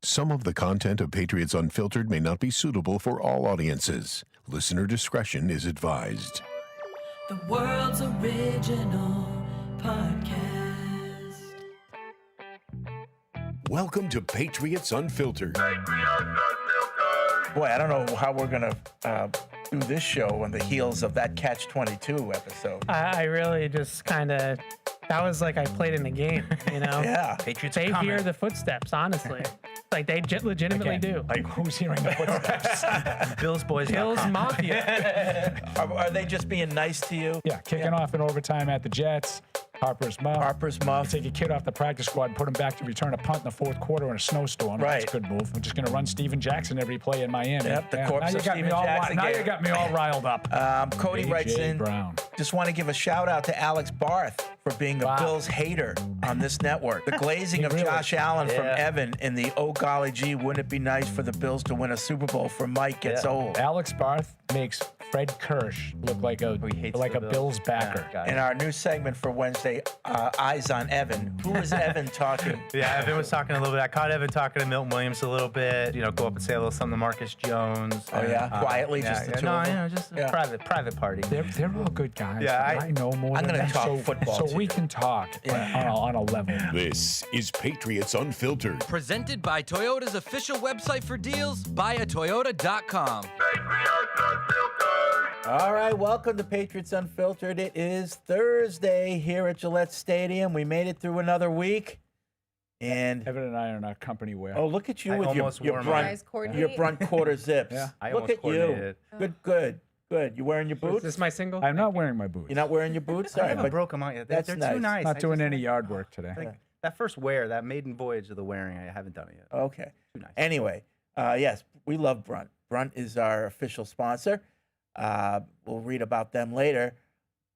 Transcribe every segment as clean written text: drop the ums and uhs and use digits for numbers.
Some of the content of Patriots Unfiltered may not be suitable for all audiences. Listener discretion is advised. The world's original podcast. Welcome to Patriots Unfiltered. Boy, I don't know how we're going to do this show on the heels of that Catch-22 episode. I really just kind of, that was like I played in a game, you know? Yeah. Patriots They are coming. hear the footsteps, honestly. Like, they legitimately do. Like, who's hearing the footsteps? Bills boys. Bills Mafia. Are they just being nice to you? Yeah, kicking off in overtime at the Jets. Harper's Muff. Harper's Muff. Take a kid off the practice squad and put him back to return a punt in the fourth quarter in a snowstorm. Right. That's a good move. We're just going to run Steven Jackson every play in Miami. Yep, the corpse now of you got Steven me all Jackson Now game. you got me all riled up. Cody writes A.J. in, Brown. just want to give a shout out to Alex Barth for being a Wow. Bills hater on this network. The glazing of Really? Josh Allen from Yeah. Evan in the oh golly gee, wouldn't it be nice for the Bills to win a Super Bowl for Mike gets old. Alex Barth makes Fred Kirsch look like a hates like the a Bills. Bills backer. Yeah, In our new segment for Wednesday, Eyes on Evan. Who is Evan talking? Yeah, Evan was talking a little bit. I caught Evan talking to Milton Williams a little bit. You know, go up and say a little something to Marcus Jones. Oh, yeah? Quietly, just the two No, of them? you know, just Yeah. a private party. They're all good guys. Yeah, but I know more I'm than gonna them, talk so, football so to we you. can talk on a level. This is Patriots Unfiltered. Presented by Toyota's official website for deals, buyatoyota.com. All right, welcome to Patriots Unfiltered. It is Thursday here at Gillette Stadium. We made it through another week. And, Evan and I are in our company wear. oh, look at you I with almost your wore brunt, mine. Guys coordinate. your brunt quarter zips. Yeah. I Look almost at you. coordinated. Good. You wearing your Is boots? this my single? I'm not wearing my boots. You're not wearing your boots? All I right, haven't but broke them out yet. that's They're nice. too nice. Not I doing just- any yard work today. like, that first wear, that maiden voyage of the wearing, I haven't done it yet. okay. Too nice. Anyway, yes, we love Brunt. Brunt is our official sponsor. We'll read about them later.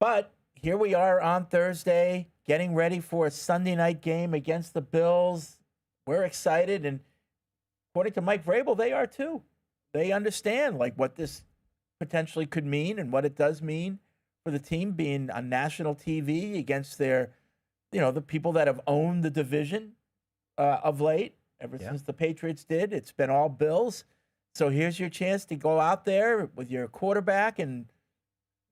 But here we are on Thursday, getting ready for a Sunday night game against the Bills. We're excited, and according to Mike Vrabel, they are too. They understand like what this potentially could mean and what it does mean for the team being on national TV against their, the people that have owned the division of late. Ever since the Patriots did, it's been all Bills. So here's your chance to go out there with your quarterback and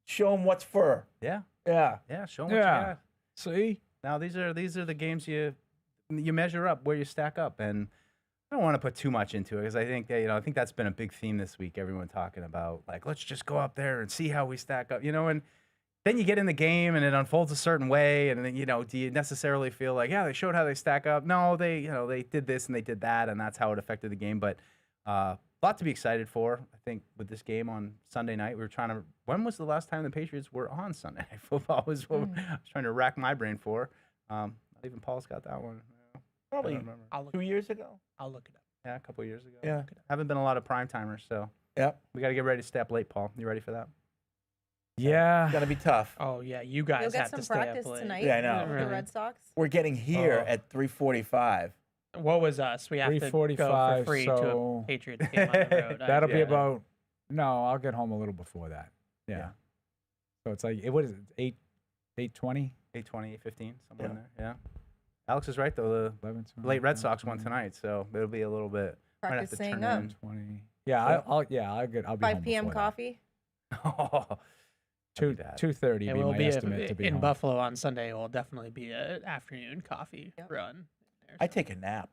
show them what's fur. Yeah, Yeah. show them what you Yeah. got. See? Now these are the games you measure up, where you stack up, and I don't want to put too much into it because I think that, I think that's been a big theme this week. Everyone talking about like, let's just go up there and see how we stack up, and then you get in the game and it unfolds a certain way, and then do you necessarily feel like, yeah, they showed how they stack up? No, they did this and they did that, and that's how it affected the game. But a lot to be excited for. I think with this game on Sunday night, we were trying to. When was the last time the Patriots were on Sunday Night Football? Was what I was trying to rack my brain for. Not even Paul's got that one. Probably I don't remember. 2 years ago. I'll look it up. Yeah, a couple of years ago. Yeah. Haven't been a lot of prime timers, so Yep. we got to get ready to stay up late. Paul, you ready for that? Yeah. It's going to be tough. Oh, yeah, you You'll guys get have some to stay up practice late. tonight. Yeah, I know. with Really? The Red Sox. We're getting here Oh. at 3:45. What was us? We have to go for 3:45, free to a so- Patriots game on the road. That'll be Yeah. about. No, I'll get home a little before that. Yeah. So it's like what is it? 8:20, 8:20, 8:15, somewhere in there. Yeah. Alex is right though. 11. The late Red Sox won tonight, so it'll be a little bit. might have Practice to staying turn up. in. 20. Yeah, I'll be 5 home p.m. before that. coffee. Oh, 2:30 It be will my be estimate to be in home. Buffalo on Sunday. It will definitely be an afternoon coffee run. I take a nap.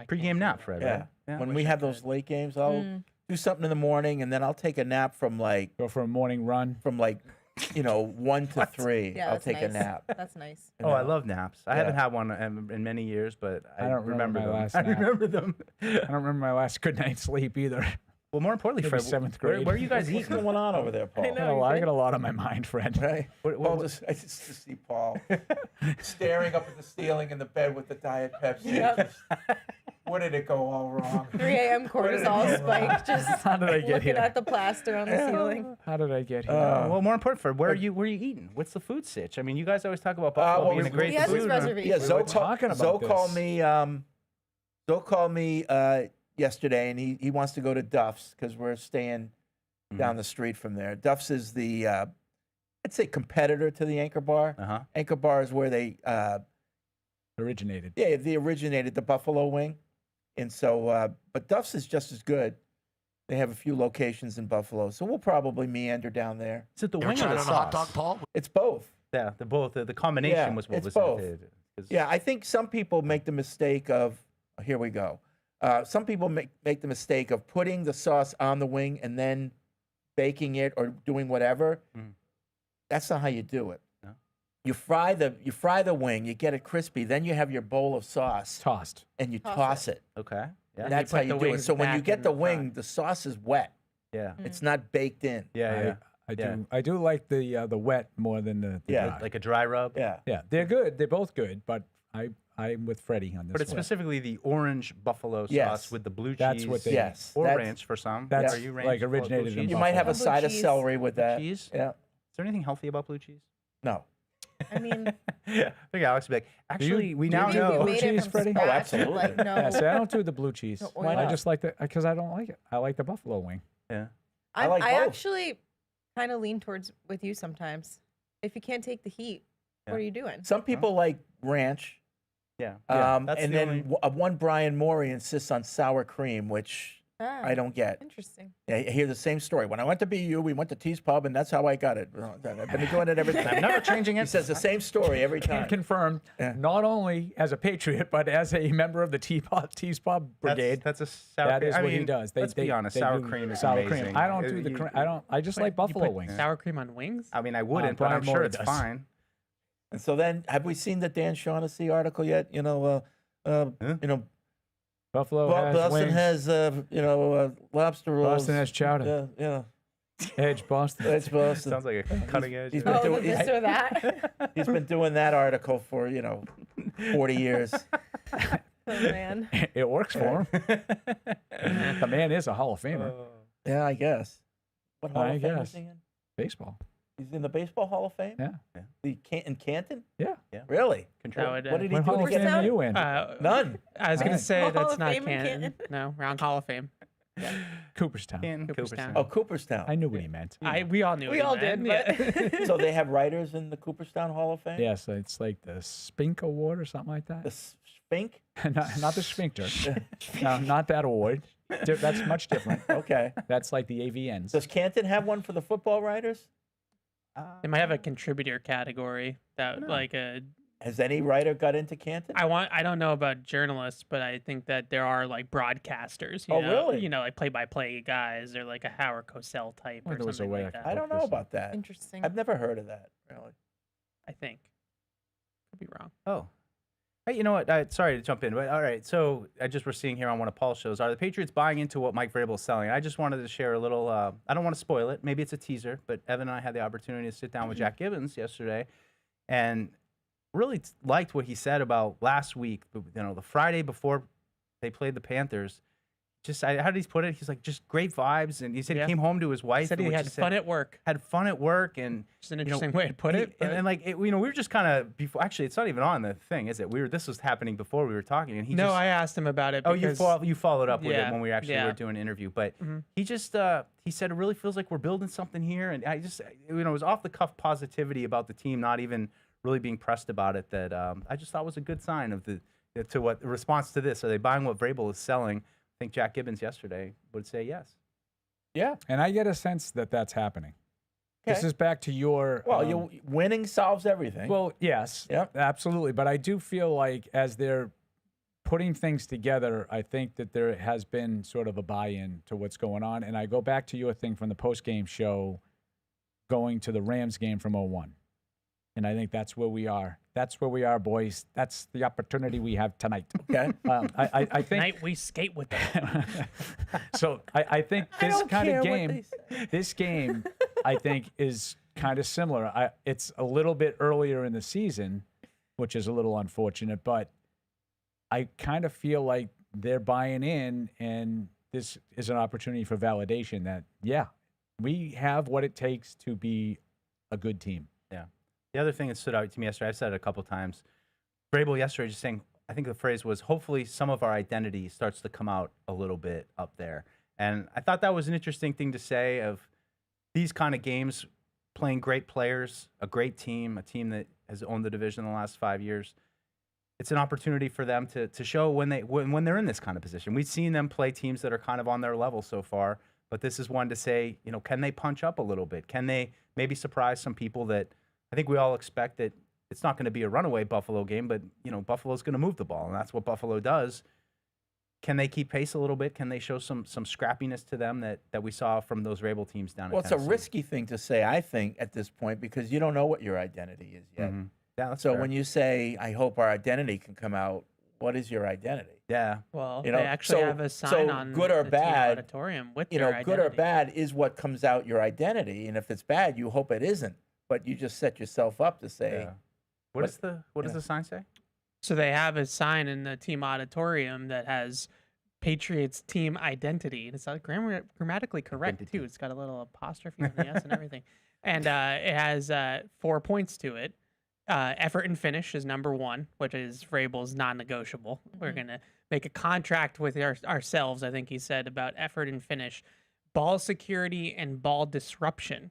Pre-game nap, Fred. Yeah. Right? Yeah. When we have those late games, I'll do something in the morning, and then I'll take a nap from like Go for a morning run. 1 to 3. Yeah, I'll that's take a nice. nap. That's nice. Oh, I love naps. I Yeah. haven't had one in many years, but I don't remember my them. last I nap. remember them. I don't remember my last good night's sleep either. Well, more importantly, Maybe Fred, seventh where grade. are you guys What's eating? going on over there, Paul? I got a lot on my mind, Fred. Right? What- Paul what- I just see Paul staring up at the ceiling in the bed with the Diet Pepsi. Yep. Just, where did it go all wrong? 3 a.m. cortisol spike. Just How did I get looking here? at the plaster on the ceiling. How did I get here? well, more important, Fred, where are you eating? What's the food sitch? I mean, you guys always talk about Buffalo being a great He has his food. reservation. Yeah, We were Zoe talking about Zoe this. called me. Zoe called me yesterday, and he wants to go to Duff's because we're staying down the street from there. Duff's is the I'd say competitor to the Anchor Bar. Uh-huh. Anchor Bar is where they Originated. they originated the buffalo wing. And so, but Duff's is just as good. They have a few locations in Buffalo, so we'll probably meander down there. Is it the Ever wing or tried the on a hot sauce? dog, Paul? It's both. Yeah, the both. The combination Yeah, was what it's was both. it. 'Cause- Yeah, I think some people make the mistake of, here we go. Some people make the mistake of putting the sauce on the wing and then baking it or doing whatever. Mm. That's not how you do it. No? You fry the wing, you get it crispy, then you have your bowl of sauce Tossed. and you Toss toss it. Okay. Yeah. And That's you how put you the do it. wings So when you back get in the the wing, front. the sauce is wet. Yeah. It's not baked in. Yeah. I Yeah. do. I do like the wet more than the Yeah. dry. Like a dry rub. Yeah. Yeah, they're good. They're both good, but I'm with Freddie on this But it's one. specifically the orange buffalo sauce Yes. with the blue cheese. That's what they- Yes. Or that's- ranch for some. That's Are you ranch? like You call it blue originated in cheese? You might have a Blue side of cheese. celery with that. cheese? Yeah. Is there anything healthy about blue cheese? No. I mean, I think Alex would be like, actually, we now maybe if know. you made it Cheese, from Freddie? scratch, absolutely. Like, no, Yeah, see, I don't do the blue cheese. No Why oil. I not? just like the because I don't like it. I like the buffalo wing. Yeah. I like both. actually kind of lean towards with you sometimes. If you can't take the heat, Yeah. what are you doing? Some people like ranch. Yeah. And That's the then only- one Brian Morey insists on sour cream, which Ah, I don't get. Interesting. Yeah, I hear the same story. When I went to BU, we went to T's Pub, and that's how I got it. I've been doing it every time. I'm never changing He it. says the same story every Can time. confirm, Yeah. not only as a patriot, but as a member of the Tees Pub Brigade. That's a sour That cream. is I what mean, he does. Let's be honest. they Sour do cream is sour amazing. cream. I don't do the cream. I just like buffalo put wings. sour cream on wings? I mean, I wouldn't, but Brian I'm sure Morey it's does. fine. And so then, have we seen the Dan Shaughnessy article yet? You know, Buffalo has Boston wings. has, lobster rolls. Boston has chowder. Yeah, Edge Boston. it's Boston. Sounds like a cutting edge. he's been Oh, doing- this or that. He's been doing that article for 40 years. Oh man. It works for him. The man is a Hall of Famer. Yeah, I guess. What Hall I of Fame guess. is he in? Baseball. He's in the Baseball Hall of Fame. Yeah. In Canton. Yeah. Really? Control. would, What did he What do Hall to of get Fame are in? you in? None. I was going Right. to say Hall that's of not Fame in Canton. Canton. No, wrong Hall of Fame. Cooperstown. Cooperstown. Cooperstown. Oh, Cooperstown. I knew what he meant. We all knew We what all he did, meant, but So they have writers in the Cooperstown Hall of Fame? Yes, it's like the Spink Award or something like that. The Spink? not the Sphincter. No, not that award. That's much different. Okay. That's like the AVNs. Does Canton have one for the football writers? They might have a contributor category that like a. Has any writer got into Canton? I don't know about journalists, but I think that there are like broadcasters. You Oh, know, really? You know, like play-by-play guys or like a Howard Cosell type Well, or there was a something way like I could that. I don't know about that. Interesting. I've never heard of that, really. I think. Could be wrong. Oh. Hey, you know what? Sorry to jump in, but all right. So I just we're seeing here on one of Paul's shows. Are the Patriots buying into what Mike Vrabel is selling? I just wanted to share a little. I don't want to spoil it. Maybe it's a teaser, but Evan and I had the opportunity to sit down with Jack Gibbons yesterday, and really liked what he said about last week. The Friday before they played the Panthers. Just how did he put it? He's like just great vibes, and he said Yeah. he came home to his wife. Said he which had fun at work. Had fun at work, and Just an you know, interesting way to put it. and like we were just kind of before. Actually, it's not even on the thing, is it? This was happening before we were talking, and he No, just, I asked him about it. Oh, Because, you followed up with it Yeah, when we actually yeah. were doing an interview, but Mhm. he just he said it really feels like we're building something here, and I just it was off the cuff positivity about the team, not even really being pressed about it. That I just thought was a good sign of the response to this. Are they buying what Vrabel is selling? I think Jack Gibbons yesterday would say yes. Yeah. And I get a sense that that's happening. This Okay. is back to your. Well, winning solves everything. Well, yes, Yep. absolutely. But I do feel like as they're putting things together, I think that there has been sort of a buy-in to what's going on. And I go back to your thing from the post-game show, going to the Rams game from 2001. And I think that's where we are. That's where we are, boys. That's the opportunity we have tonight. okay. I think. Tonight we skate with them. So I think I this don't kind care of what game, they say. this game, I think is kind of similar. It's a little bit earlier in the season, which is a little unfortunate, but I kind of feel like they're buying in, and this is an opportunity for validation that, yeah, we have what it takes to be a good team. The other thing that stood out to me yesterday, I've said it a couple times. Vrabel yesterday just saying, I think the phrase was, hopefully some of our identity starts to come out a little bit up there. And I thought that was an interesting thing to say of these kind of games, playing great players, a great team, a team that has owned the division in the last 5 years. it's an opportunity for them to show when they're in this kind of position. We've seen them play teams that are kind of on their level so far, but this is one to say, can they punch up a little bit? Can they maybe surprise some people that I think we all expect that it's not going to be a runaway Buffalo game, but Buffalo's going to move the ball, and that's what Buffalo does. Can they keep pace a little bit? Can they show some scrappiness to them that we saw from those Rabel teams down Well, in it's a Tennessee? risky thing to say, I think, at this point, because you don't know what your identity is yet. Mhm. Yeah, that's So fair. when you say, I hope our identity can come out, what is your identity? Yeah. Well, You they know, actually so- have a sign so on good or the team bad, auditorium with You their know, good or identity. bad is what comes out your identity. And if it's bad, you hope it isn't. But you just set yourself up to say, Yeah. What does the sign say? So they have a sign in the team auditorium that has Patriots team identity. And it's grammatically correct, Identity. too. It's got a little apostrophe on the S and everything. And it has 4 points to it. Effort and finish is number 1, which is Vrabel's non-negotiable. We're going to make a contract with ourselves, I think he said, about effort and finish. Ball security and ball disruption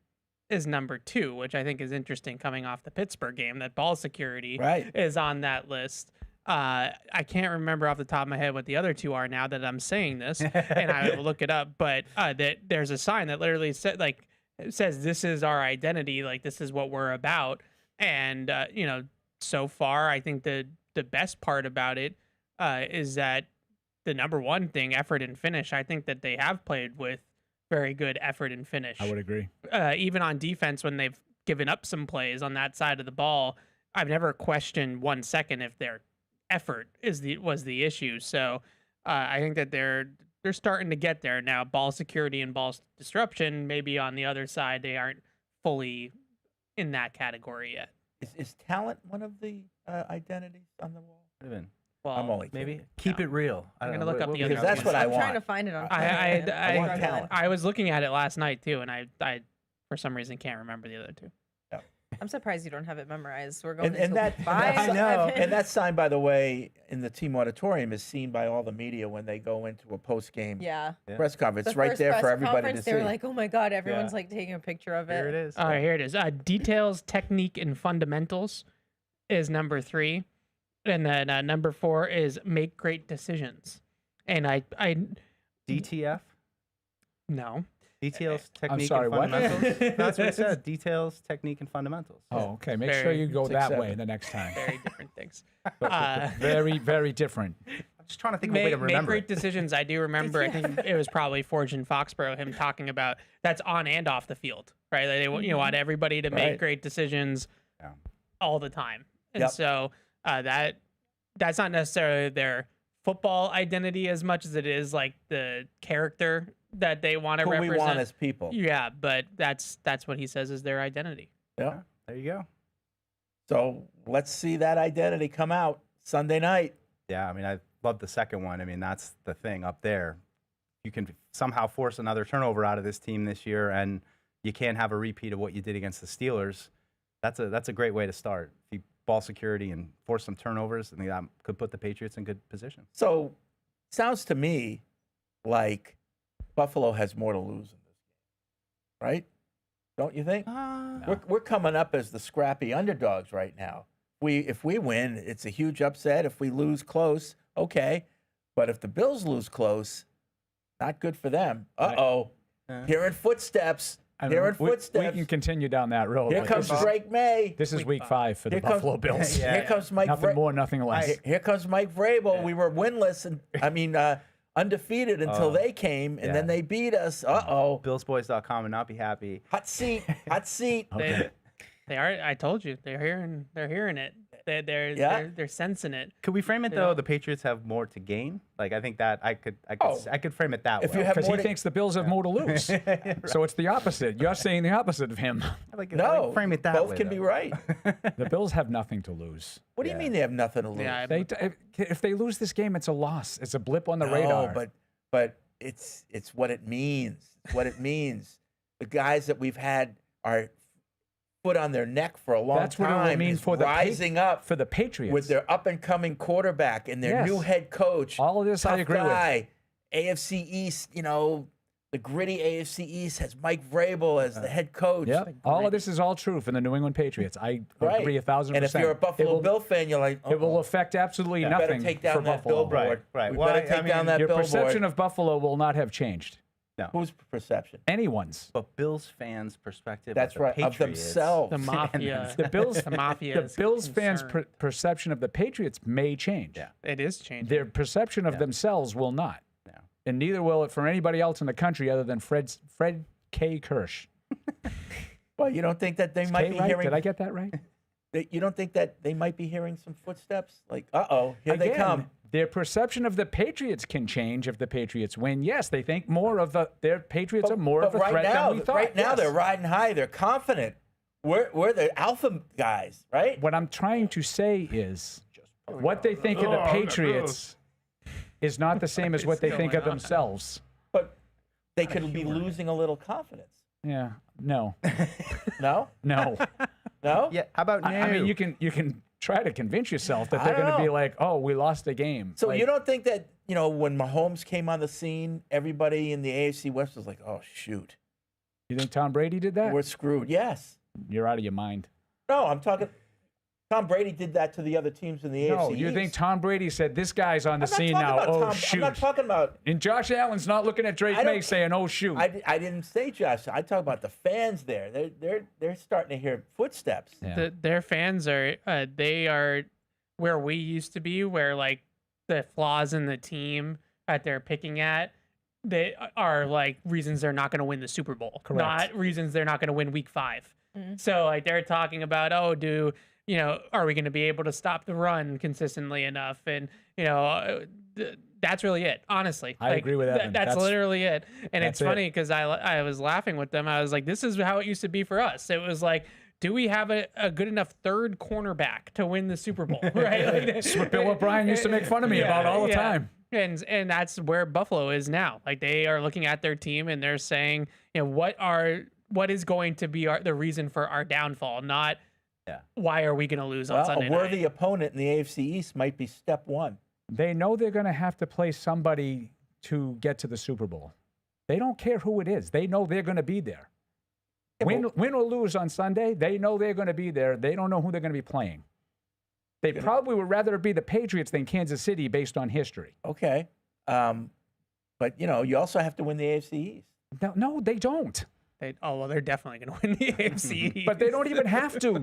is number 2, which I think is interesting coming off the Pittsburgh game, that ball security Right. is on that list. I can't remember off the top of my head what the other 2 are now that I'm saying this, and I will look it up. But that there's a sign that literally says this is our identity, like this is what we're about. And so far, I think the best part about it is that the number 1 thing, effort and finish. I think that they have played with very good effort and finish. I would agree. Even on defense, when they've given up some plays on that side of the ball, I've never questioned 1 second if their effort was the issue. So I think that they're starting to get there now. Ball security and ball disruption, maybe on the other side, they aren't fully in that category yet. Is talent one of the identities on the wall? Could have been. Well, I'm only Maybe kidding. keep it real. I'm gonna look up the other Because that's two. what I I'm trying to want. find it on. I want talent. I was looking at it last night too, and I for some reason can't remember the other 2. I'm surprised you don't have it memorized. We're going And into that, five. I know. and that sign, by the way, in the team auditorium is seen by all the media when they go into a post-game Yeah. press conference. The It's right first there press for everybody to conference, see. They were like, "Oh my God!" Everyone's Yeah. like taking a picture of it. Here it is. All right, here it is. Details, technique, and fundamentals is number 3, and then number 4 is make great decisions. And I DTF. no. Details, technique, sorry, and what? fundamentals. That's what it said. Details, technique, and fundamentals. Oh, okay. Make sure Very you go 6-7. that way the next time. Very different things. Very, very different. I'm just trying to think of a way to Make remember great it. decisions. I do remember. I think it was probably Forge in Foxborough. Him talking about that's on and off the field, right? Like they want everybody to make Right. great decisions Yeah. all the time, and Yep. so that's not necessarily their football identity as much as it is like the character that they want to Who represent. we want as people. Yeah, but that's what he says is their identity. Yeah. There you go. So let's see that identity come out Sunday night. Yeah, I mean, I love the second one. I mean, that's the thing up there. You can somehow force another turnover out of this team this year, and you can't have a repeat of what you did against the Steelers. That's a great way to start. If you ball security and force some turnovers, I think that could put the Patriots in good position. So sounds to me like Buffalo has more to lose in this game, right? Don't you think? We're coming up as the scrappy underdogs right now. If we win, it's a huge upset. If we lose close, okay. But if the Bills lose close, not good for them. Uh-oh. Hearing footsteps. I Hearing mean, we footsteps. can continue down that road. Here but comes this is- Drake May. This is week 5 for the Here comes- Buffalo Bills. Yeah. Here comes Mike. Nothing more, nothing less. Here comes Mike Vrabel. We were winless, and undefeated until they came, and then yeah. they beat us. Uh-oh. BillsBoys.com and not be happy. Hot seat. Hot seat. Okay. They are. I told you, they're hearing it. Yeah. They're sensing it. Could we frame it though? The Patriots have more to gain. Like I think that I could frame it that If way. you have Because more he to- thinks the Bills have more to lose. So it's the opposite. You're saying the opposite of him. No, frame it that both way, can be though. right. The Bills have nothing to lose. What do you mean they have nothing to lose? Yeah, If they lose this game, it's a loss. It's a blip on the No, radar. but it's what it means. It's what it means. The guys that we've had are foot on their neck for a long That's what time. it will mean is for the rising up for the Patriots. with their up and coming quarterback and their Yes. new head coach. All of this I tough agree with. guy, AFC East, the gritty AFC East has Mike Vrabel as the head coach. Yeah, all of this is all true for the New England Patriots. I Right. agree 1,000%. And if you're a Buffalo Bill fan, you're like, it will affect absolutely we better nothing take for down that Buffalo. billboard. Right. We Well, better take down that Your billboard. perception of Buffalo will not have changed. Whose perception? Anyone's. But Bills fans' perspective That's of the right, of Patriots, themselves. The mafia. The Bills, The mafia. the is Bills fans' concerned. perception of the Patriots may change. Yeah. It is changing. Their perception of themselves will not. No. And neither will it for anybody else in the country other than Fred K. Kirsch. Well, you don't think that they Is might K be right? hearing? Did I get that right? You don't think that they might be hearing some footsteps? Like, here they Again, come. Their perception of the Patriots can change if the Patriots win. Yes, they think more of their Patriots are more of a right threat now, than we thought. right now Yes. they're riding high. They're confident. We're the alpha guys, right? What I'm trying to say is what they think of the Patriots is not the same as what they think of going on? themselves. But they could be losing a little confidence. Yeah. No. No, No. no. Yeah. How about I mean, you can try to convince yourself that I they're don't going to be know. like, "Oh, we lost a game." So Like, you don't think that when Mahomes came on the scene, everybody in the AFC West was like, "Oh shoot, you think Tom Brady did that? we're screwed." Yes. You're out of your mind. No, I'm talking. Tom Brady did that to the other teams in the No, AFC you East. think Tom Brady said, "This guy's on the I'm not scene talking now." about Oh Tom, shoot! I'm not talking about. And Josh Allen's not looking at Drake I don't- May saying, "Oh shoot." I didn't say Josh. I talk about the fans there. They're starting to hear footsteps. Yeah. Their fans are they are where we used to be, where like the flaws in the team that they're picking at, they are like reasons they're not going to win the Super Bowl, Correct. not reasons they're not going to win Week 5. So like they're talking about, are we going to be able to stop the run consistently enough? And that's really it, honestly. I agree with Evan. That's That's- literally it. And it's that's it. funny because I was laughing with them. I was like, this is how it used to be for us. It was like, do we have a good enough third cornerback to win the Super Bowl? Right? Like, That's what Bill O'Brien used to make fun of me about all the time. And that's where Buffalo is now. Like they are looking at their team and they're saying, what is going to be the reason for our downfall? Not why are we going to lose on Well, Sunday a worthy night? opponent in the AFC East might be step one. They know they're going to have to play somebody to get to the Super Bowl. They don't care who it is. They know they're going to be there. Win or lose on Sunday, they know they're going to be there. They don't know who they're going to be playing. They probably would rather it be the Patriots than Kansas City based on history. Okay, but you also have to win the AFC East. No, they don't. They're definitely going to win the AFC. But they don't even have to.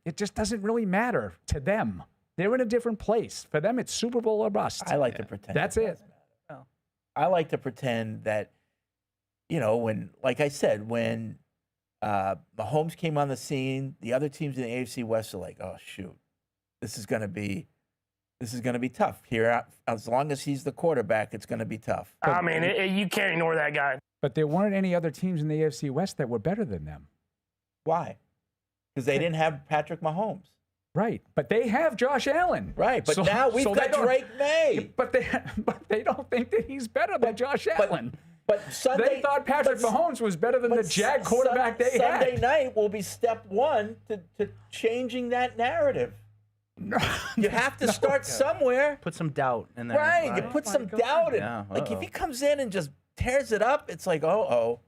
It just doesn't really matter to them. They're in a different place. For them, it's Super Bowl or bust. I like to pretend. That's it. I like to pretend that, when, like I said, when Mahomes came on the scene, the other teams in the AFC West are like, "Oh shoot, this is going to be tough here. As long as he's the quarterback, it's going to be tough." I mean, you can't ignore that guy. But there weren't any other teams in the AFC West that were better than them. Why? Because they didn't have Patrick Mahomes. Right. But they have Josh Allen. Right. But So- now we've so they got don't- Drake May. But they don't think that he's better than Josh Allen. But Sunday, They thought Patrick but- Mahomes was better than the but Jag quarterback they Sunday had. night will be step one to changing that narrative. You have to start somewhere. Put some doubt in there. Right. You put some doubt in. Yeah, Like if uh-oh. he comes in and just tears it up, it's like, uh-oh.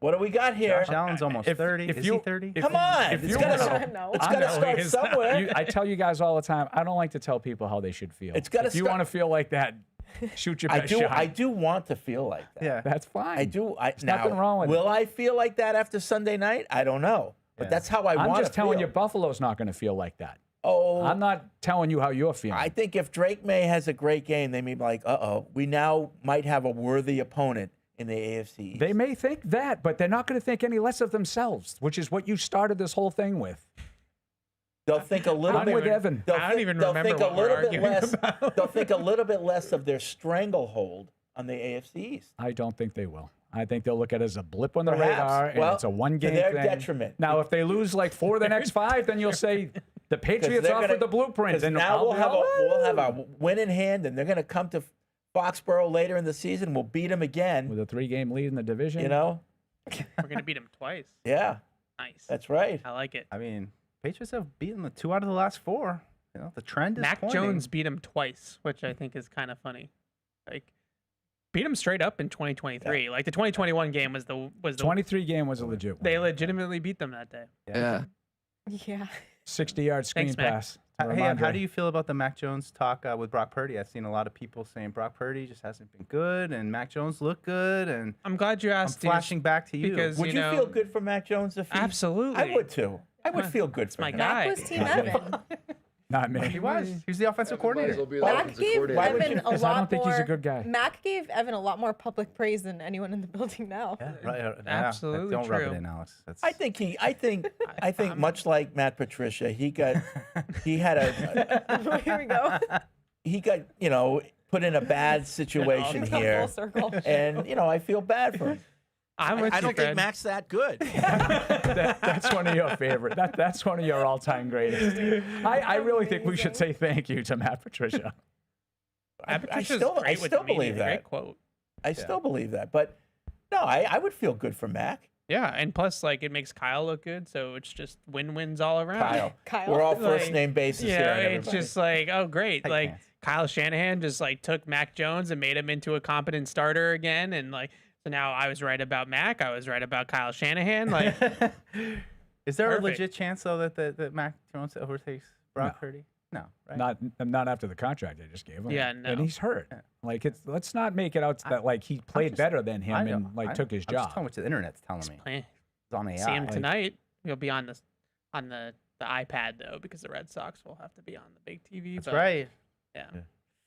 What do we got here? Josh Allen's almost 30. Is he 30? Come on. if It's you got wanna- to No. it's I got to know, start he's- somewhere. I tell you guys all the time, I don't like to tell people how they should feel. It's gotta if you start- want to feel like that, shoot your best shot. I do want to feel like that. Yeah. That's fine. I do. There's nothing wrong with it. Will I feel like that after Sunday night? I don't know. But Yeah. that's how I I'm want to just telling feel. you, Buffalo's not going to feel like that. Oh, I'm not telling you how you're feeling. I think if Drake May has a great game, they may be like, we now might have a worthy opponent in the AFC East. They may think that, but they're not going to think any less of themselves, which is what you started this whole thing with. They'll think a little I'm bit. with Evan. They'll I don't think- even they'll remember think what a we're little bit arguing less. about. They'll think a little bit less of their stranglehold on the AFC East. I don't think they will. I think they'll look at it as a blip on the Perhaps. radar, and Well, it's a one-game to their thing. detriment. Now, if they lose like 4 of the next 5, then you'll say the Patriots they're offered gonna- the blueprint. Because And now I'll be we'll have like, a win in hand, and they're going to come to Foxborough later in the season. We'll beat them again. with a 3-game lead in the division. You know? We're going to beat them twice. Yeah, Nice. that's right. I like it. I mean, Patriots have beaten the 2 out of the last 4. The trend is Mac pointing. Jones beat him twice, which I think is kind of funny. Like beat them straight up in 2023. Like the 2021 game was the 23 game was a legit one. they legitimately beat them that day. Yeah. Yeah. 60-yard screen Thanks, Mac. pass. Hey, Em, how do you feel about the Mac Jones talk with Brock Purdy? I've seen a lot of people saying Brock Purdy just hasn't been good, and Mac Jones looked good, and I'm glad you I'm asked. Steve, flashing back to you. because Would you know, feel good for Mac Jones if he... Absolutely. I would too. I would feel good for my him. guy. Mac was Team Evan. Not me. He was. He was the offensive coordinator. Mac gave Why would Evan you- a lot Because I don't think more. he's a good guy. Mac gave Evan a lot more public praise than anyone in the building now. Yeah, right. Absolutely Don't rub true. it in, Alex. That's, I think much like Matt Patricia, he had Here we go. he got, put in a bad situation Come here. full circle. And, I feel bad for him. I'm with I you, don't think Fred. Mac's that good. That's one of your favorite. That's one of your all-time greatest. I really think we should say thank you to Matt Patricia. I Patricia's still great with still the media. believe that. Great quote. I still believe that. But no, I would feel good for Mac. Yeah, and plus, like, it makes Kyle look good, so it's just win-wins all around. Kyle. We're all Like, first name basis Yeah, here. and it's everybody. just like, oh, great. Tight Like, pants. Kyle Shanahan just, like, took Mac Jones and made him into a competent starter again, and, like, so now I was right about Mac. I was right about Kyle Shanahan. Like, is there a Perfect. legit chance though that Mac Jones overtakes Brock Purdy? No, right? Not after the contract they just gave him. Yeah, And no. he's hurt. Like let's not make it out that like he played better than him and like took his I'm just job. telling what the internet's telling me. eh, It's on AI. see him Like, tonight. He'll be on the iPad, though, because the Red Sox will have to be on the big TV. That's but, right. Yeah.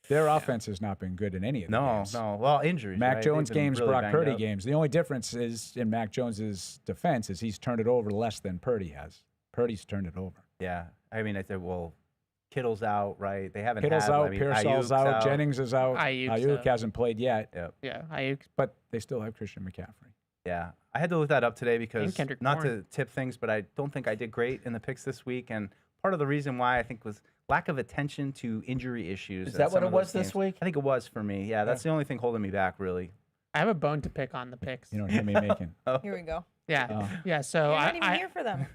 Their offense has not been good in any of the No, games. no. Well, injuries. Mac right? Jones They've been games, really Brock banged Purdy up. games. The only difference is in Mac Jones's defense is he's turned it over less than Purdy has. Purdy's turned it over. Yeah. I mean, I said, well, Kittle's out, right? They haven't Kittle's had, out, I mean, Pearsall's Ayuk's out, Jennings is out, Ayuk's out. hasn't played yet, Yep. Yeah, Ayuk. but they still have Christian McCaffrey. Yeah. I had to look that up today because Kendrick not Bourne. to tip things, but I don't think I did great in the picks this week. And part of the reason why I think was lack of attention to injury issues. Is at that what some it of those was this games. week? I think it was for me. Yeah, that's the only thing holding me back, really. I have a bone to pick on the picks. You don't hear me making. Here we go. Yeah, Oh. yeah. So You're not even here for them.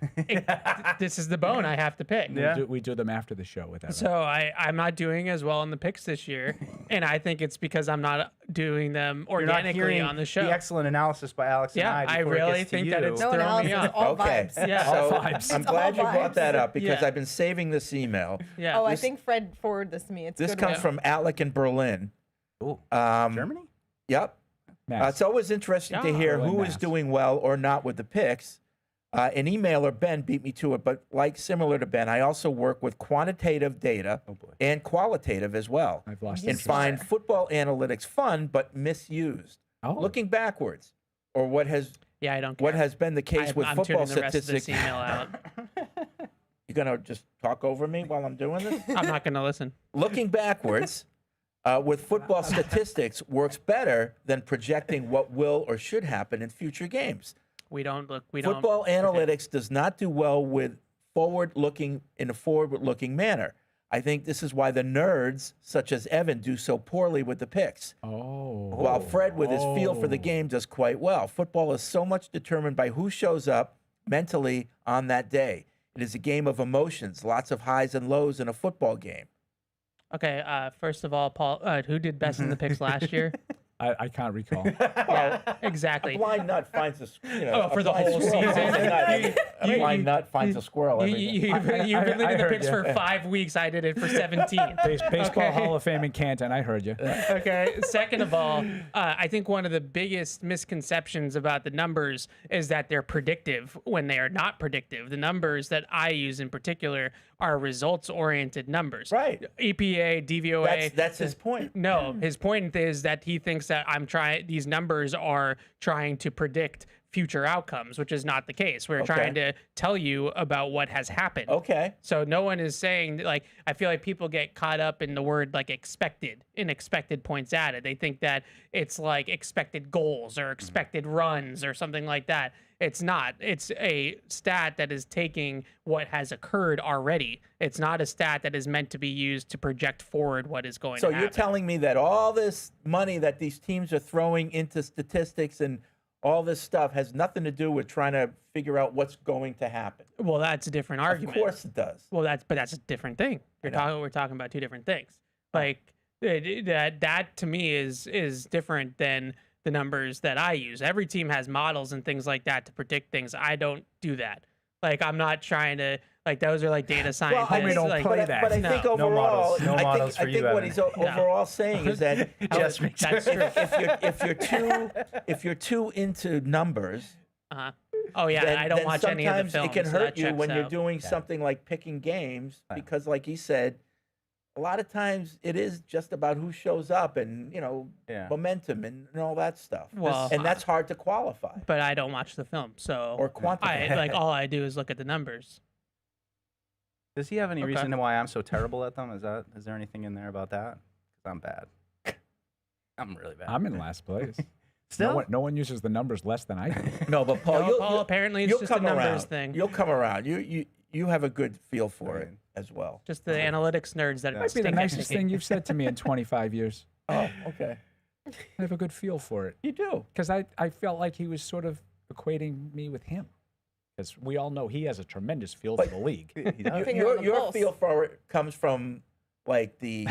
this is the bone I have to pick. Yeah. We do them after the show with that. So I'm not doing as well in the picks this year, and I think it's because I'm not doing them You're not organically hearing on the show. the excellent analysis by Alex Yeah, and I before it really gets to think that you. it's No throwing me analysis, off. all Okay. vibes. Yeah. So vibes. I'm It's glad all you brought vibes. that up because Yeah. I've been saving this email. Yeah. Oh, I This- think Fred forwarded this to me. It's This good comes one. from Alec in Berlin. Ooh, Um, Germany? Yep. Mass. It's always interesting to Yeah. hear Berlin, who is Mass. doing well or not with the picks. An emailer, Ben, beat me to it, but similar to Ben, I also work with quantitative data Oh, boy. and qualitative as well, I've lost and interest. find football analytics fun but misused. Oh. Looking backwards, or what has Yeah, I don't care. been the case with I'm football tuning the rest of this statistics? email out. You're gonna just talk over me while I'm doing this? I'm not going to listen. Looking backwards with football statistics works better than projecting what will or should happen in future games. We don't look. We Football don't. analytics does not do well with forward-looking manner. I think this is why the nerds, such as Evan, do so poorly with the picks. Oh. While Fred, with his feel for the Oh. game, does quite well. Football is so much determined by who shows up mentally on that day. It is a game of emotions, lots of highs and lows in a football game. Okay. First of all, Paul, who did best in the picks last year? I can't recall. Yeah, exactly. A blind nut finds a For the blind whole squirrel season? finds a nut. A blind nut finds a squirrel. every day. You've been I leading the heard picks you. for 5 weeks. I did it for 17. Baseball Okay. Hall of Fame in Canton. I heard you. Okay. Second of all, I think one of the biggest misconceptions about the numbers is that they're predictive when they are not predictive. The numbers that I use in particular are results-oriented numbers. Right. EPA, DVOA. That's his point. No, his point is that he thinks that these numbers are trying to predict future outcomes, which is not the case. We're trying to tell you about what has happened. Okay. So no one is saying, like, I feel like people get caught up in the word like expected points added. They think that it's like expected goals or expected runs or something like that. It's not. It's a stat that is taking what has occurred already. It's not a stat that is meant to be used to project forward what is going So to happen. you're telling me that all this money that these teams are throwing into statistics and all this stuff has nothing to do with trying to figure out what's going to happen? Well, that's a different argument. Of course it does. Well, that's a different thing. We're talking about two different things. Like That to me is different than the numbers that I use. Every team has models and things like that to predict things. I don't do that. Like, I'm not trying to, like, those are like data scientists. Homie, don't like, play but, that. but I think overall, No models for I you, think what Evan. he's overall saying is that Just makes that's true. if you're too into numbers, Uh-huh. Oh yeah, then, I don't then watch any of the sometimes films. it can so hurt that you checks when you're out. doing something like picking games Yeah. because, like he said, a lot of times it is just about who shows up and Yeah. momentum and all that stuff. Well, and that's hard to qualify But I don't watch the film, so or quantify. I like all I do is look at the numbers. Does he have any Okay. reason why I'm so terrible at them? Is there anything in there about that? 'Cause I'm bad. I'm really bad. I'm in last place. Still? No one uses the numbers less than I do. No, but Paul, No, Paul, apparently it's you'll just a come numbers around. thing. You'll come around. You have a good feel for it Right. as well. Just the analytics nerds that Might be the stink at nicest me. thing you've said to me in 25 years. Oh, okay. I have a good feel for it. You do. Because I felt like he was sort of equating me with him. Because we all know he has a tremendous feel for the league. He does. Finger on the Your pulse. feel for it comes from like the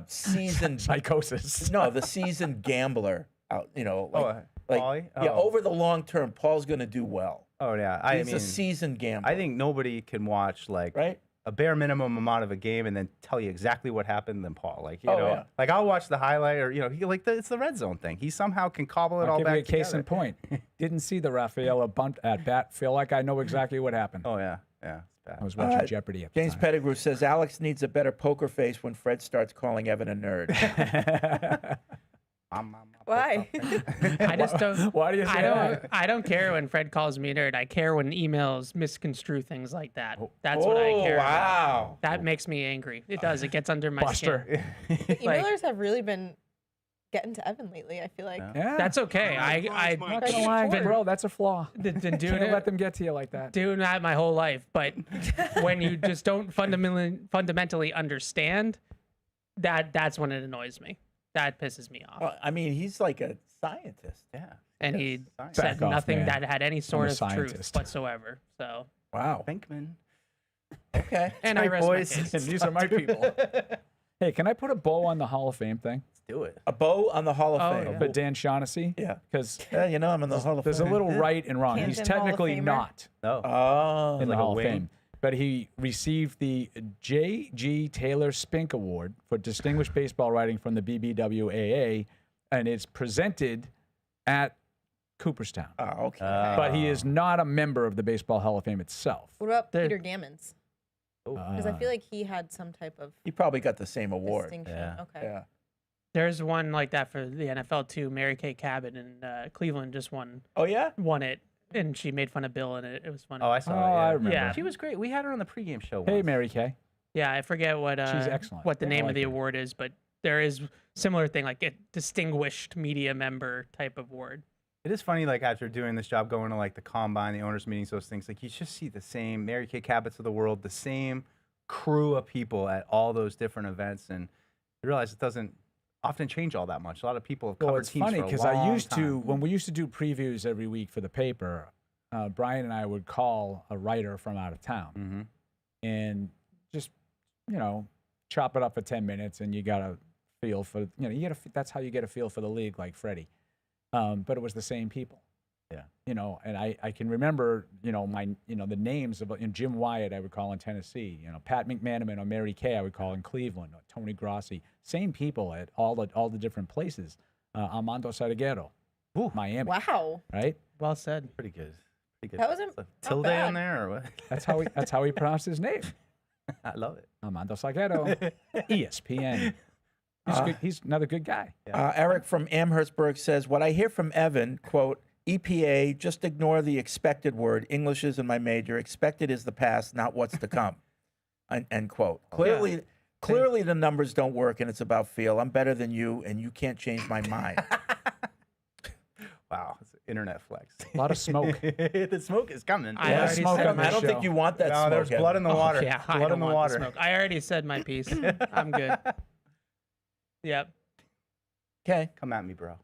seasoned Psychosis. no, the seasoned gambler out. Paulie? Yeah, Oh. over the long term, Paul's going to do well. Oh yeah, He's a seasoned gambler. I think nobody can watch like right. a bare minimum amount of a game and then tell you exactly what happened than Paul. Like yeah. like I'll watch the highlight or it's the red zone thing. He somehow can cobble it I'll all give back you a case together. in point. Didn't see the Rafaela bunt at bat. Feel like I know exactly what happened. Oh yeah, it's bad. I was watching Jeopardy at the James time. Pettigrew says Alex needs a better poker face when Fred starts calling Evan a nerd. Why? I just don't. Why do you say that? I don't care when Fred calls me a nerd. I care when emails misconstrue things like that. That's what I care about. Wow. That makes me angry. It does. It gets under my Buster. skin. The emailers have really been getting to Evan lately. I feel like. Yeah. That's okay. I'm not Right. gonna lie, bro. That's a flaw. Been Can't doing let it, them get to you like that. doing that my whole life. But when you just don't fundamentally understand, that's when it annoys me. That pisses me off. Well, I mean, he's like a scientist. Yeah. And Yes, he science. said Back off, nothing man. that had any sort a of truth scientist. whatsoever. So, Wow. Pinkman. Okay. and I right, rest boys. my case. And these are my people. Hey, can I put a bow on the Hall of Fame thing? Let's do it. A bow on the Hall of Oh, Fame. yeah. For Dan Shaughnessy? Yeah. Because Yeah, I'm in the Hall of there's Fame. a little right and wrong. He's Canton Hall of technically Famer. not No. Oh. in the like a Hall of wing? Fame. But he received the J.G. Taylor Spink Award for Distinguished Baseball Writing from the BBWAA, and it's presented at Cooperstown. Oh, okay. But he is not a member of the Baseball Hall of Fame itself. What about There- Peter Gammons? Because I feel like he had some type of he probably got the same award. distinction. Yeah. Okay. Yeah. There's one like that for the NFL too. Mary Kay Cabot in Cleveland just won Oh yeah. it, and she made fun of Bill in it. It was funny. Oh, I saw Oh, that. Yeah. I remember. Yeah. She was great. We had her on the pregame show. Hey, once. Mary Kay. Yeah, I forget what She's excellent. what the I name like of the her. award is, but there is similar thing like a distinguished media member type of award. It is funny, like after doing this job, going to like the combine, the owners' meetings, those things. Like you just see the same Mary Kay Cabots of the world, the same crew of people at all those different events, and you realize it doesn't often change all that much. A lot of people have covered Well, it's teams funny for a because I long used to, time. when we used to do previews every week for the paper, Brian and I would call a writer from out of town Mhm. and just, chop it up for 10 minutes, and you got to feel for, that's how you get a feel for the league, like Freddie. But it was the same people. Yeah. And I can remember, the names of Jim Wyatt I would call in Tennessee, Pat McManaman or Mary Kay I would call in Cleveland, or Tony Grossi, same people at all the different places. Armando Salguero, Miami, Wow. right? Well said. Pretty good. Pretty good. That wasn't Is a not tilde bad. in there or what? That's how he pronounced his name. I love it. Armando Salguero, ESPN. He's another good guy. Eric from Amherstburg says, "What I hear from Evan, quote, EPA, just ignore the expected word. English is in my major. Expected is the past, not what's to come." End quote. Clearly the numbers don't work, and it's about feel. I'm better than you, and you can't change my mind. Wow, it's an internet flex. A lot of smoke. The smoke is coming. I Yeah, already smoke said on my this I don't think show. you want that No, smoke. there's blood in the Oh, water. yeah, I blood don't in the want water. the smoke. I already said my piece. I'm good. Yep. Okay. Come at me, bro.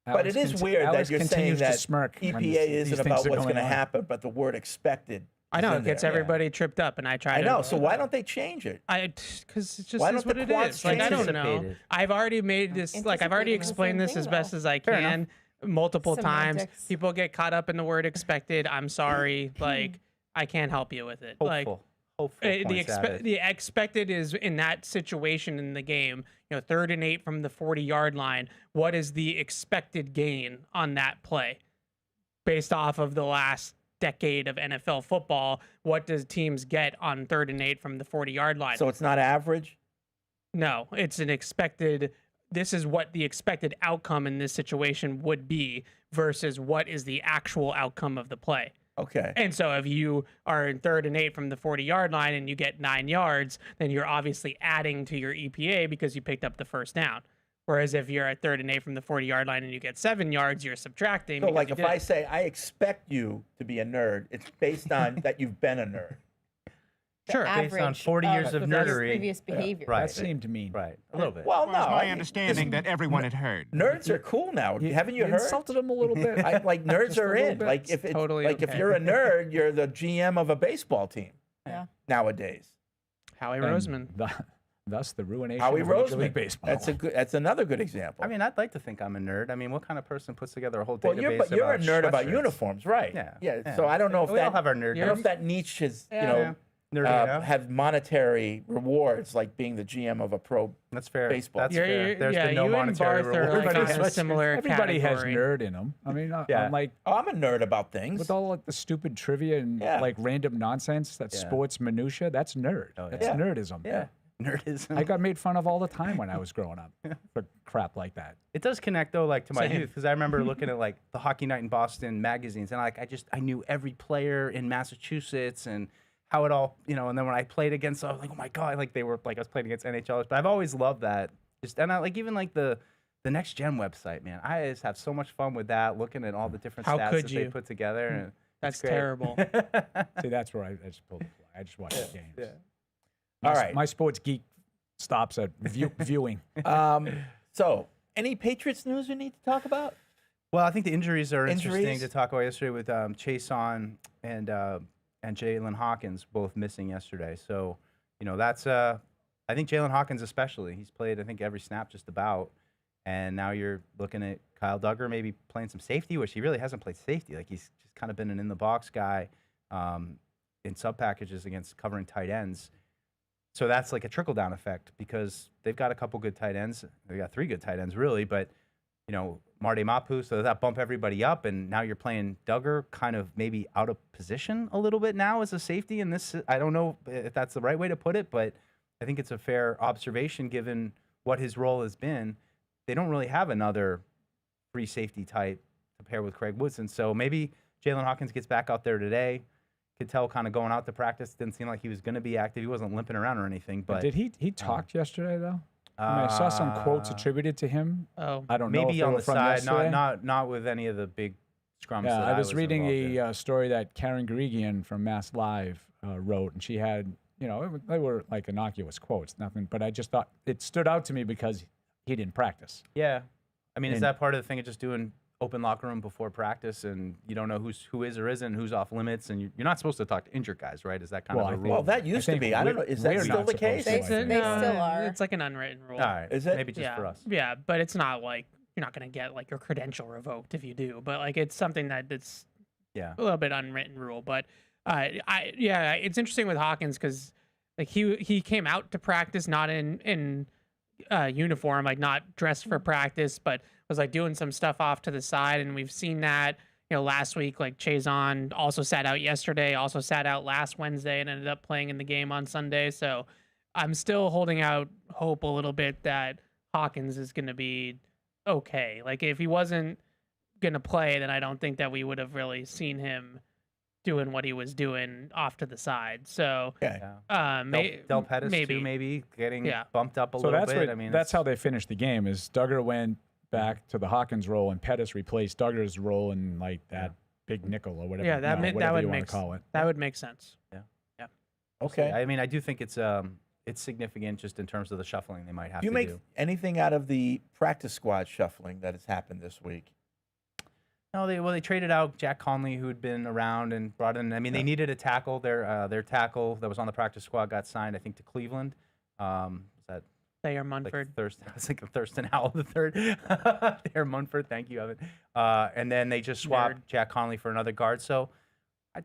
But it is weird that Alex you're saying continues to that smirk when EPA these isn't things about are what's going to on. happen, but the word expected I know in it gets there, yeah. everybody tripped up, and I try I to. know. So why don't they change it? Because it just Why is don't what the it quants is. Like I don't know. Anticipated. I've already made this. Like I've already Anticipating the explained same this thing, as best though. as I Fair enough. can, multiple times. Semantics. People get caught up in the word expected. I'm sorry. Like I can't help you with it. Like Hopeful the expected is in that situation in the game, 3rd and 8 from the 40-yard line. What is the expected gain on that play based off of the last decade of NFL football? What does teams get on 3rd and 8 from the 40-yard line? So it's not average? No, it's an expected. This is what the expected outcome in this situation would be versus what is the actual outcome of the play. Okay. And so if you are in 3rd and 8 from the 40-yard line and you get 9 yards, then you're obviously adding to your EPA because you picked up the first down. Whereas if you're at 3rd and 8 from the 40-yard line and you get 7 yards, you're subtracting. So, because like, you if did I it. say I expect you to be a nerd, it's based on that you've been a nerd. Sure. Based on Average 40 years of their nerdery. previous behavior. Right. That seemed mean. Right. A little bit. Well, no. Well, it's my I- understanding that everyone had heard. Nerds are cool now. Haven't you heard? insulted him a little bit. Like nerds Just a are little in. bit. Like if it's, Totally like if okay. you're a nerd, you're the GM of a baseball team. Yeah. Nowadays. Howie And Roseman. Thus the ruination Howie of Major Roseman. League Baseball. That's another good example. I mean, I'd like to think I'm a nerd. I mean, what kind of person puts together a whole well, database but you're a nerd about sweatshirts? uniforms, right? Yeah. So I don't know if we all have our nerd. I don't know if that niche is Nerdy, have monetary rewards like being the GM of a pro. That's fair. baseball. That's You're- fair. you're- There's yeah, been no you and monetary Barth are reward. like for a this. has similar Everybody has category. nerd in them. I mean, I'm like Oh, I'm a nerd about things. with all like the stupid trivia and Yeah. like random nonsense that's Yeah. sports minutia. That's nerd. Oh, That's yeah. nerdism. Yeah. Nerdism. I got made fun of all the time when I was growing up for crap like that. It does connect though, like to my Same. youth, because I remember looking at like the Hockey Night in Boston magazines, and I knew every player in Massachusetts and how it all, and then when I played against, I was like, oh my god, like they were like I was playing against NHLers, but I've always loved that. And I like even like the Next Gen website, man. I just have so much fun with that, looking at all the different How stats could that you? they put together. And That's it's great. terrible. See, that's where I just pulled the fly. I just watch the games. Yeah. All right. My sports geek stops at viewing. So, any Patriots news we need to talk about? Well, I think the injuries are interesting Injuries? to talk about yesterday with Chase on and Jalen Hawkins both missing yesterday. So, that's I think Jalen Hawkins especially. He's played I think every snap just about, and now you're looking at Kyle Duggar maybe playing some safety, which he really hasn't played safety. Like he's just kind of been an in the box guy in sub packages against covering tight ends. So that's like a trickle down effect because they've got a couple good tight ends. They got 3 good tight ends really, but Marde Mapu, so does that bump everybody up? And now you're playing Duggar kind of maybe out of position a little bit now as a safety. And this, I don't know if that's the right way to put it, but I think it's a fair observation given what his role has been. They don't really have another free safety type to pair with Craig Woodson. So maybe Jalen Hawkins gets back out there today. Could tell kind of going out to practice, didn't seem like he was going to be active. He wasn't limping around or anything. But Did he talked yesterday though? I mean, I saw some quotes attributed to him. Oh, I don't know. maybe if they on were the from side, yesterday. not with any of the big scrums. Yeah, that I was reading involved in. a story that Karen Gregian from Mass Live wrote, and she had, they were like innocuous quotes, nothing. But I just thought it stood out to me because he didn't practice. Yeah, I mean, is And- that part of the thing of just doing open locker room before practice, and you don't know who is or isn't, who's off limits, and you're not supposed to talk to injured guys, right? Is that kind Well, of I a think- rule? Well, that used to think be. I don't know. we're- Is that we're still not the supposed case? to, I They think. still are. It's like an unwritten rule. All right, Is it? maybe just for us? Yeah, but it's not like you're not going to get like your credential revoked if you do. But like it's something that's Yeah, a little bit unwritten rule. But it's interesting with Hawkins because like he came out to practice not in uniform, like not dressed for practice, but was like doing some stuff off to the side, and we've seen that. Last week, like Chazon also sat out yesterday, also sat out last Wednesday, and ended up playing in the game on Sunday. So I'm still holding out hope a little bit that Hawkins is going to be okay. Like if he wasn't going to play, then I don't think that we would have really seen him doing what he was doing off to the side. So Okay. yeah. Del Pettis maybe. too, maybe getting Yeah. bumped up a So little that's bit. what, I mean, that's it's- how they finished the game. Is Duggar went back to the Hawkins role, and Pettis replaced Duggar's role in like that big nickel or whatever. yeah, that whatever would you want make to call it. that would make sense. Okay. I mean, I do think it's significant just in terms of the shuffling they might have Do you to make do. anything out of the practice squad shuffling that has happened this week? No, they traded out Jack Conley, who had been around, and brought in. I mean, they needed a tackle. Their tackle that was on the practice squad got signed, I think, to Cleveland. Was that Thayer Munford. Thurston? I was thinking Thurston Howell the third. Thayer Munford, thank you, Evan. And then they just swapped Jack Conley for another guard. So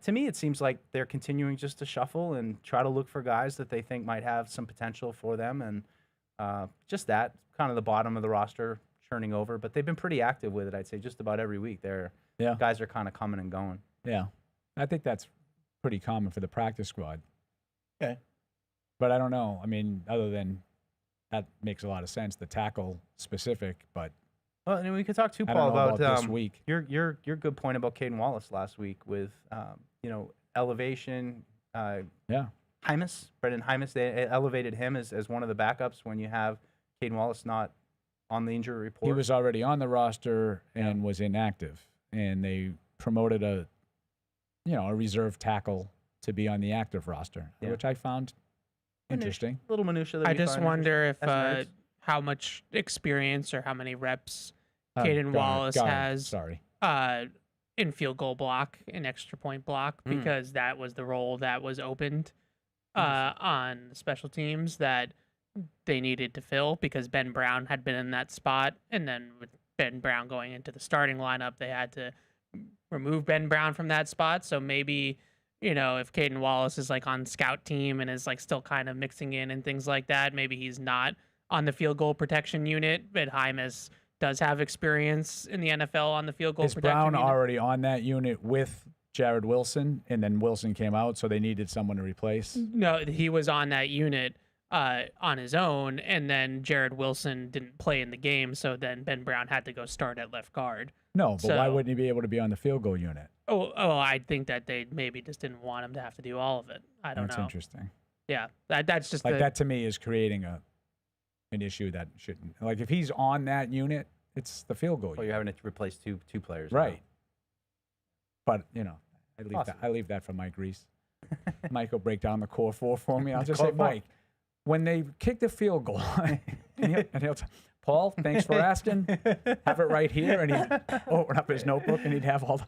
to me, it seems like they're continuing just to shuffle and try to look for guys that they think might have some potential for them, and just that kind of the bottom of the roster turning over, but they've been pretty active with it. I'd say just about every week. Guys are kind of coming and going. Yeah, I think that's pretty common for the practice squad. Okay, but I don't know. I mean, other than that makes a lot of sense. The tackle specific, but well, and we could talk too, I Paul, don't know about this week. Your good point about Caden Wallace last week with elevation. Hymas, Brendan Hymas, they elevated him as one of the backups when you have Caden Wallace not on the injury report. He was already on the roster and was inactive, and they promoted a reserve tackle to be on the active roster, which I found interesting. Little minutia. That I you just find wonder if interesting. how much experience or how many reps Caden Wallace has. Sorry. In field goal block, in extra point block, because that was the role that was opened on special teams that they needed to fill, because Ben Brown had been in that spot, and then with Ben Brown going into the starting lineup, they had to remove Ben Brown from that spot. So maybe, if Caden Wallace is like on scout team and is like still kind of mixing in and things like that, maybe he's not on the field goal protection unit, but Hymas does have experience in the NFL on the field goal protection Brown unit. already on that unit with Jared Wilson, and then Wilson came out, so they needed someone to replace? No, he was on that unit on his own, and then Jared Wilson didn't play in the game, so then Ben Brown had to go start at left guard. No, but why wouldn't he be able to be on the field goal unit? Oh, I think that they maybe just didn't want him to have to do all of it. I don't know. That's interesting. Yeah, that's just like that to me is creating an issue that shouldn't. Like if he's on that unit, it's the field goal. Well, you're having to replace two players, right? Now. But I leave that for Mike Reese. Mike will break down the core four for me. I'll just say, Mike, when they kick the field goal, and he'll Paul, thanks for asking. Have it right here, and he'd open up his notebook, and he'd have all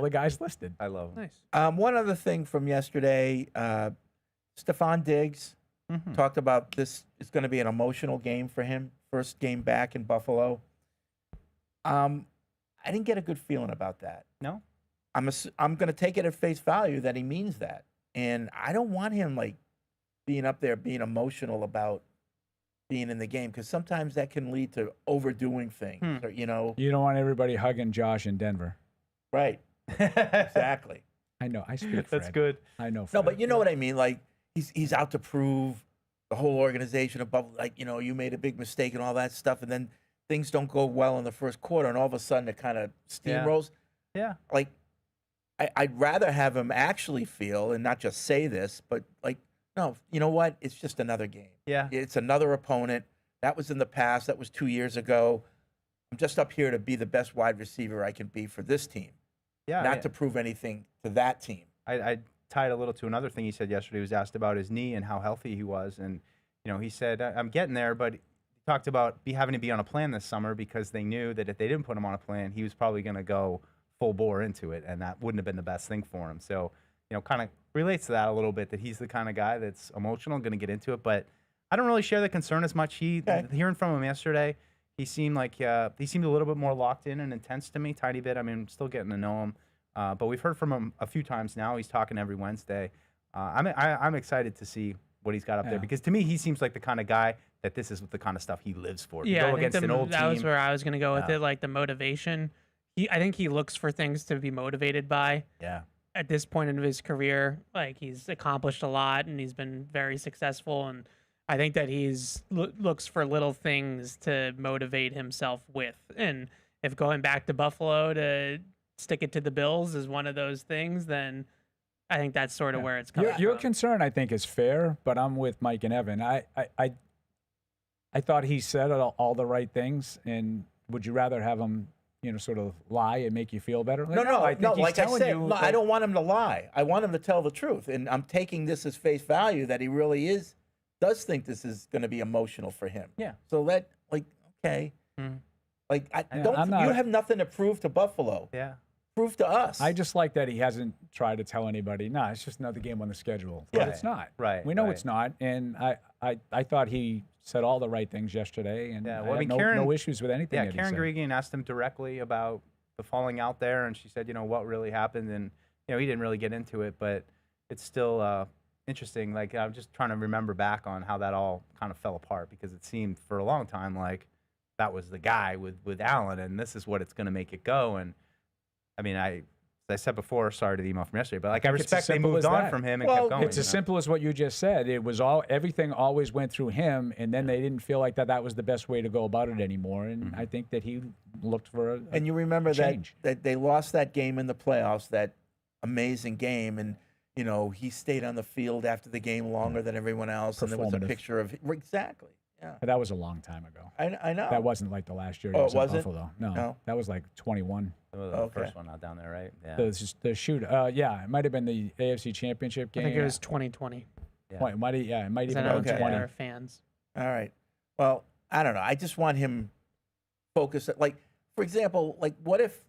the guys listed. I love him. Nice. One other thing from yesterday, Stephon Diggs talked about this. It's going to be an emotional game for him. First game back in Buffalo. I didn't get a good feeling about that. No? I'm going to take it at face value that he means that. And I don't want him like being up there being emotional about being in the game, because sometimes that can lead to overdoing things. Or, You don't want everybody hugging Josh in Denver. Right. Exactly. I know. I speak Fred. That's good. I know. No, Fred. but you know what I mean? Like he's out to prove the whole organization above, like, you made a big mistake and all that stuff, and then things don't go well in the first quarter, and all of a sudden it kind of steamrolls. Yeah. Like, I'd rather have him actually feel, and not just say this, but like, no, you know what? It's just another game. Yeah. It's another opponent. That was in the past. That was 2 years ago. I'm just up here to be the best wide receiver I can be for this team. Yeah. Not to prove anything to that team. I tied a little to another thing he said yesterday. He was asked about his knee and how healthy he was. And, he said, I'm getting there, but he talked about having to be on a plan this summer, because they knew that if they didn't put him on a plan, he was probably going to go full bore into it, and that wouldn't have been the best thing for him. So, kind of relates to that a little bit, that he's the kind of guy that's emotional, going to get into it. But I don't really share the concern as much. Hearing from him yesterday, he seemed like he seemed a little bit more locked in and intense to me, tiny bit. I mean, I'm still getting to know him. But we've heard from him a few times now. He's talking every Wednesday. I'm excited to see what he's got up there, because to me, he seems like the kind of guy that this is the kind of stuff he lives for. Yeah, go against an old that team. was where I was going to go with it, like the motivation. I think he looks for things to be motivated by. Yeah. At this point in his career, like he's accomplished a lot and he's been very successful, and I think that he's looks for little things to motivate himself with. And if going back to Buffalo to stick it to the Bills is one of those things, then I think that's sort of where it's coming from. Your concern, I think, is fair, but I'm with Mike and Evan. I thought he said all the right things, and would you rather have him, sort of lie and make you feel better? No. I think he's Like I telling said, you I don't want him to lie. I want him to tell the truth, and I'm taking this as face value that he really does think this is going to be emotional for him. Yeah. So okay. Like, I'm you not- have nothing to prove to Buffalo. Yeah. Prove to us. I just like that he hasn't tried to tell anybody, nah, it's just another game on the schedule. Yeah. But it's not. Right, We know right. it's not. And I thought he said all the right things yesterday, and Yeah, I well, I had mean, no issues with anything Yeah, that he Karen said. Gregan asked him directly about the falling out there, and she said, what really happened, and he didn't really get into it, but it's still interesting. Like, I'm just trying to remember back on how that all kind of fell apart, because it seemed for a long time like that was the guy with Allen, and this is what it's going to make it go. And I mean, as I said before, sorry to the email from yesterday, but like I think it's as respect they simple moved as on that. from him and Well, kept going. It's as simple as what you just said. It was everything always went through him, and then they didn't feel like that was the best way to go about it anymore. And I think that he looked for a and you remember change. that they lost that game in the playoffs, that amazing game, and he stayed on the field after the game longer than everyone else, and there was a Performative. picture of exactly. Yeah, But that was a long time ago. I know. That wasn't like the last year. Oh, He was it in wasn't? Buffalo. No, No? that was like 21. the Okay. first one out down there, right? Yeah. The shoot. Yeah, it might have been the AFC Championship I game. think it was 2020. It might have Is even that been Okay. 20. our fans? All right. Well, I don't know. I just want him focused. Like, for example, like what if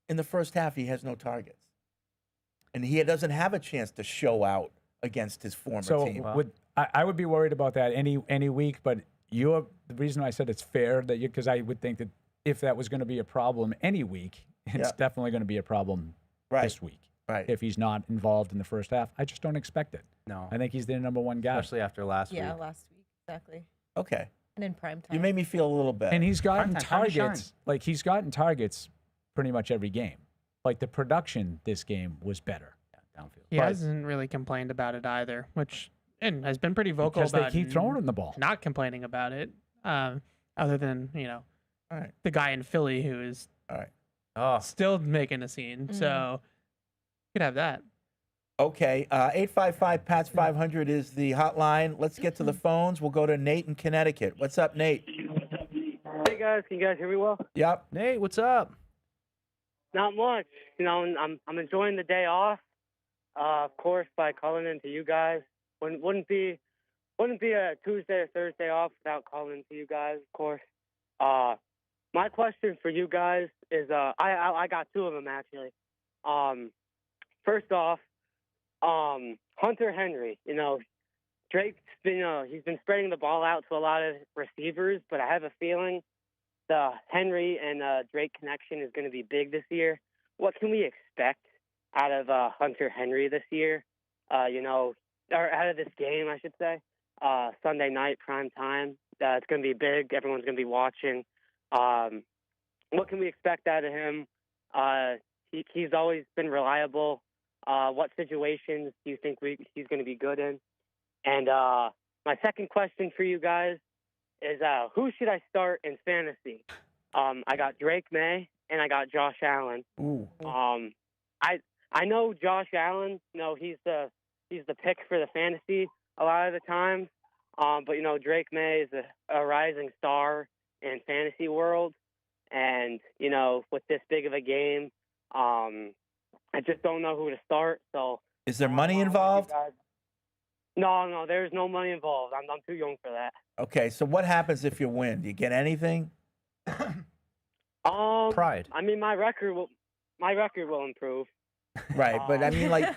in the first half he has no targets, and he doesn't have a chance to show out against his former So team? I would be worried about that any week. But the reason I said it's fair that because I would think that if that was going to be a problem any week, it's Yeah. definitely going to be a problem Right. this week. Right. If he's not involved in the first half, I just don't expect it. No, I think he's their number one guy. especially after last Yeah, week. last week exactly, Okay. and in prime time. You made me feel a little better. And he's gotten Primetime, time to shine. targets. Like he's gotten targets pretty much every game. Like the production this game was better. Downfield. He But- hasn't really complained about it either, and has been pretty vocal Because they about keep throwing him the ball. not complaining about it. Other than All right. the guy in Philly who is All right. Oh, still making a scene. So you could have that. Okay. 855 PATS 500 is the hotline. Let's get to the phones. We'll go to Nate in Connecticut. What's up, Nate? Hey guys, can you guys hear me well? Yep. Nate, what's up? Not much. I'm enjoying the day off. Of course, by calling in to you guys. Wouldn't be a Tuesday or Thursday off without calling in to you guys. Of course. My question for you guys is I got two of them actually. First off, Hunter Henry. Drake's been he's been spreading the ball out to a lot of receivers, but I have a feeling the Henry and Drake connection is going to be big this year. What can we expect out of Hunter Henry this year? Or out of this game, I should say. Sunday night, prime time. It's going to be big. Everyone's going to be watching. What can we expect out of him? He's always been reliable. What situations do you think he's going to be good in? And my second question for you guys is who should I start in fantasy? I got Drake May and I got Josh Allen. Ooh. I know Josh Allen. He's the pick for the fantasy a lot of the times. But Drake May is a rising star in fantasy world, and with this big of a game, I just don't know who to start. So Is there money involved? No, there's no money involved. I'm too young for that. Okay, so what happens if you win? Do you get anything? Pride. I mean, my record will improve. Right, but I mean, like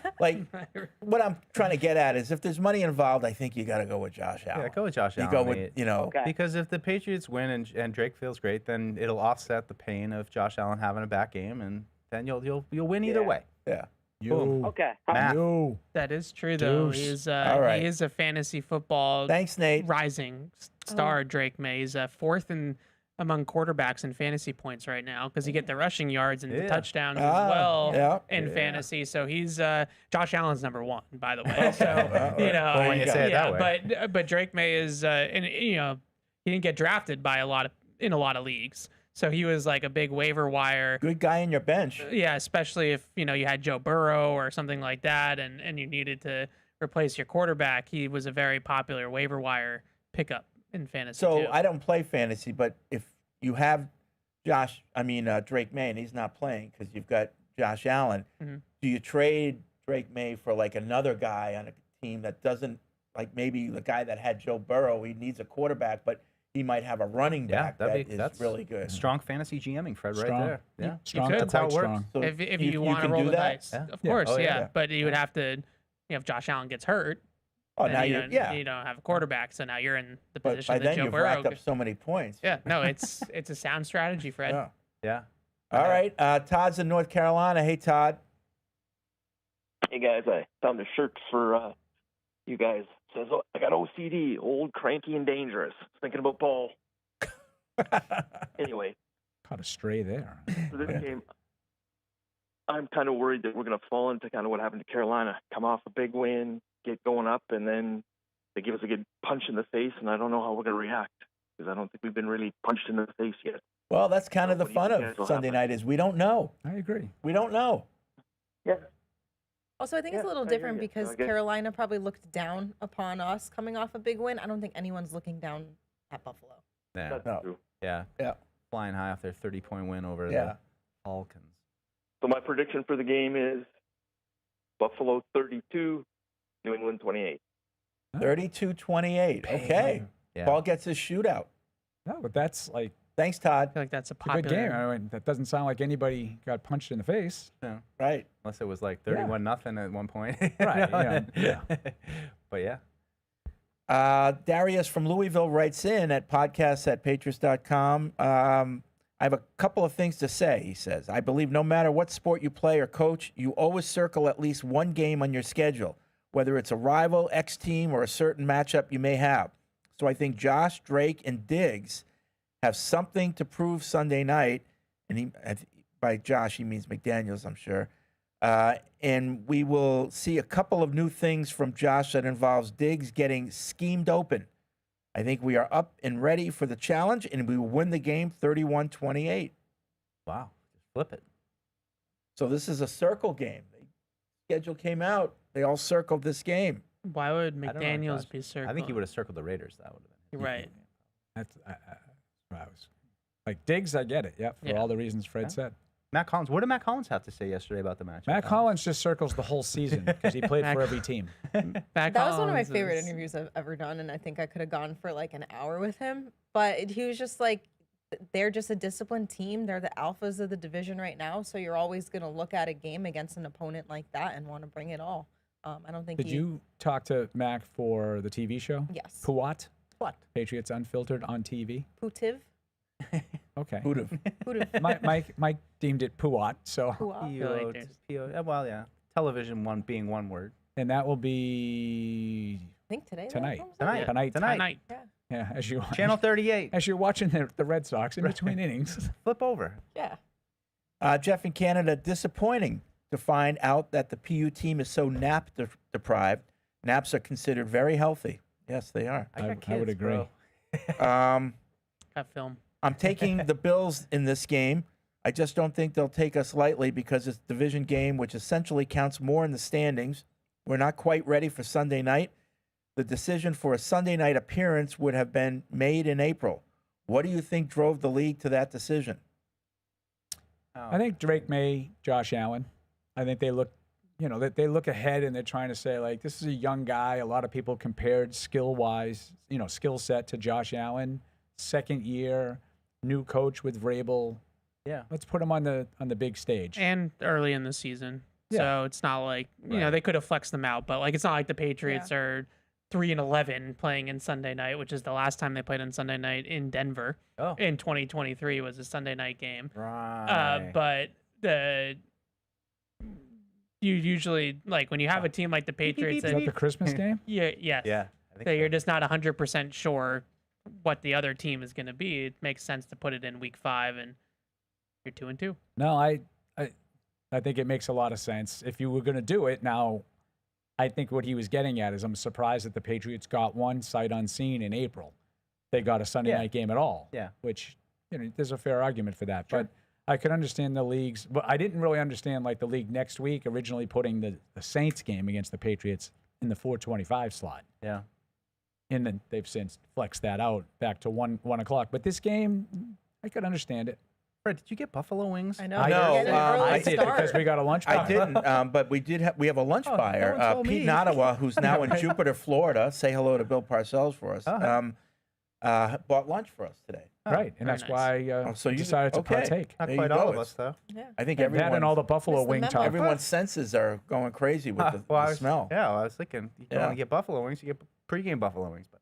what I'm trying to get at is if there's money involved, I think you got to go with Josh Allen. Yeah, go with Josh You Allen. go with, Nate. Okay. Because if the Patriots win and Drake feels great, then it'll offset the pain of Josh Allen having a back game, and then you'll win either Yeah. way. Yeah. Boom. Okay. Math. No. That is true, though. Deuce. All right. He is a fantasy football Thanks, Nate. rising star. Drake May. He's fourth among quarterbacks in fantasy points right now because you get the rushing yards and the Yeah. touchdowns as Ah, well yeah. in fantasy. So he's Josh Allen's number one, by the way. So Well, when you say it that way. but Drake May is and he didn't get drafted by a lot of leagues. So he was like a big waiver wire. Good guy in your bench. Yeah, especially if you had Joe Burrow or something like that, and you needed to replace your quarterback. He was a very popular waiver wire pickup in fantasy. So too. I don't play fantasy, but if you have Drake May, and he's not playing because you've got Josh Allen, do you trade Drake May for like another guy on a team that doesn't, like maybe the guy that had Joe Burrow, he needs a quarterback, but he might have a running back that's really good. Strong fantasy GMing, Fred, Strong. right there. Yeah, Strong. could. That's how it quite works. strong. So if you want to can roll do the that? dice, Yeah. of Yeah. course, Oh, yeah. yeah. But you would have to, if Josh Allen gets hurt, Oh, then now you you don't have a quarterback, so now you're in the But position by that then Joe you've Burrow. racked up so many points. Yeah, no, it's a sound strategy, Fred. Yeah. Yeah. All right. Todd's in North Carolina. Hey, Todd. Hey guys, I found a shirt for you guys. It says, I got OCD, old, cranky, and dangerous. Thinking about Paul. Anyway, Caught a stray there. for this game, I'm kind of worried that we're going to fall into kind of what happened to Carolina. Come off a big win, get going up, and then they give us a good punch in the face, and I don't know how we're going to react because I don't think we've been really punched in the face yet. Well, that's kind of the What do you fun think guys of will Sunday happen? night is we don't know. I agree. We don't know. Yeah. Also, I think it's a Yeah, little I hear different you. because I guess- Carolina probably looked down upon us coming off a big win. I don't think anyone's looking down at Buffalo. Yeah. That's No. true. Yeah. Yeah. Flying high off their 30-point win over Yeah. the Falcons. So my prediction for the game is Buffalo 32, New England 28. 32-28. Okay. Yeah. Paul gets his shootout. No, but that's like Thanks, Todd. I feel like that's a a good popular game. I mean, that doesn't sound like anybody got punched in the face. No. Right. Unless it was like 31-0 at one point. Right, yeah. But yeah. Darius from Louisville writes in at podcasts@patriots.com. I have a couple of things to say, he says. I believe no matter what sport you play or coach, you always circle at least one game on your schedule, whether it's a rival, ex-team, or a certain matchup you may have. So I think Josh, Drake, and Diggs have something to prove Sunday night. And by Josh, he means McDaniels, I'm sure. And we will see a couple of new things from Josh that involves Diggs getting schemed open. I think we are up and ready for the challenge, and we will win the game 31-28. Wow. Flip it. So this is a circle game. The schedule came out. They all circled this game. Why would I don't know, McDaniels Josh. be circled? I think he would have circled the Raiders. That would have been. You're right. That's I was like Diggs. I get it. Yeah, for all the reasons Fred said. Matt Collins. What did Matt Collins have to say yesterday about the match? Matt Collins just circles the whole season because he played for every team. That was one of my favorite interviews I've ever done, and I think I could have gone for like an hour with him. But he was just like, they're just a disciplined team. They're the alphas of the division right now, so you're always going to look at a game against an opponent like that and want to bring it all. I don't think. Did you talk to Mac for the TV show? Yes. Puat? What? Patriots Unfiltered on TV. Putiv? Okay. Putiv. Mike deemed it Puat, so. Well, yeah. Television being one word. And that will be I think today. tonight. Tonight. Yeah, as you Channel 38. As you're watching the Red Sox in between innings. Flip over. Yeah. Jeff in Canada, disappointing to find out that the PU team is so nap deprived. Naps are considered very healthy. Yes, they are. I would agree. Got film. I'm taking the Bills in this game. I just don't think they'll take us lightly because it's a division game, which essentially counts more in the standings. We're not quite ready for Sunday night. The decision for a Sunday night appearance would have been made in April. What do you think drove the league to that decision? I think Drake May, Josh Allen. I think they look, they look ahead and they're trying to say, like, this is a young guy. A lot of people compared skill-wise, skill set to Josh Allen. Second year, new coach with Vrabel. Yeah. Let's put him on the big stage. And early in the season. Yeah. So it's not like, they could have flexed them out, but like it's not like the Patriots are 3-11 playing in Sunday night, which is the last time they played on Sunday night in Denver. Oh. In 2023 was a Sunday night game. Right. But you usually, like when you have a team like the Patriots, Is that the Christmas game? Yes. Yeah. I think So you're just not 100% sure what the other team is going to be. It makes sense to put it in week 5 and you're 2-2. No, I think it makes a lot of sense. If you were going to do it now, I think what he was getting at is I'm surprised that the Patriots got one sight unseen in April. They got a Sunday night game at all. Yeah. Which, there's a fair argument for that. Sure. But I could understand the leagues. But I didn't really understand, like, the league next week originally putting the Saints game against the Patriots in the 4:25 slot. Yeah. And then they've since flexed that out back to 1 o'clock. But this game, I could understand it. Fred, did you get buffalo wings? I know. I did because we got a lunch buyer. I didn't, but we have a lunch buyer, no one told Pete me. Nottawa, who's now in Jupiter, Florida. Say hello to Bill Parcells for us. bought lunch for us today. Right, and that's why So you decided to partake. Not There quite you all go. of us, though. Yeah. I think And that and all the buffalo Missed the wing memo. talk. everyone's senses are going crazy with the smell. Yeah, well, I was thinking, you Yeah. want to get buffalo wings, you get pregame buffalo wings. But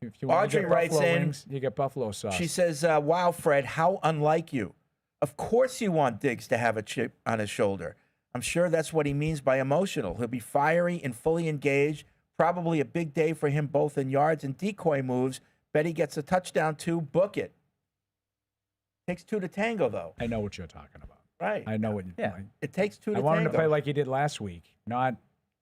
If you want Audrey to get writes buffalo in, wings, you get buffalo sauce. She says, wow, Fred, how unlike you. Of course you want Diggs to have a chip on his shoulder. I'm sure that's what he means by emotional. He'll be fiery and fully engaged. Probably a big day for him both in yards and decoy moves. Bet he gets a touchdown too. Book it. Takes two to tango, though. I know what you're talking about. Right. I know what. Yeah. It takes two to I tango. want him to play like he did last week, not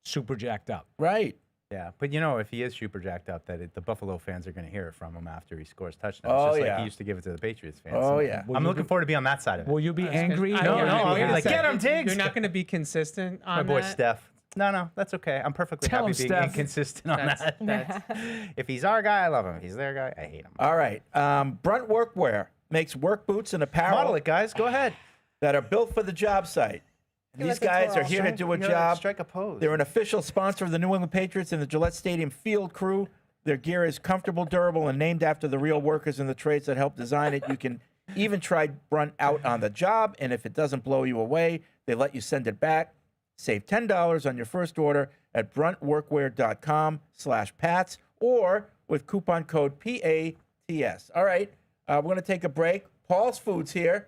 super jacked up. Right. yeah, but if he is super jacked up, the Buffalo fans are going to hear it from him after he scores touchdowns. Oh, just yeah. like he used to give it to the Patriots fans. Oh, So yeah. I'm looking forward to be on that side of it. Will you be angry? No, no, I'll you're be like, not get gonna- him, Diggs. You're not going to be consistent My on boy that. Steph. No, that's okay. I'm perfectly Tell happy him, being Steph. inconsistent on That's- that. that's- If he's our guy, I love him. If he's their guy, I hate him. All right. Brunt Workwear makes work boots and apparel Model it, guys. Go ahead. that are built for the job site. Give These it the guys are twirl. here to do a You gotta job. Strike a pose. They're an official sponsor of the New England Patriots and the Gillette Stadium field crew. Their gear is comfortable, durable, and named after the real workers in the trades that help design it. You can even try Brunt out on the job, and if it doesn't blow you away, they let you send it back. Save $10 on your first order at bruntworkwear.com/Pats or with coupon code PATS. All right, we're going to take a break. Paul's Foods here,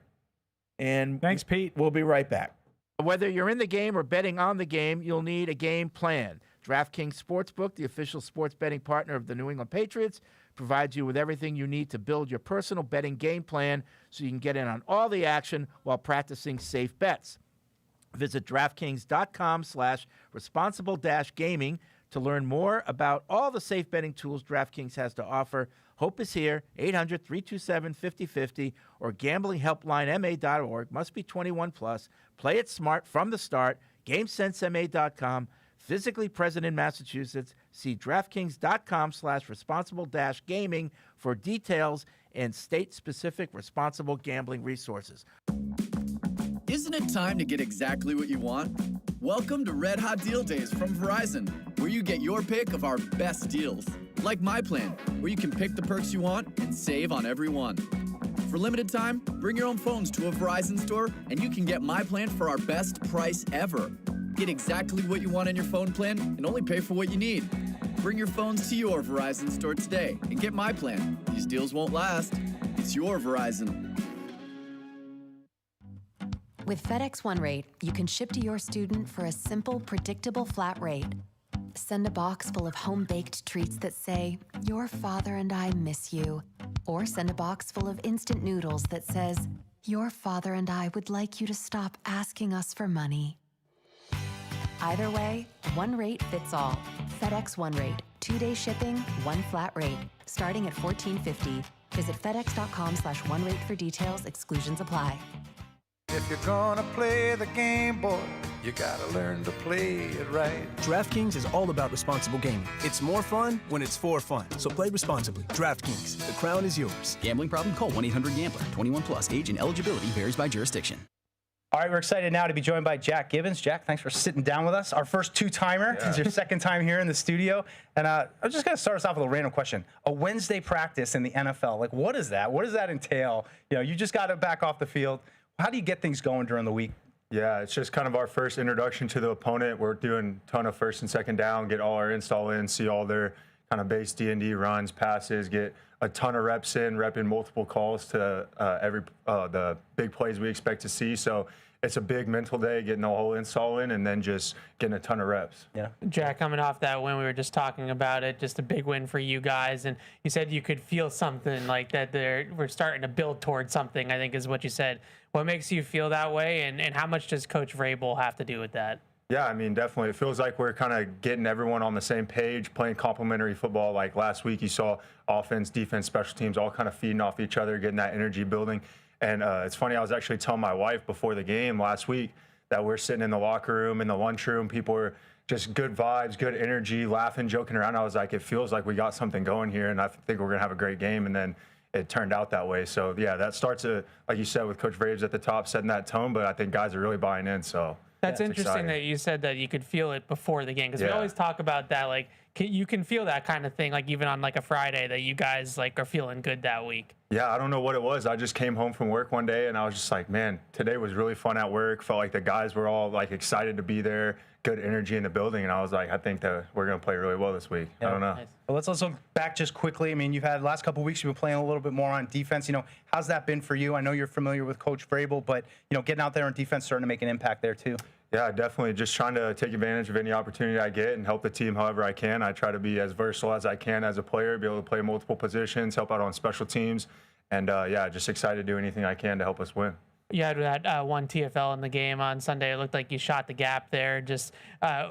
and Thanks, Pete. we'll be right back. Whether you're in the game or betting on the game, you'll need a game plan. DraftKings Sportsbook, the official sports betting partner of the New England Patriots, provides you with everything you need to build your personal betting game plan so you can get in on all the action while practicing safe bets. Visit DraftKings.com/responsible-gaming to learn more about all the safe betting tools DraftKings has to offer. Hope is here, 800-327-5050 or gamblinghelplinema.org. Must be 21 plus. Play it smart from the start. GameSenseMA.com. Physically present in Massachusetts. See DraftKings.com/responsible-gaming for details and state-specific responsible gambling resources. Isn't it time to get exactly what you want? Welcome to Red Hot Deal Days from Verizon, where you get your pick of our best deals. Like My Plan, where you can pick the perks you want and save on every one. For limited time, bring your own phones to a Verizon store and you can get My Plan for our best price ever. Get exactly what you want in your phone plan and only pay for what you need. Bring your phones to your Verizon store today and get My Plan. These deals won't last. It's your Verizon. With FedEx One Rate, you can ship to your student for a simple, predictable flat rate. Send a box full of home-baked treats that say, "Your father and I miss you." Or send a box full of instant noodles that says, "Your father and I would like you to stop asking us for money." Either way, one rate fits all. FedEx One Rate. 2-day shipping, one flat rate. Starting at $14.50. Visit FedEx.com/OneRate for details. Exclusions apply. If you're gonna play the game, boy, you gotta learn to play it right. DraftKings is all about responsible gaming. It's more fun when it's for fun. So play responsibly. DraftKings, the crown is yours. Gambling problem? Call 1-800-GAMBLER. 21 plus. Age and eligibility varies by jurisdiction. All right, we're excited now to be joined by Jack Gibbons. Jack, thanks for sitting down with us. Our first two-timer. It's your second time here in the studio. And I'm just going to start us off with a random question. A Wednesday practice in the NFL, like what is that? What does that entail? You just got to back off the field. How do you get things going during the week? Yeah, it's just kind of our first introduction to the opponent. We're doing a ton of first and second down, get all our install in, see all their kind of base D&D runs, passes, get a ton of reps in, repping multiple calls to the big plays we expect to see. So it's a big mental day, getting the whole install in, and then just getting a ton of reps. Yeah. Jack, coming off that win, we were just talking about it, just a big win for you guys. And you said you could feel something like that we're starting to build towards something, I think is what you said. What makes you feel that way, and how much does Coach Vrabel have to do with that? Yeah, I mean, definitely. It feels like we're kind of getting everyone on the same page, playing complementary football. Like last week, you saw offense, defense, special teams all kind of feeding off each other, getting that energy building. And it's funny, I was actually telling my wife before the game last week that we're sitting in the locker room, in the lunchroom. People were just good vibes, good energy, laughing, joking around. I was like, it feels like we got something going here, and I think we're going to have a great game. And then it turned out that way. So, yeah, that starts, like you said, with Coach Vrabes at the top, setting that tone. But I think guys are really buying in, so. That's yeah, interesting exciting. that you said that you could feel it before the game, because we Yeah. always talk about that. Like, you can feel that kind of thing, like even on like a Friday, that you guys like are feeling good that week. Yeah, I don't know what it was. I just came home from work one day and I was just like, man, today was really fun at work. Felt like the guys were all like excited to be there, good energy in the building. And I was like, I think that we're going to play really well this week. I don't know. Nice. Well, let's look back just quickly. I mean, you've had the last couple of weeks, you've been playing a little bit more on defense. You know, how's that been for you? I know you're familiar with Coach Vrabel, but, you know, getting out there on defense, starting to make an impact there too. Yeah, definitely. Just trying to take advantage of any opportunity I get and help the team however I can. I try to be as versatile as I can as a player, be able to play multiple positions, help out on special teams. And, yeah, just excited to do anything I can to help us win. You had that one TFL in the game on Sunday. It looked like you shot the gap there. Just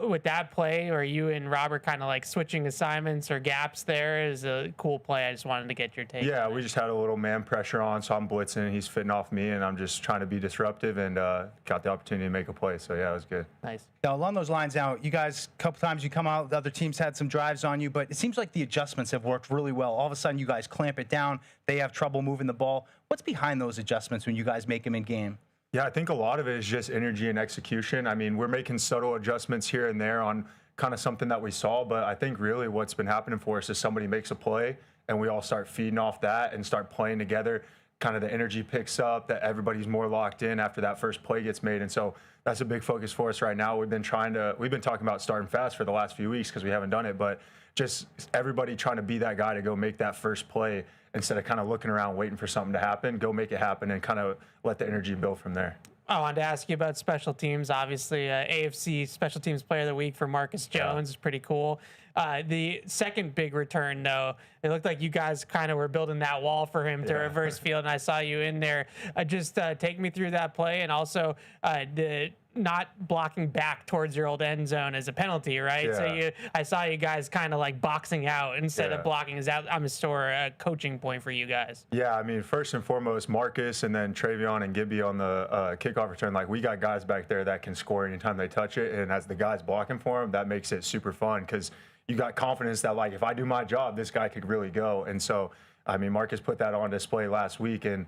with that play, or you and Robert kind of like switching assignments or gaps there, is a cool play. I just wanted to get your take. Yeah, we just had a little man pressure on, so I'm blitzing. He's fitting off me, and I'm just trying to be disruptive and got the opportunity to make a play. So, yeah, it was good. Nice. Now, along those lines, now, you guys, a couple times you come out, the other teams had some drives on you, but it seems like the adjustments have worked really well. All of a sudden, you guys clamp it down. They have trouble moving the ball. What's behind those adjustments when you guys make them in game? Yeah, I think a lot of it is just energy and execution. I mean, we're making subtle adjustments here and there on kind of something that we saw, but I think really what's been happening for us is somebody makes a play and we all start feeding off that and start playing together. Kind of the energy picks up, that everybody's more locked in after that first play gets made. And so that's a big focus for us right now. We've been talking about starting fast for the last few weeks because we haven't done it, but just everybody trying to be that guy to go make that first play instead of kind of looking around waiting for something to happen, go make it happen and kind of let the energy build from there. I wanted to ask you about special teams. Obviously, AFC Special Teams Player of the Week for Marcus Jones is pretty cool. The second big return, though, it looked like you guys kind of were building that wall for him to reverse field, and I saw you in there. Just take me through that play, and also the not blocking back towards your old end zone as a penalty, right? Yeah. So I saw you guys kind of like boxing out instead of blocking. Is that, I'm sure, a coaching point for you guys? Yeah, I mean, first and foremost, Marcus and then Travion and Gibby on the kickoff return. Like, we got guys back there that can score anytime they touch it, and as the guys blocking for them, that makes it super fun because you got confidence that, like, if I do my job, this guy could really go. And so, I mean, Marcus put that on display last week, and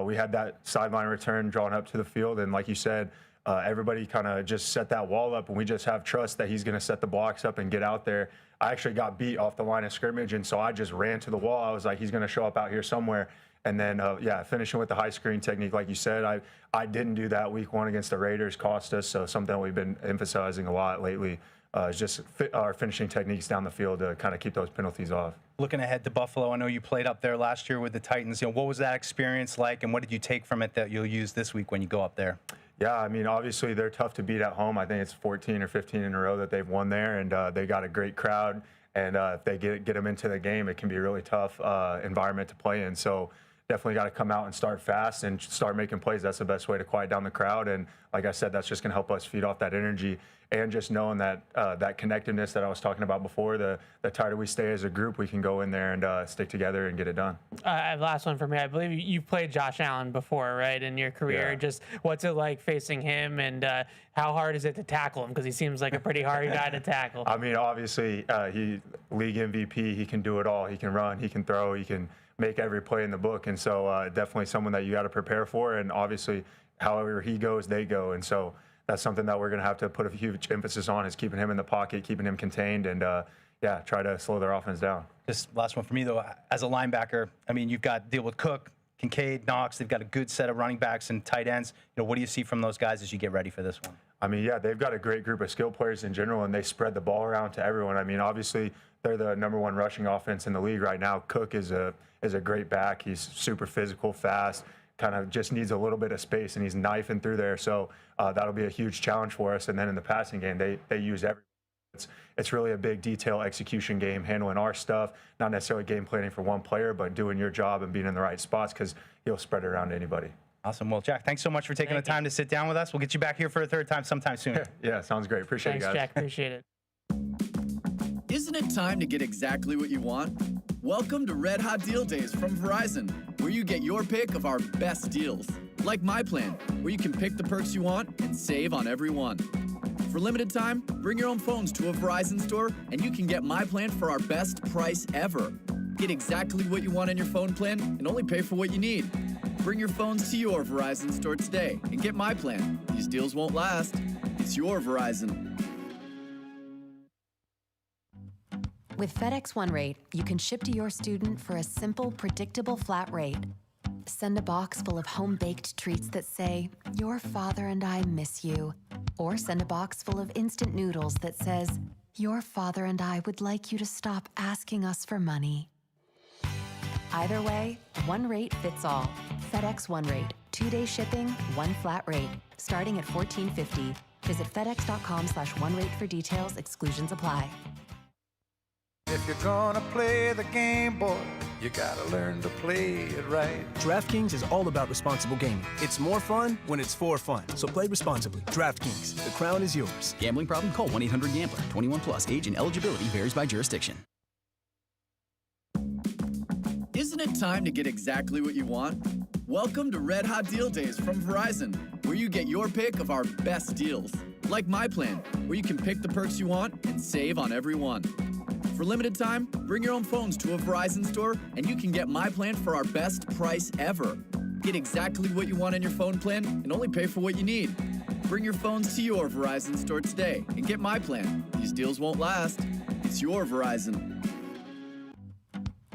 we had that sideline return drawn up to the field, and like you said, everybody kind of just set that wall up, and we just have trust that he's going to set the blocks up and get out there. I actually got beat off the line of scrimmage, and so I just ran to the wall. I was like, he's going to show up out here somewhere. And then, yeah, finishing with the high screen technique, like you said, I didn't do that week one against the Raiders, cost us. So something we've been emphasizing a lot lately is just our finishing techniques down the field to kind of keep those penalties off. Looking ahead to Buffalo, I know you played up there last year with the Titans. You know, what was that experience like, and what did you take from it that you'll use this week when you go up there? Yeah, I mean, obviously they're tough to beat at home. I think it's 14 or 15 in a row that they've won there, and they got a great crowd. And if they get them into the game, it can be a really tough environment to play in. So definitely got to come out and start fast and start making plays. That's the best way to quiet down the crowd. And like I said, that's just going to help us feed off that energy and just knowing that that connectiveness that I was talking about before, the tighter we stay as a group, we can go in there and stick together and get it done. Last one for me. I believe you've played Josh Allen before, right, in your career. Yeah. Just what's it like facing him, and how hard is it to tackle him? Because he seems like a pretty hard guy to tackle. I mean, obviously, he league MVP. He can do it all. He can run. He can throw. He can make every play in the book. And so definitely someone that you got to prepare for. And obviously, however he goes, they go. And so that's something that we're going to have to put a huge emphasis on, is keeping him in the pocket, keeping him contained, and yeah, try to slow their offense down. Just last one for me, though. As a linebacker, I mean, you've got to deal with Cook, Kincaid, Knox. They've got a good set of running backs and tight ends. You know, what do you see from those guys as you get ready for this one? I mean, yeah, they've got a great group of skill players in general, and they spread the ball around to everyone. I mean, obviously, they're the #1 rushing offense in the league right now. Cook is a great back. He's super physical, fast, kind of just needs a little bit of space, and he's knifing through there. So that'll be a huge challenge for us. And then in the passing game, they use everything. It's really a big detail execution game, handling our stuff, not necessarily game planning for one player, but doing your job and being in the right spots, because he'll spread it around to anybody. Awesome. Well, Jack, thanks so much for taking the time to sit down with us. We'll get you back here for a third time sometime soon. Yeah, sounds great. Appreciate it, guys. Thanks, Jack. Appreciate it. Isn't it time to get exactly what you want? Welcome to Red Hot Deal Days from Verizon, where you get your pick of our best deals. Like My Plan, where you can pick the perks you want and save on every one. For limited time, bring your own phones to a Verizon store and you can get My Plan for our best price ever. Get exactly what you want in your phone plan and only pay for what you need. Bring your phones to your Verizon store today and get My Plan. These deals won't last. It's your Verizon. With FedEx One Rate, you can ship to your student for a simple, predictable flat rate. Send a box full of home-baked treats that say, "Your father and I miss you." Or send a box full of instant noodles that says, "Your father and I would like you to stop asking us for money." Either way, one rate fits all. FedEx One Rate. 2-day shipping, one flat rate. Starting at $14.50. Visit FedEx.com/OneRate for details. Exclusions apply. If you're gonna play the game, boy, you gotta learn to play it right. DraftKings is all about responsible gaming. It's more fun when it's for fun. So play responsibly. DraftKings, the crown is yours. Gambling problem? Call 1-800-GAMBLER. 21 plus. Age and eligibility varies by jurisdiction. Isn't it time to get exactly what you want? Welcome to Red Hot Deal Days from Verizon, where you get your pick of our best deals. Like my plan, where you can pick the perks you want and save on every one. For limited time, bring your own phones to a Verizon store and you can get my plan for our best price ever. Get exactly what you want in your phone plan and only pay for what you need. Bring your phones to your Verizon store today and get my plan. These deals won't last. It's your Verizon.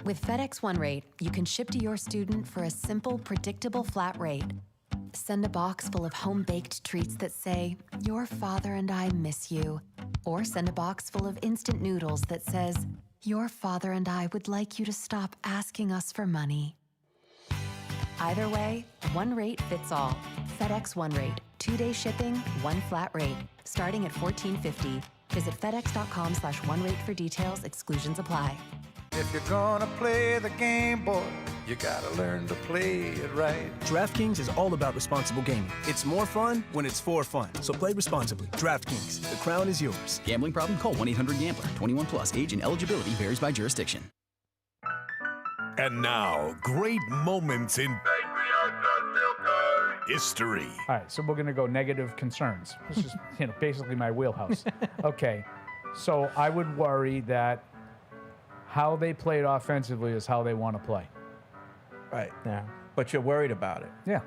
With FedEx One Rate, you can ship to your student for a simple, predictable flat rate. Send a box full of home-baked treats that say, "Your father and I miss you." Or send a box full of instant noodles that says, "Your father and I would like you to stop asking us for money." Either way, one rate fits all. FedEx One Rate. 2-day shipping, one flat rate. Starting at $14.50. Visit FedEx.com/OneRate for details. Exclusions apply. If you're gonna play the game, boy, you gotta learn to play it right. DraftKings is all about responsible gaming. It's more fun when it's for fun. So play responsibly. DraftKings, the crown is yours. Gambling problem? Call 1-800-GAMBLER. 21 plus. Age and eligibility varies by jurisdiction. And now, great moments in history. All right, so we're going to go negative concerns. This is basically my wheelhouse. Okay, so I would worry that how they played offensively is how they want to play. Right. Yeah. But you're worried about it. Yeah.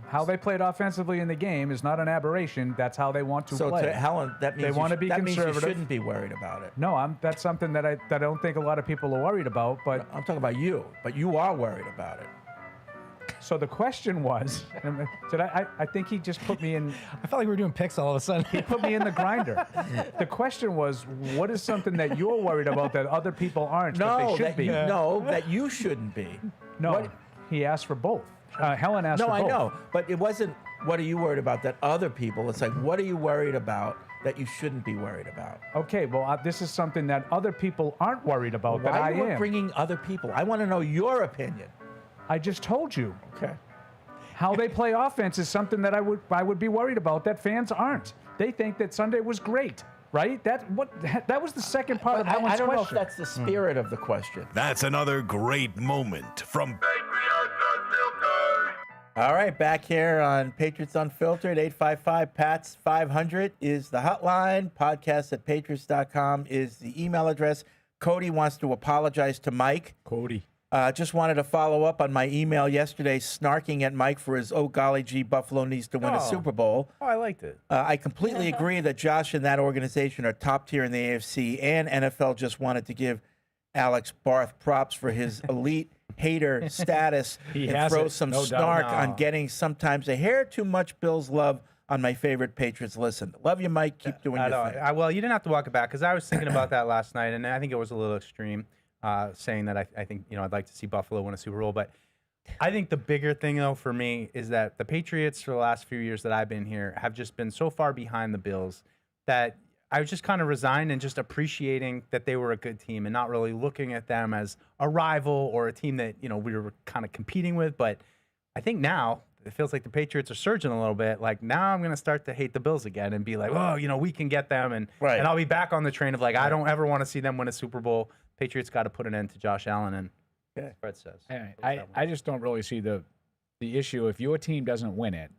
How they played offensively in the game is not an aberration. That's how they want to play. So to Helen, that means they want to be conservative. Means you shouldn't be worried about it. No, that's something that I don't think a lot of people are worried about. But I'm talking about you. But you are worried about it. So the question was, I think he just put me in. I felt like we were doing picks all of a sudden. He put me in the grinder. The question was, what is something that you're worried about that other people aren't? No, but they should be. No, that you shouldn't be. No, he asked for both. Helen asked for both. No, I know, but it wasn't. What are you worried about that other people? It's like, what are you worried about that you shouldn't be worried about? Okay, well, this is something that other people aren't worried about. Why that I are you am. bringing other people? I want to know your opinion. I just told you. Okay. How they play offense is something that I would be worried about that fans aren't. They think that Sunday was great, right? That was the second part of Helen's question. I don't know if that's the spirit of the question. That's another great moment from All right, back here on Patriots Unfiltered, 855-PATS-500 is the hotline. Podcast@patriots.com is the email address. Cody wants to apologize to Mike. Cody. Just wanted to follow up on my email yesterday, snarking at Mike for his "oh golly gee, Buffalo needs to win a Super Bowl." Oh, I liked it. I completely agree that Josh and that organization are top tier in the AFC, and NFL just wanted to give Alex Barth props for his elite hater status and throw some snark on getting sometimes a hair too much Bills love on my favorite Patriots. Listen, love you, Mike. Keep doing your thing. Well, you didn't have to walk it back because I was thinking about that last night, and I think it was a little extreme. Saying that I think I'd like to see Buffalo win a Super Bowl, but I think the bigger thing though for me is that the Patriots for the last few years that I've been here have just been so far behind the Bills that I was just kind of resigned and just appreciating that they were a good team and not really looking at them as a rival or a team that we were kind of competing with. But I think now it feels like the Patriots are surging a little bit. Like now I'm going to start to hate the Bills again and be like, oh, we can get them. And I'll be back on the train of I don't ever want to see them win a Super Bowl. Patriots got to put an end to Josh Allen, and Fred says. I just don't really see the issue. If your team doesn't win it,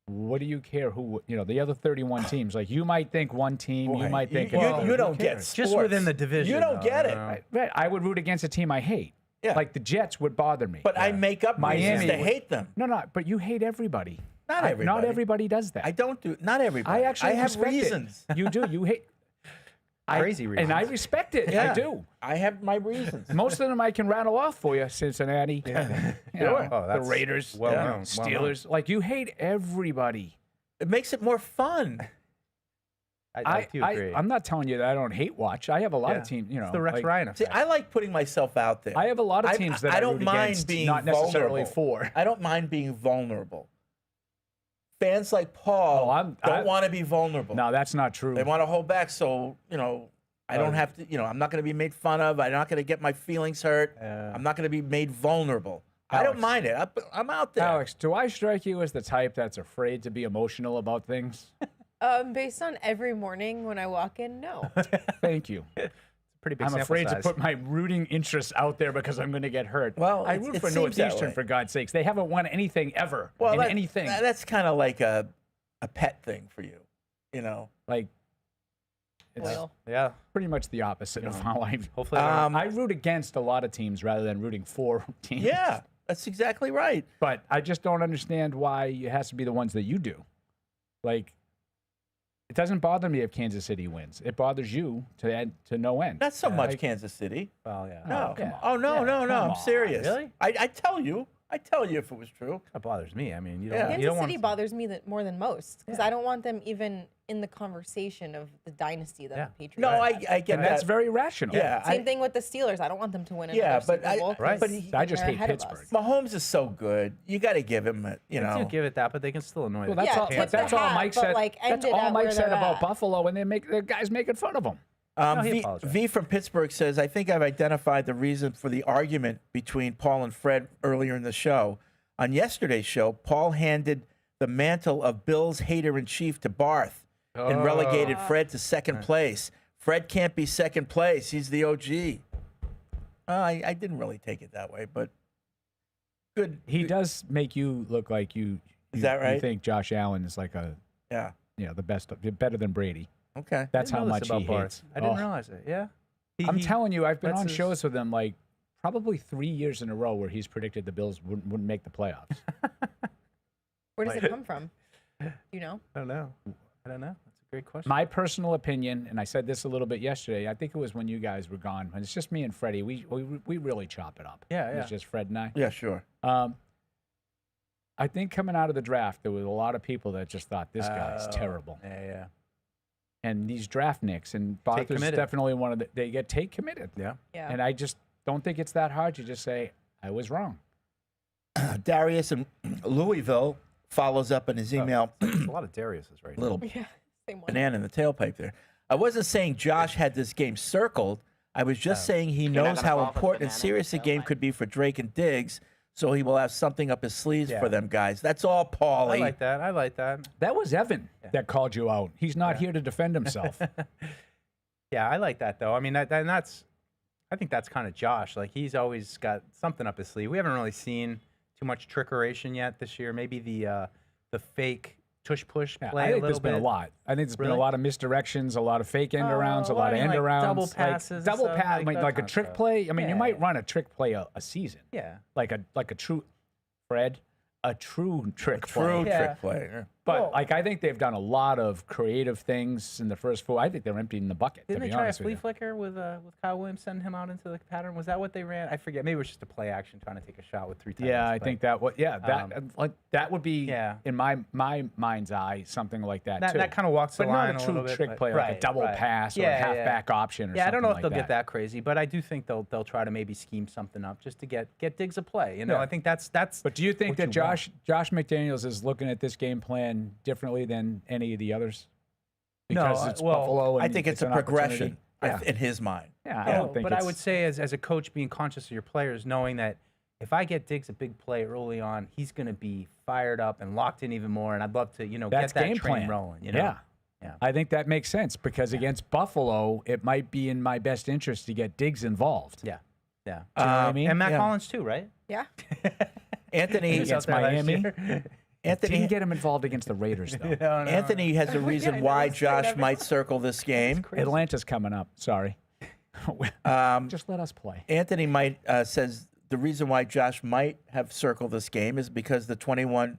what do you care who, the other 31 teams? Like you might think one team, you might think another. You don't get sports. Just within the division. You don't get it. I would root against a team I hate. Yeah. Like the Jets would bother me. But I make up reasons to hate them. No, but you hate everybody. Not everybody. Not everybody does that. I don't do. Not everybody. I actually have respect reasons. It. You do. You hate. Crazy reasons. And I respect it. Yeah. I do. I have my reasons. Most of them I can rattle off for you. Cincinnati, you know, Oh, the that's Raiders, well known, well Steelers. Like, you hate everybody. It makes it more fun. I do agree. I'm not telling you that I don't hate watch. I have a lot of teams, you know. It's the Rex like, Ryan See, effect. I like putting myself out there. I have a lot of teams that I don't root mind against, being not necessarily vulnerable. for. I don't mind being vulnerable. Fans like Paul don't want to be vulnerable. No, that's not true. They want to hold back, so I don't have to. I'm not going to be made fun of. I'm not going to get my feelings hurt. I'm not going to be made vulnerable. I don't mind it. I'm out there. Alex, do I strike you as the type that's afraid to be emotional about things? Based on every morning when I walk in, no. Thank you. Pretty big I'm sample afraid size. to put my rooting interests out there because I'm going to get hurt. Well, I it root for seems that Northeastern, way. for God's sakes. They haven't won anything ever. Well, anything. That's kind of like a pet thing for you, Like, it's Oil. Yeah. pretty much the opposite of how I. Hopefully, I root against a lot of teams rather than rooting for teams. Yeah, that's exactly right. But I just don't understand why it has to be the ones that you do. Like, it doesn't bother me if Kansas City wins. It bothers you to no end. Not so much Like, Kansas City. well, yeah. No. come on. Oh no, no, no. I'm serious. Really? I tell you. I tell you if it was true. That bothers me. I mean, you don't. Yeah. You Kansas don't want City bothers me more than most because I don't want them even in the conversation of the dynasty that the Patriots. No, I get And that. that's very rational. Yeah. Same thing with the Steelers. I don't want them to win another Yeah, but Super Bowl. right. But I just they're hate ahead of us. Pittsburgh. Mahomes is so good. You got to give him, I do give it that, but they can still annoy. Well, the that's Yeah, all. tip But the that's all hat, Mike but, said. like, end That's it all at Mike where said they're about at. Buffalo, and the guys making fun of him. No, he apologized. V from Pittsburgh says, I think I've identified the reason for the argument between Paul and Fred earlier in the show. On yesterday's show, Paul handed the mantle of Bills hater-in-chief to Barth and relegated Fred to second place. Fred can't be second place. He's the OG. I didn't really take it that way, but good. He does make you look like you. Is that right? You think Josh Allen is like Yeah. the best, better than Brady. Okay. That's I how didn't know much this about he Barth. hates. I didn't Oh. realize it. Yeah. I'm telling you, I've been that's on his- shows with him like probably 3 years in a row where he's predicted the Bills wouldn't make the playoffs. Where does it come from? Do you know? I don't know. That's a great question. My personal opinion, and I said this a little bit yesterday. I think it was when you guys were gone. And it's just me and Freddie. We really chop it up. Yeah, It's just Fred and I. Yeah, sure. I think coming out of the draft, there was a lot of people that just thought this guy's terrible. Yeah. And these draft nicks, and Barth is committed. definitely one of the. They get take committed. Yeah. Yeah. And I just don't think it's that hard. You just say, I was wrong. Darius in Louisville follows up in his email. There's a lot of Darius's right Little Yeah. Same one. banana in the tailpipe there. I wasn't saying Josh had this game circled. I was just saying he knows how important and serious a game could be for Drake and Diggs, so he will have something up his sleeves for them guys. That's all, Paulie. I like that. That was Evan that called you out. He's not here to defend himself. Yeah, I like that though. I mean, I think that's kind of Josh. Like he's always got something up his sleeve. We haven't really seen too much trickeration yet this year. Maybe the fake tush push Yeah, play. I a think little there's been a bit. lot. I think there's been a Really? lot of misdirections, a lot of fake end arounds, a well, lot I of mean, end like arounds, double passes and double stuff, pass. I like mean, that like a kind of trick stuff. play. I mean, you Yeah. might run a trick play a season. Yeah. Like a true, Fred, a true trick play. True Yeah. trick play. Yeah. But Well- like I think they've done a lot of creative things in the first four. I think they're emptying the bucket. Didn't to they be try a honest with flea you. flicker with Kyle Williams, sending him out into the pattern? Was that what they ran? I forget. Maybe it was just a play action trying to take a shot with 3 tight Yeah, ends, I but think that would. Yeah, that like that would be Yeah. in my mind's eye something like that, That- too. that kinda walks the but line not a a true little bit, trick but- play, like a right, double right. pass or Yeah, a yeah. halfback option or Yeah, I something don't know if like they'll that. get that crazy, but I do think they'll try to maybe scheme something up just to get Diggs a play. You know, Yeah. I think that's. But do you think what that you want. Josh McDaniels is looking at this game plan differently than any of the others? Because it's Buffalo. I And think it's a an progression opportunity. in his mind. Yeah, I No, don't think. but I it's- would say as a coach, being conscious of your players, knowing that if I get Diggs a big play early on, he's going to be fired up and locked in even more. And I'd love to, that's get that game train plan. rolling. You know? Yeah. Yeah. I think that makes sense because against Buffalo, it might be in my best interest to get Diggs involved. Yeah. Yeah. Do you know what I mean? And Matt Yeah. Collins too, right? Yeah. Anthony Against Miami. Anthony Didn't get him involved against the Raiders, though. Anthony has a reason why Josh might circle this game. Atlanta's coming up. Sorry. Just let us play. Anthony might says the reason why Josh might have circled this game is because the 21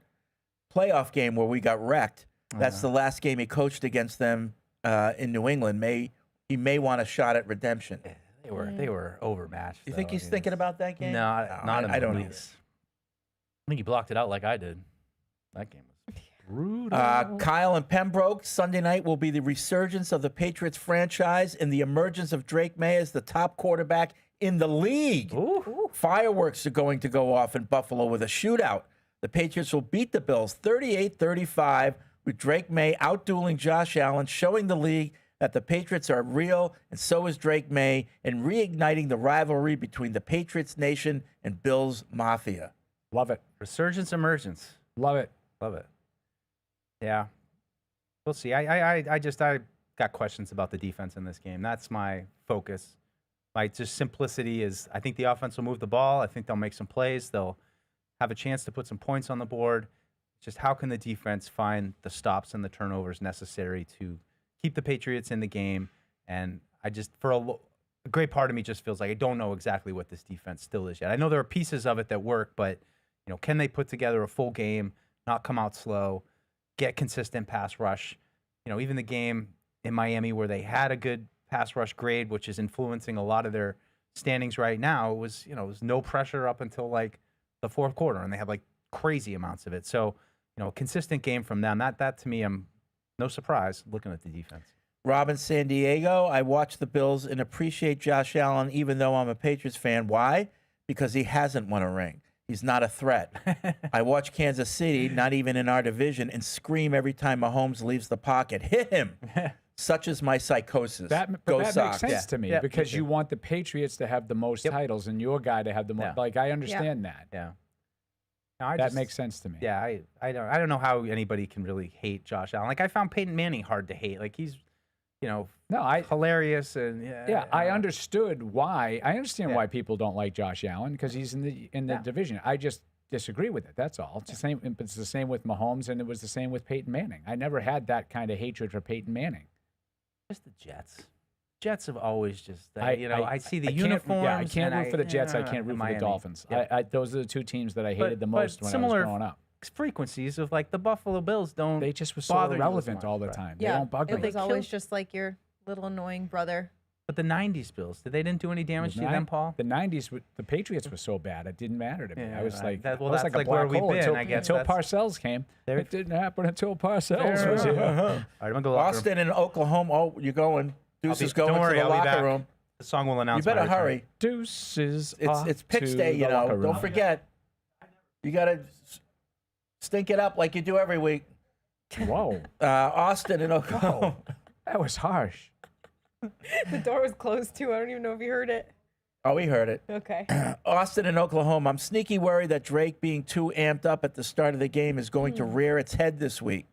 playoff game where we got wrecked. That's the last game he coached against them in New England, May he may want a shot at redemption. They were overmatched. You think he's thinking about that game? No, not in the I don't least. I think he blocked it out like I did. That game was brutal. Kyle and Pembroke, Sunday night will be the resurgence of the Patriots franchise and the emergence of Drake May as the top quarterback in the league. Ooh. Fireworks are going to go off in Buffalo with a shootout. The Patriots will beat the Bills 38-35 with Drake May outdueling Josh Allen, showing the league that the Patriots are real, and so is Drake May, and reigniting the rivalry between the Patriots Nation and Bills Mafia. Love it. Resurgence, emergence. Love it. Love it. Yeah. We'll see. I got questions about the defense in this game. That's my focus. My just simplicity is I think the offense will move the ball. I think they'll make some plays. They'll have a chance to put some points on the board. Just how can the defense find the stops and the turnovers necessary to keep the Patriots in the game? And I just, for a great part of me just feels like I don't know exactly what this defense still is yet. I know there are pieces of it that work, but can they put together a full game, not come out slow, get consistent pass rush? Even the game in Miami where they had a good pass rush grade, which is influencing a lot of their standings right now, it was no pressure up until like the fourth quarter, and they had like crazy amounts of it. So, a consistent game from them. That to me, I'm no surprise looking at the defense. Robin San Diego, I watch the Bills and appreciate Josh Allen, even though I'm a Patriots fan. Why? Because he hasn't won a ring. He's not a threat. I watch Kansas City, not even in our division, and scream every time Mahomes leaves the pocket. Hit him. Such is my psychosis. That Sox. makes sense to me because you want the Patriots to have the most titles and your guy to have the most. Like, I understand that. Yeah. That makes sense to me. Yeah, I don't know how anybody can really hate Josh Allen. Like, I found Peyton Manning hard to hate. Like, he's, hilarious and I understood why. I understand why people don't like Josh Allen because he's in the division. I just disagree with it. That's all. It's the same. It's the same with Mahomes, and it was the same with Peyton Manning. I never had that kind of hatred for Peyton Manning. Just the Jets. Jets have always just, I see the uniforms. I can't root for the Jets. I can't root for the Dolphins. Those are the two teams that I hated the most when I was growing up. Frequencies of like the Buffalo Bills don't. They just were so irrelevant all the time. They don't bug me. It was always just like your little annoying brother. But the '90s Bills, they didn't do any damage to them, Paul? The '90s, the Patriots were so bad, it didn't matter to me. I was like, that's like a like black where hole we've been. I guess until Parcells came. It didn't happen until Parcells was here. All right, I'm gonna go Austin and Oklahoma. Oh, you're going. Deuces going don't worry, to the I'll be locker back. room. The song will announce. You better my return. hurry. Deuces. It's Picks Day, Don't forget. You got to stink it up like you do every week. Whoa. Austin and Oklahoma. That was harsh. The door was closed too. I don't even know if you heard it. Oh, we heard it. Okay. Austin and Oklahoma. I'm sneaky worried that Drake being too amped up at the start of the game is going to rear its head this week.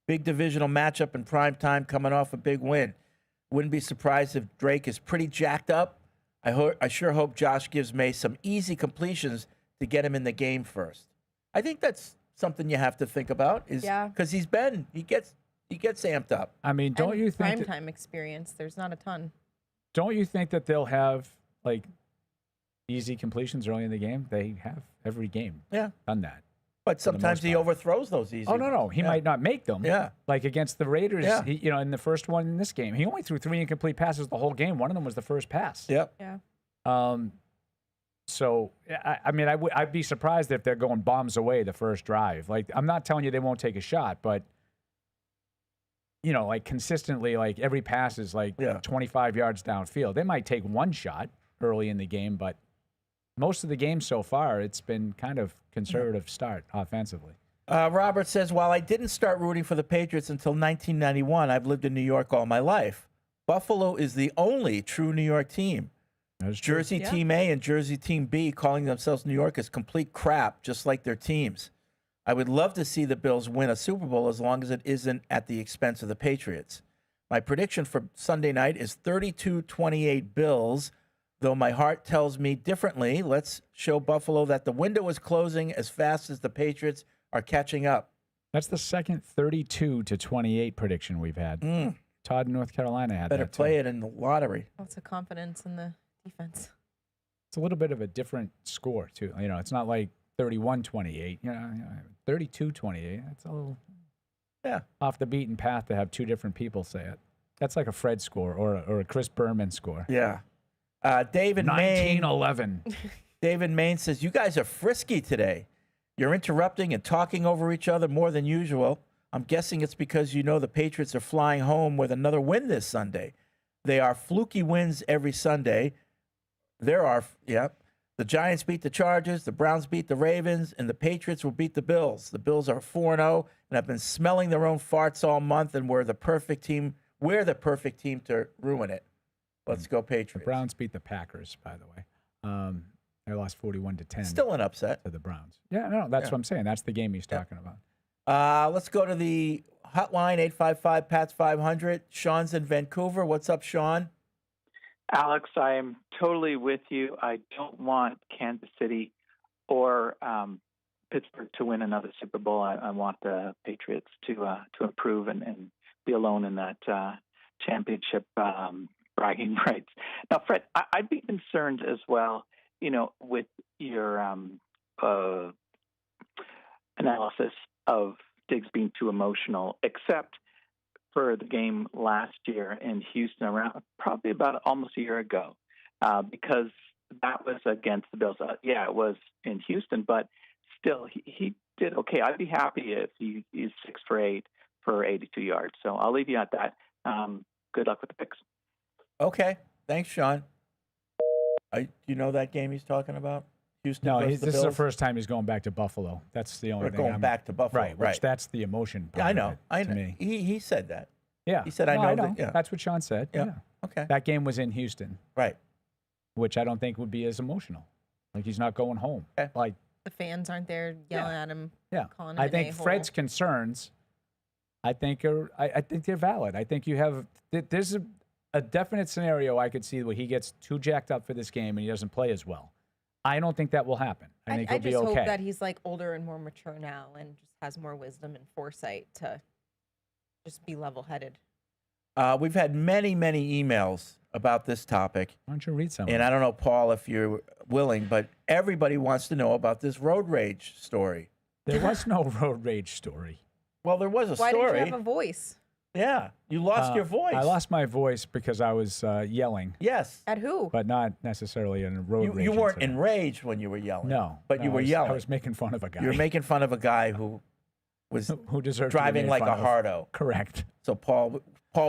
Big divisional matchup in prime time coming off a big win. Wouldn't be surprised if Drake is pretty jacked up. I sure hope Josh gives May some easy completions to get him in the game first. I think that's something you have to think about because he gets amped up. I mean, don't you think primetime experience? There's not a ton. Don't you think that they'll have like easy completions early in the game? They have every game. Done that. But sometimes he overthrows those easy. Oh no, he might not make them. Yeah, like against the Raiders. He, in the first one in this game, he only threw 3 incomplete passes the whole game. One of them was the first pass. Yep. Yeah. So I mean, I'd be surprised if they're going bombs away the first drive. Like, I'm not telling you they won't take a shot, but like consistently, like every pass is like 25 yards downfield. They might take one shot early in the game, but most of the game so far, it's been kind of conservative start offensively. Robert says, while I didn't start rooting for the Patriots until 1991, I've lived in New York all my life. Buffalo is the only true New York team. Jersey Team A and Jersey Team B calling themselves New York is complete crap, just like their teams. I would love to see the Bills win a Super Bowl as long as it isn't at the expense of the Patriots. My prediction for Sunday night is 32-28 Bills. Though my heart tells me differently, let's show Buffalo that the window is closing as fast as the Patriots are catching up. That's the second 32-28 prediction we've had. Todd in North Carolina had Better that play too. it in the lottery. Lots of confidence in the defense. It's a little bit of a different score too. It's not like 31-28. 32-28. That's a little off the beaten path to have two different people say it. That's like a Fred score or a Chris Berman score. Yeah. David Main. 1911. David Main says, you guys are frisky today. You're interrupting and talking over each other more than usual. I'm guessing it's because you know the Patriots are flying home with another win this Sunday. They are fluky wins every Sunday. The Giants beat the Chargers, the Browns beat the Ravens, and the Patriots will beat the Bills. The Bills are 4-0 and have been smelling their own farts all month, and we're the perfect team. We're the perfect team to ruin it. Let's go Patriots. The Browns beat the Packers, by the way. They lost 41-10. Still an upset. To the Browns. Yeah, no, that's what I'm saying. That's the game he's talking about. Let's go to the hotline, 855-PATS-500. Sean's in Vancouver. What's up, Sean? Alex, I am totally with you. I don't want Kansas City or Pittsburgh to win another Super Bowl. I want the Patriots to improve and be alone in that championship bragging rights. Now, Fred, I'd be concerned as well, with your analysis of Diggs being too emotional, except for the game last year in Houston, around probably about almost a year ago, because that was against the Bills. It was in Houston, but still, he did okay. I'd be happy if he's 6 for 8 for 82 yards. So I'll leave you at that. Good luck with the picks. Okay. Thanks, Sean. You know that game he's talking about? Houston. No, versus this the is the Bills? first time he's going back to Buffalo. That's the only Or thing. going back to Buffalo, Right. right. Which that's the emotion part. Yeah, I know. Of it I to know. me. He said that. Yeah. He said, No, I know. Yeah. That's what Sean said. Yeah. Okay. That game was in Houston. Right. Which I don't think would be as emotional. Like he's not going home. Like The fans aren't there yelling at him. Yeah, calling him I an think a-hole. Fred's concerns, I think they're valid. I think there's a definite scenario I could see where he gets too jacked up for this game and he doesn't play as well. I don't think that will happen. I think he'll be just okay. hope that he's like older and more mature now and just has more wisdom and foresight to just be level-headed. We've had many, many emails about this topic. Why don't you read some? And I don't know, Paul, if you're willing, but everybody wants to know about this road rage story. There was no road rage story. Well, there was a Why story. didn't you have a voice? Yeah, you lost your voice. I lost my voice because I was yelling. Yes. At who? But not necessarily in a road rage. You weren't incident. enraged when you were yelling. No. But you were yelling. I was making fun of a guy. You were making fun of a guy who was who deserved to be driving made like a fun of. hardo. Correct. So Paul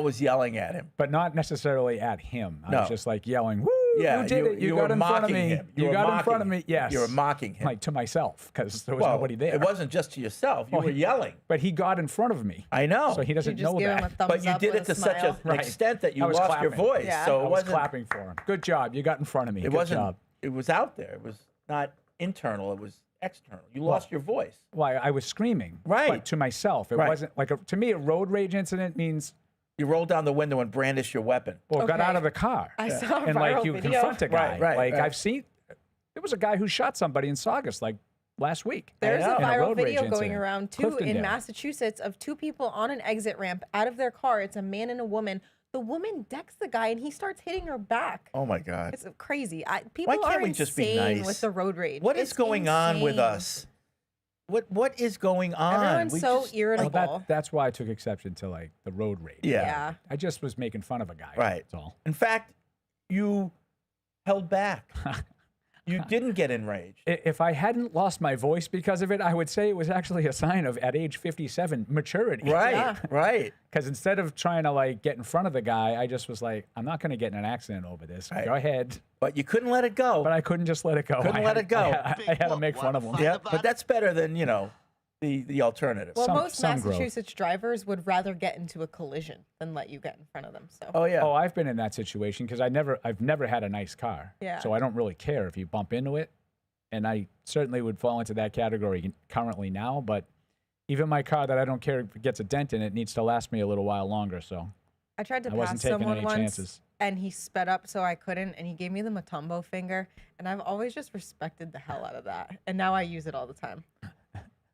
was yelling at him. But not necessarily at him. I No. was just like yelling, woo, Yeah, you did it. You were got in front of mocking me. him. You got in mocking front of him. me. Yes. You were mocking him. Like to myself because there was Well, nobody there. It wasn't just to yourself. You Well, were yelling. But he got in front of me. I know. So he doesn't You just know give him that. a thumbs But you up did with it to a such smile. an extent that you I was lost your clapping. voice. Yeah. So I it was wasn't. clapping for him. Good job. You got in front of me. It Good wasn't. job. It was out there. It was not internal. It was external. You lost your voice. Why? I was screaming. Right. But to myself. It Right. wasn't like to me. A road rage incident means You rolled down the window and brandished your weapon. or got Okay. out of the car. I saw a and viral like you video. confront a guy. Right, like right. I've seen. There was a guy who shot somebody in Saugus like last week. There's a In viral road rage video going incident. around too in Cliftondale. Massachusetts of two people on an exit ramp out of their car. It's a man and a woman. The woman decks the guy and he starts hitting her back. Oh my God. It's crazy. People Why can't are we just be insane nice? with the road rage. What is It's going on with insane. us? What is going on? Everyone's We so just- irritable. Well, that's why I took exception to like the road rage. Yeah. I just was making fun of a guy. Right. That's all. In fact, you held back. You didn't get enraged. If I hadn't lost my voice because of it, I would say it was actually a sign of, at age 57, maturity. Right, Yeah. right. Because instead of trying to like get in front of the guy, I just was like, I'm not going to get in an accident over this. Right. Go ahead. But you couldn't let it go. But I couldn't just let it go. Couldn't I let had- it go. I had to make fun of him. Yeah, but that's better than, the alternative. Well, Some- most some growth. Massachusetts drivers would rather get into a collision than let you get in front of them. So Oh, yeah. Oh, I've been in that situation because I've never had a nice car. Yeah. So I don't really care if you bump into it. And I certainly would fall into that category currently now. But even my car that I don't care if it gets a dent in it needs to last me a little while longer. So I tried to I wasn't pass taking someone any once, chances. and he sped up so I couldn't, and he gave me the Matumbo finger, and I've always just respected the hell out of that, and now I use it all the time.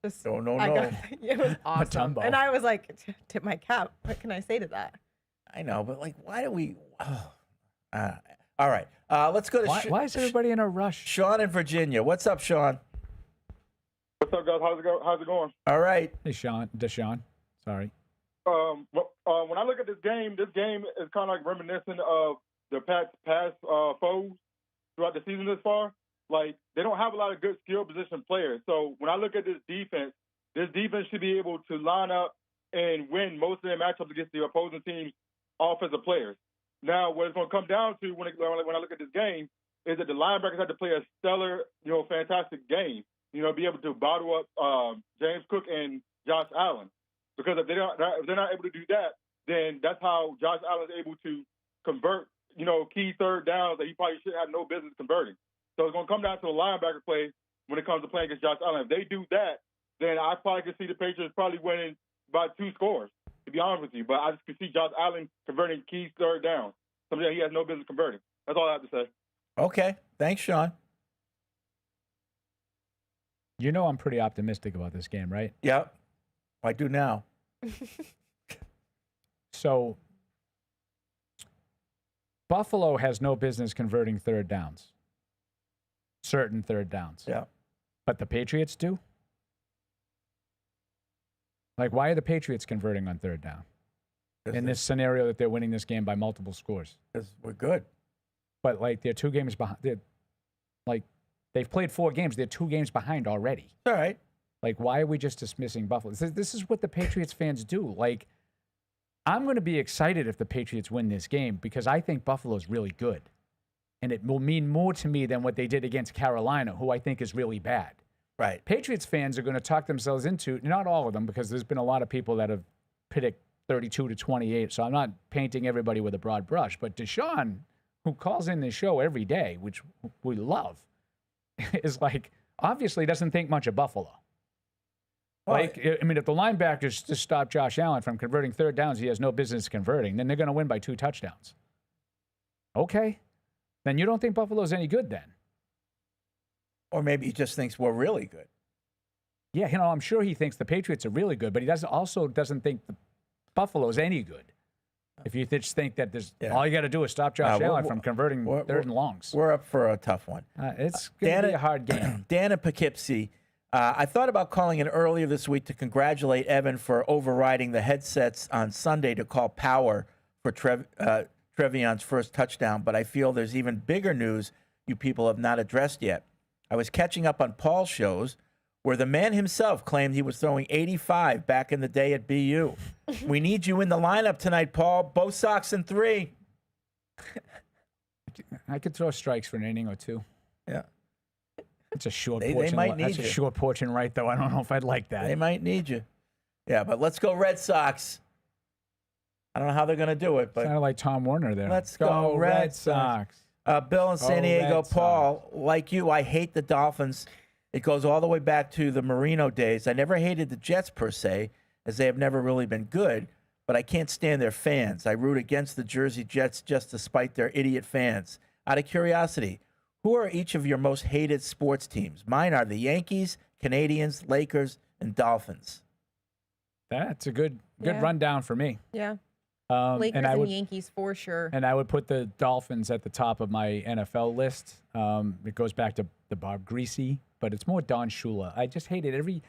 Just, No. It was awesome, Matumbo. and I was like, tip my cap. What can I say to that? I know, but why do we? All right. Let's go to Why is everybody in a rush? Sean in Virginia. What's up, Sean? What's up, guys? How's it going? All right. Hey, Deshaun. Sorry. when I look at this game is kind of like reminiscent of the past foes throughout the season this far. Like, they don't have a lot of good skill position players. So when I look at this defense should be able to line up and win most of their matchups against the opposing team's offensive players. Now, what it's going to come down to when I look at this game is that the linebackers have to play a stellar, fantastic game. Be able to bottle up James Cook and Josh Allen. Because if they're not able to do that, then that's how Josh Allen is able to convert, key third downs that he probably should have no business converting. So it's going to come down to the linebacker play when it comes to playing against Josh Allen. If they do that, then I probably could see the Patriots probably winning by 2 scores, to be honest with you. But I just could see Josh Allen converting key third downs, something that he has no business converting. That's all I have to say. Okay. Thanks, Sean. I'm pretty optimistic about this game, right? Yep. I do now. So, Buffalo has no business converting third downs. Certain third downs. Yeah. But the Patriots do? Like, why are the Patriots converting on third down? In this scenario that they're winning this game by multiple scores. Because we're good. But, like, they're 2 games behind. They've played 4 games. They're 2 games behind already. All right. Like, why are we just dismissing Buffalo? This is what the Patriots fans do. Like, I'm going to be excited if the Patriots win this game because I think Buffalo's really good. And it will mean more to me than what they did against Carolina, who I think is really bad. Right. Patriots fans are going to talk themselves into, not all of them, because there's been a lot of people that have predicted 32-28, so I'm not painting everybody with a broad brush. But Deshaun, who calls in this show every day, which we love, is like, obviously doesn't think much of Buffalo. Like, I mean, if the linebackers just stop Josh Allen from converting third downs he has no business converting, then they're going to win by 2 touchdowns. Okay. Then you don't think Buffalo's any good then. Or maybe he just thinks we're really good. Yeah, I'm sure he thinks the Patriots are really good, but he also doesn't think the Buffalo's any good. If you just think that all you got to do is stop Josh Allen from converting third and longs. We're up for a tough one. It's going to be a hard game. Dan in Poughkeepsie. I thought about calling in earlier this week to congratulate Evan for overriding the headsets on Sunday to call power for Trevion's first touchdown, but I feel there's even bigger news you people have not addressed yet. I was catching up on Paul's shows where the man himself claimed he was throwing 85 back in the day at BU. We need you in the lineup tonight, Paul. Both socks and 3. I could throw strikes for an inning or 2. Yeah. It's a short They porch. might need That's you. a short porch and right, though. I don't know if I'd like that. They might need you. Yeah, but let's go Red Sox. I don't know how they're going to do it, but Sounded like Tom Warner there. let's go Red Sox. Bill in San Diego, Paul, like you, I hate the Dolphins. It goes all the way back to the Marino days. I never hated the Jets per se, as they have never really been good, but I can't stand their fans. I root against the Jersey Jets just to spite their idiot fans. Out of curiosity, who are each of your most hated sports teams? Mine are the Yankees, Canadians, Lakers, and Dolphins. That's a good rundown for me. Yeah. and Lakers and Yankees for sure. And I would put the Dolphins at the top of my NFL list. It goes back to the Bob Greasy, but it's more Don Shula. I just hate it. Every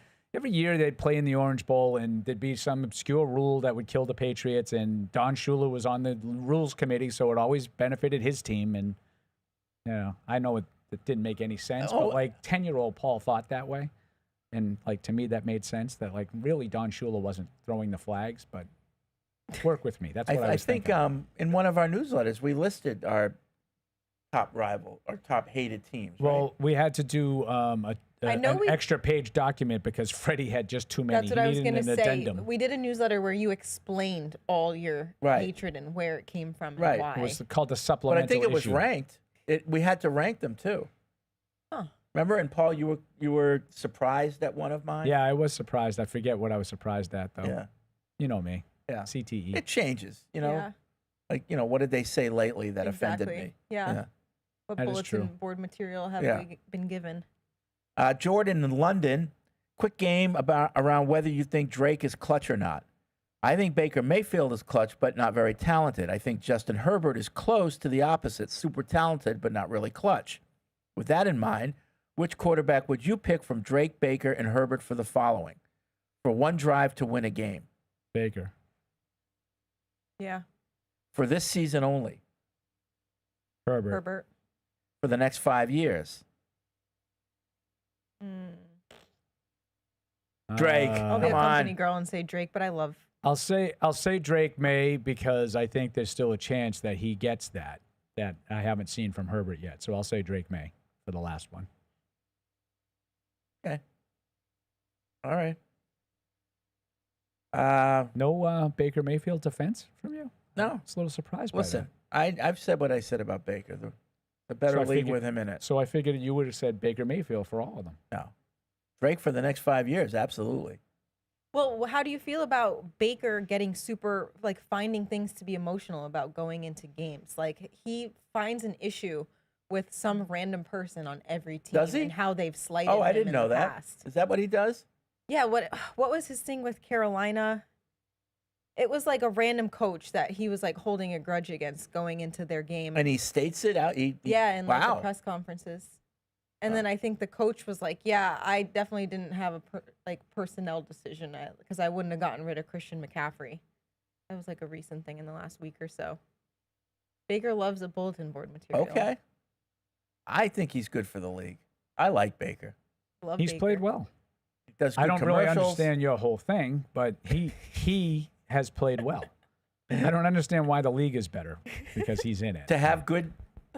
year they'd play in the Orange Bowl, and there'd be some obscure rule that would kill the Patriots, and Don Shula was on the rules committee, so it always benefited his team. And I know it didn't make any sense, but like 10-year-old Paul thought that way, and like to me that made sense. That like really Don Shula wasn't throwing the flags, but. Work with me. That's what I was think in one of our newsletters, we listed our top rival, our top hated teams. Well, we had to do an extra page document because Freddie had just too many. That's what I was going to say. Addendum. We did a newsletter where you explained all your hatred and where it came from and why. It was called the supplemental But I think it was issue. ranked. We had to rank them too. Huh. Remember? And Paul, you were surprised at one of mine? Yeah, I was surprised. I forget what I was surprised at, though. Yeah. You know me. Yeah. CTE. It changes, Yeah. Like, what did they say lately that offended me? Yeah. What That is bulletin true. board material have we been given? Jordan in London, quick game around whether you think Drake is clutch or not. I think Baker Mayfield is clutch, but not very talented. I think Justin Herbert is close to the opposite, super talented, but not really clutch. With that in mind, which quarterback would you pick from Drake, Baker, and Herbert for the following? For one drive to win a game. Baker. Yeah. For this season only. Herbert. For the next 5 years. Drake, I'll be a come company on. girl and say Drake, but I love. I'll say Drake May because I think there's still a chance that he gets that I haven't seen from Herbert yet. So I'll say Drake May for the last one. Okay. All right. No Baker Mayfield defense from you? No. It's a little surprised Listen, by that. I've said what I said about Baker. The better So I league figured- with him in it. So I figured you would have said Baker Mayfield for all of them. No. Drake for the next 5 years, absolutely. Well, how do you feel about Baker getting super, like, finding things to be emotional about going into games? Like, he finds an issue with some random person on every team. Does he? And how they've slighted Oh, I him didn't in know the that. past. Is that what he does? Yeah, what was his thing with Carolina? It was like a random coach that he was like holding a grudge against going into their game. And he states it out. Yeah, in like wow. the press conferences. And then I think the coach was like, "Yeah, I definitely didn't have a personnel decision because I wouldn't have gotten rid of Christian McCaffrey." That was like a recent thing in the last week or so. Baker loves a bulletin board material. Okay. I think he's good for the league. I like Baker. Love He's Baker. played well. He does good I don't really commercials. understand your whole thing, but he has played well. I don't understand why the league is better because he's in it. To have good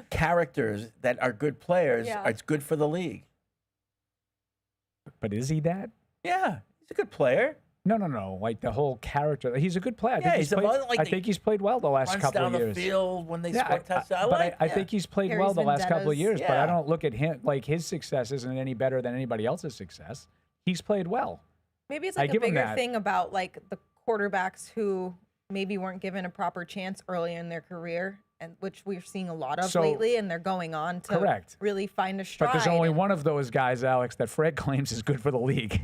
characters that are good players, Yeah. it's good for the league. But is he that? Yeah, he's a good player. No. Like the whole character. He's a good player. I Yeah, think he's played, about, like, I think he's played well the last Runs couple down of years. the field when they Yeah, score touchdowns. I think he's played well Carries the last couple of vendettas. years, but I Yeah. don't look at him like his success isn't any better than anybody else's success. He's played well. Maybe it's I like a give him bigger that. thing about like the quarterbacks who maybe weren't given a proper chance early in their career, and which we're seeing a lot of So- lately, and they're going on to Correct. really find a stride. But there's only and- one of those guys, Alex, that Fred claims is good for the league.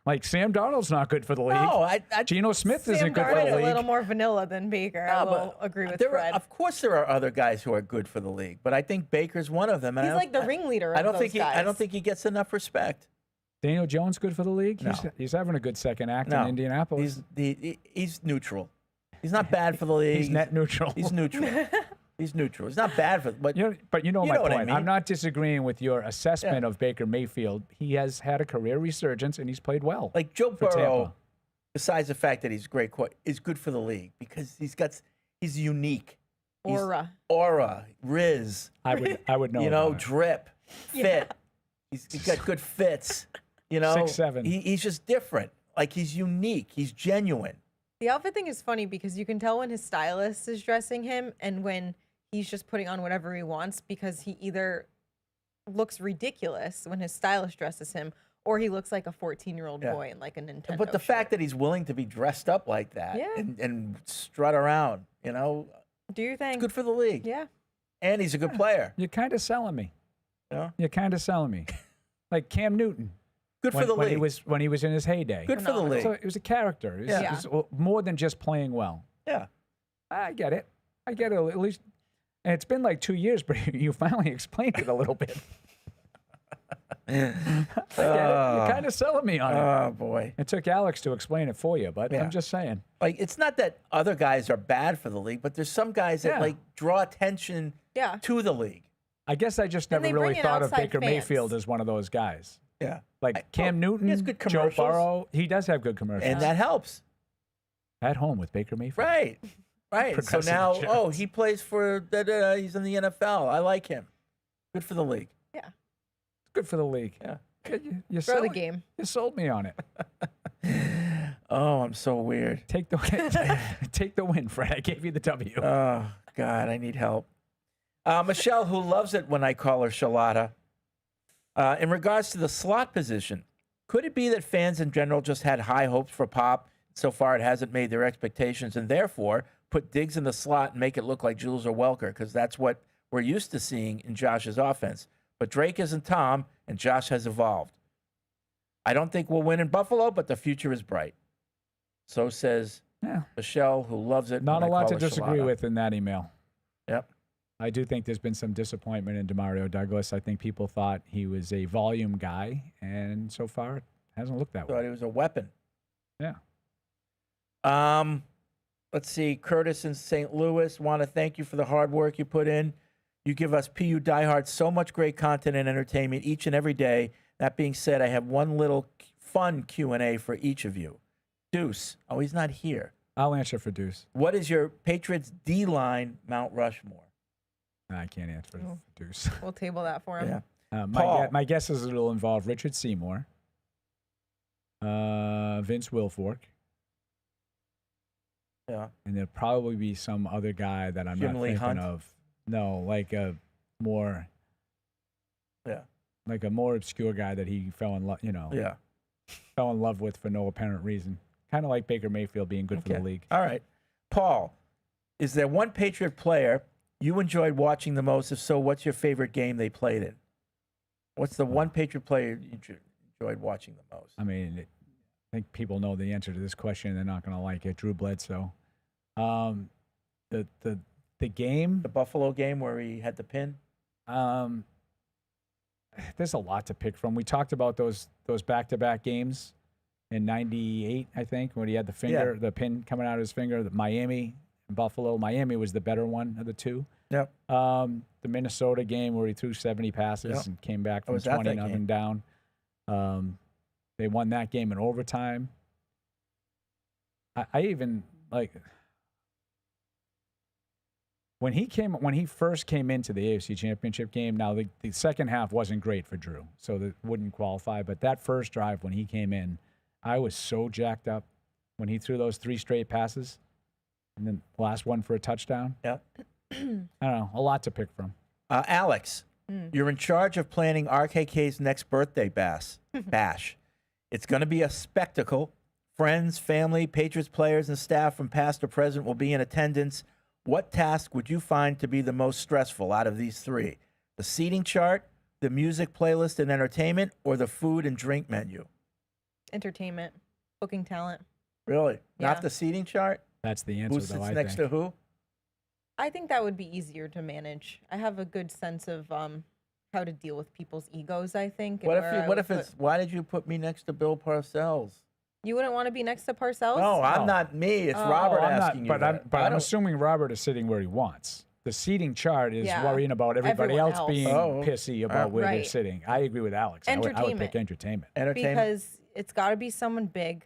Like Sam Darnold's not good for the league. No, Geno Smith Sam isn't good for Darnold's the a league. little more vanilla than Baker. I No, will agree with there Fred. of course, there are other guys who are good for the league, but I think Baker's one of them. And He's I don't- like the ringleader of I don't those think guys. I don't think he gets enough respect. Daniel Jones good for the league? No. He's having a good second act No, in Indianapolis. He's neutral. He's not bad for the league. He's net neutral. He's neutral. He's neutral. He's not bad for, but But you know you my know what point. I mean. I'm not disagreeing with your assessment of Baker Mayfield. He has had a career resurgence and he's played well. like Joe for Burrow, Tampa. besides the fact that he's great, is good for the league because he's unique. He's Aura. Riz. I would know. You know, about it. drip, fit. He's got good fits. You know, 6'7". He's just different. Like he's unique. He's genuine. The outfit thing is funny because you can tell when his stylist is dressing him and when he's just putting on whatever he wants because he either looks ridiculous when his stylist dresses him or he looks like a 14-year-old Yeah. boy in like a Nintendo But the fact that he's willing to be dressed up like that Yeah. and strut around, you know, do your thing. it's good for the league. Yeah. And he's a good player. You're kind of selling me. Yeah. You're kind of selling me. Like Cam Newton. Good for the when league. When he was in his heyday. Good for the league. So it was a character. It was, Yeah. it was more than just playing well. Yeah. I get it. At least. And it's been like 2 years, but you finally explained it a little bit. I get it. You're kind of selling me on it. Oh, boy. It took Alex to explain it for you, but Yeah. I'm just saying. Like, it's not that other guys are bad for the league, but there's some guys that, Yeah. like, draw attention to the league. I guess I just And never they really bring in thought of outside Baker fans. Mayfield as one of those guys. Yeah. Like Cam Newton, he has good Joe commercials. Burrow. He does have good commercials. And that helps. At home with Baker Mayfield. Right. Right. So Progressive now, insurance. he plays for, he's in the NFL. I like him. Good for the league. Yeah. Good for the league. Yeah. You Throw the sold- game. You sold me on it. Oh, I'm so weird. Take the win, Fred. I gave you the W. Oh, God, I need help. Michelle, who loves it when I call her Shalata. In regards to the slot position, could it be that fans in general just had high hopes for Pop? So far, it hasn't made their expectations, and therefore put Diggs in the slot and make it look like Jules or Welker, because that's what we're used to seeing in Josh's offense. But Drake isn't Tom, and Josh has evolved. I don't think we'll win in Buffalo, but the future is bright. So says Michelle, who loves it. Not when a I lot call to her disagree Shalata. with in that email. Yep. I do think there's been some disappointment in DeMario Douglas. I think people thought he was a volume guy, and so far it hasn't looked that way. Thought he was a weapon. Yeah. Let's see. Curtis in St. Louis, want to thank you for the hard work you put in. You give us PU diehards so much great content and entertainment each and every day. That being said, I have one little fun Q&A for each of you. Deuce. Oh, he's not here. I'll answer for Deuce. What is your Patriots D-line Mount Rushmore? I can't answer for Deuce. We'll table that for him. Yeah. My guess is it'll involve Richard Seymour, Vince Wilfork. Yeah. And there'll probably be some other guy that I'm not thinking Hunt? of. No, like a more obscure guy that he fell in love, fell in love with for no apparent reason. Kind of like Baker Mayfield being good for the league. All right. Paul, is there one Patriot player you enjoyed watching the most? If so, what's your favorite game they played in? What's the one Patriot player you enjoyed watching the most? I mean, I think people know the answer to this question. They're not going to like it. Drew Bledsoe. The game, the Buffalo game where he had the pin. There's a lot to pick from. We talked about those back-to-back games in '98, I think, when he had the pin coming out of his finger. The Miami and Buffalo. Miami was the better one of the two. Yep. The Minnesota game where he threw 70 passes and came back from 20-0 down. They won that game in overtime. I even like. When he first came into the AFC Championship game, now the second half wasn't great for Drew, so that wouldn't qualify. But that first drive when he came in, I was so jacked up when he threw those 3 straight passes, and then the last one for a touchdown. Yep. I don't know, a lot to pick from. Alex, you're in charge of planning RKK's next birthday bash. It's going to be a spectacle. Friends, family, Patriots players, and staff from past to present will be in attendance. What task would you find to be the most stressful out of these 3? The seating chart, the music playlist and entertainment, or the food and drink menu? Entertainment, booking talent. Really? Yeah. Not the seating chart? That's the answer, Who sits next to who? I think that would be easier to manage. I have a good sense of how to deal with people's egos, I think. Why did you put me next to Bill Parcells? You wouldn't want to be next to Parcells? No, I'm not me. It's Robert asking you. But I'm assuming Robert is sitting where he wants. The seating chart is worrying about everybody else being pissy about where they're sitting. I agree with Alex. I would pick entertainment. Because it's got to be someone big.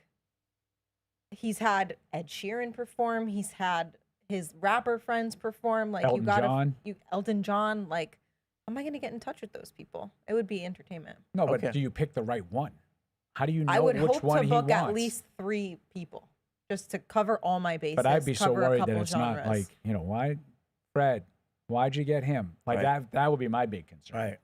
He's had Ed Sheeran perform. He's had his rapper friends perform. Like Elton John. Like, how am I going to get in touch with those people? It would be entertainment. No, but do you pick the right one? How do you know I would which hope one to he book wants? at least 3 people just to cover all my bases. But I'd be so worried that it's genres. not like, why, Fred, why'd you get him? Like that would be my big concern. Right.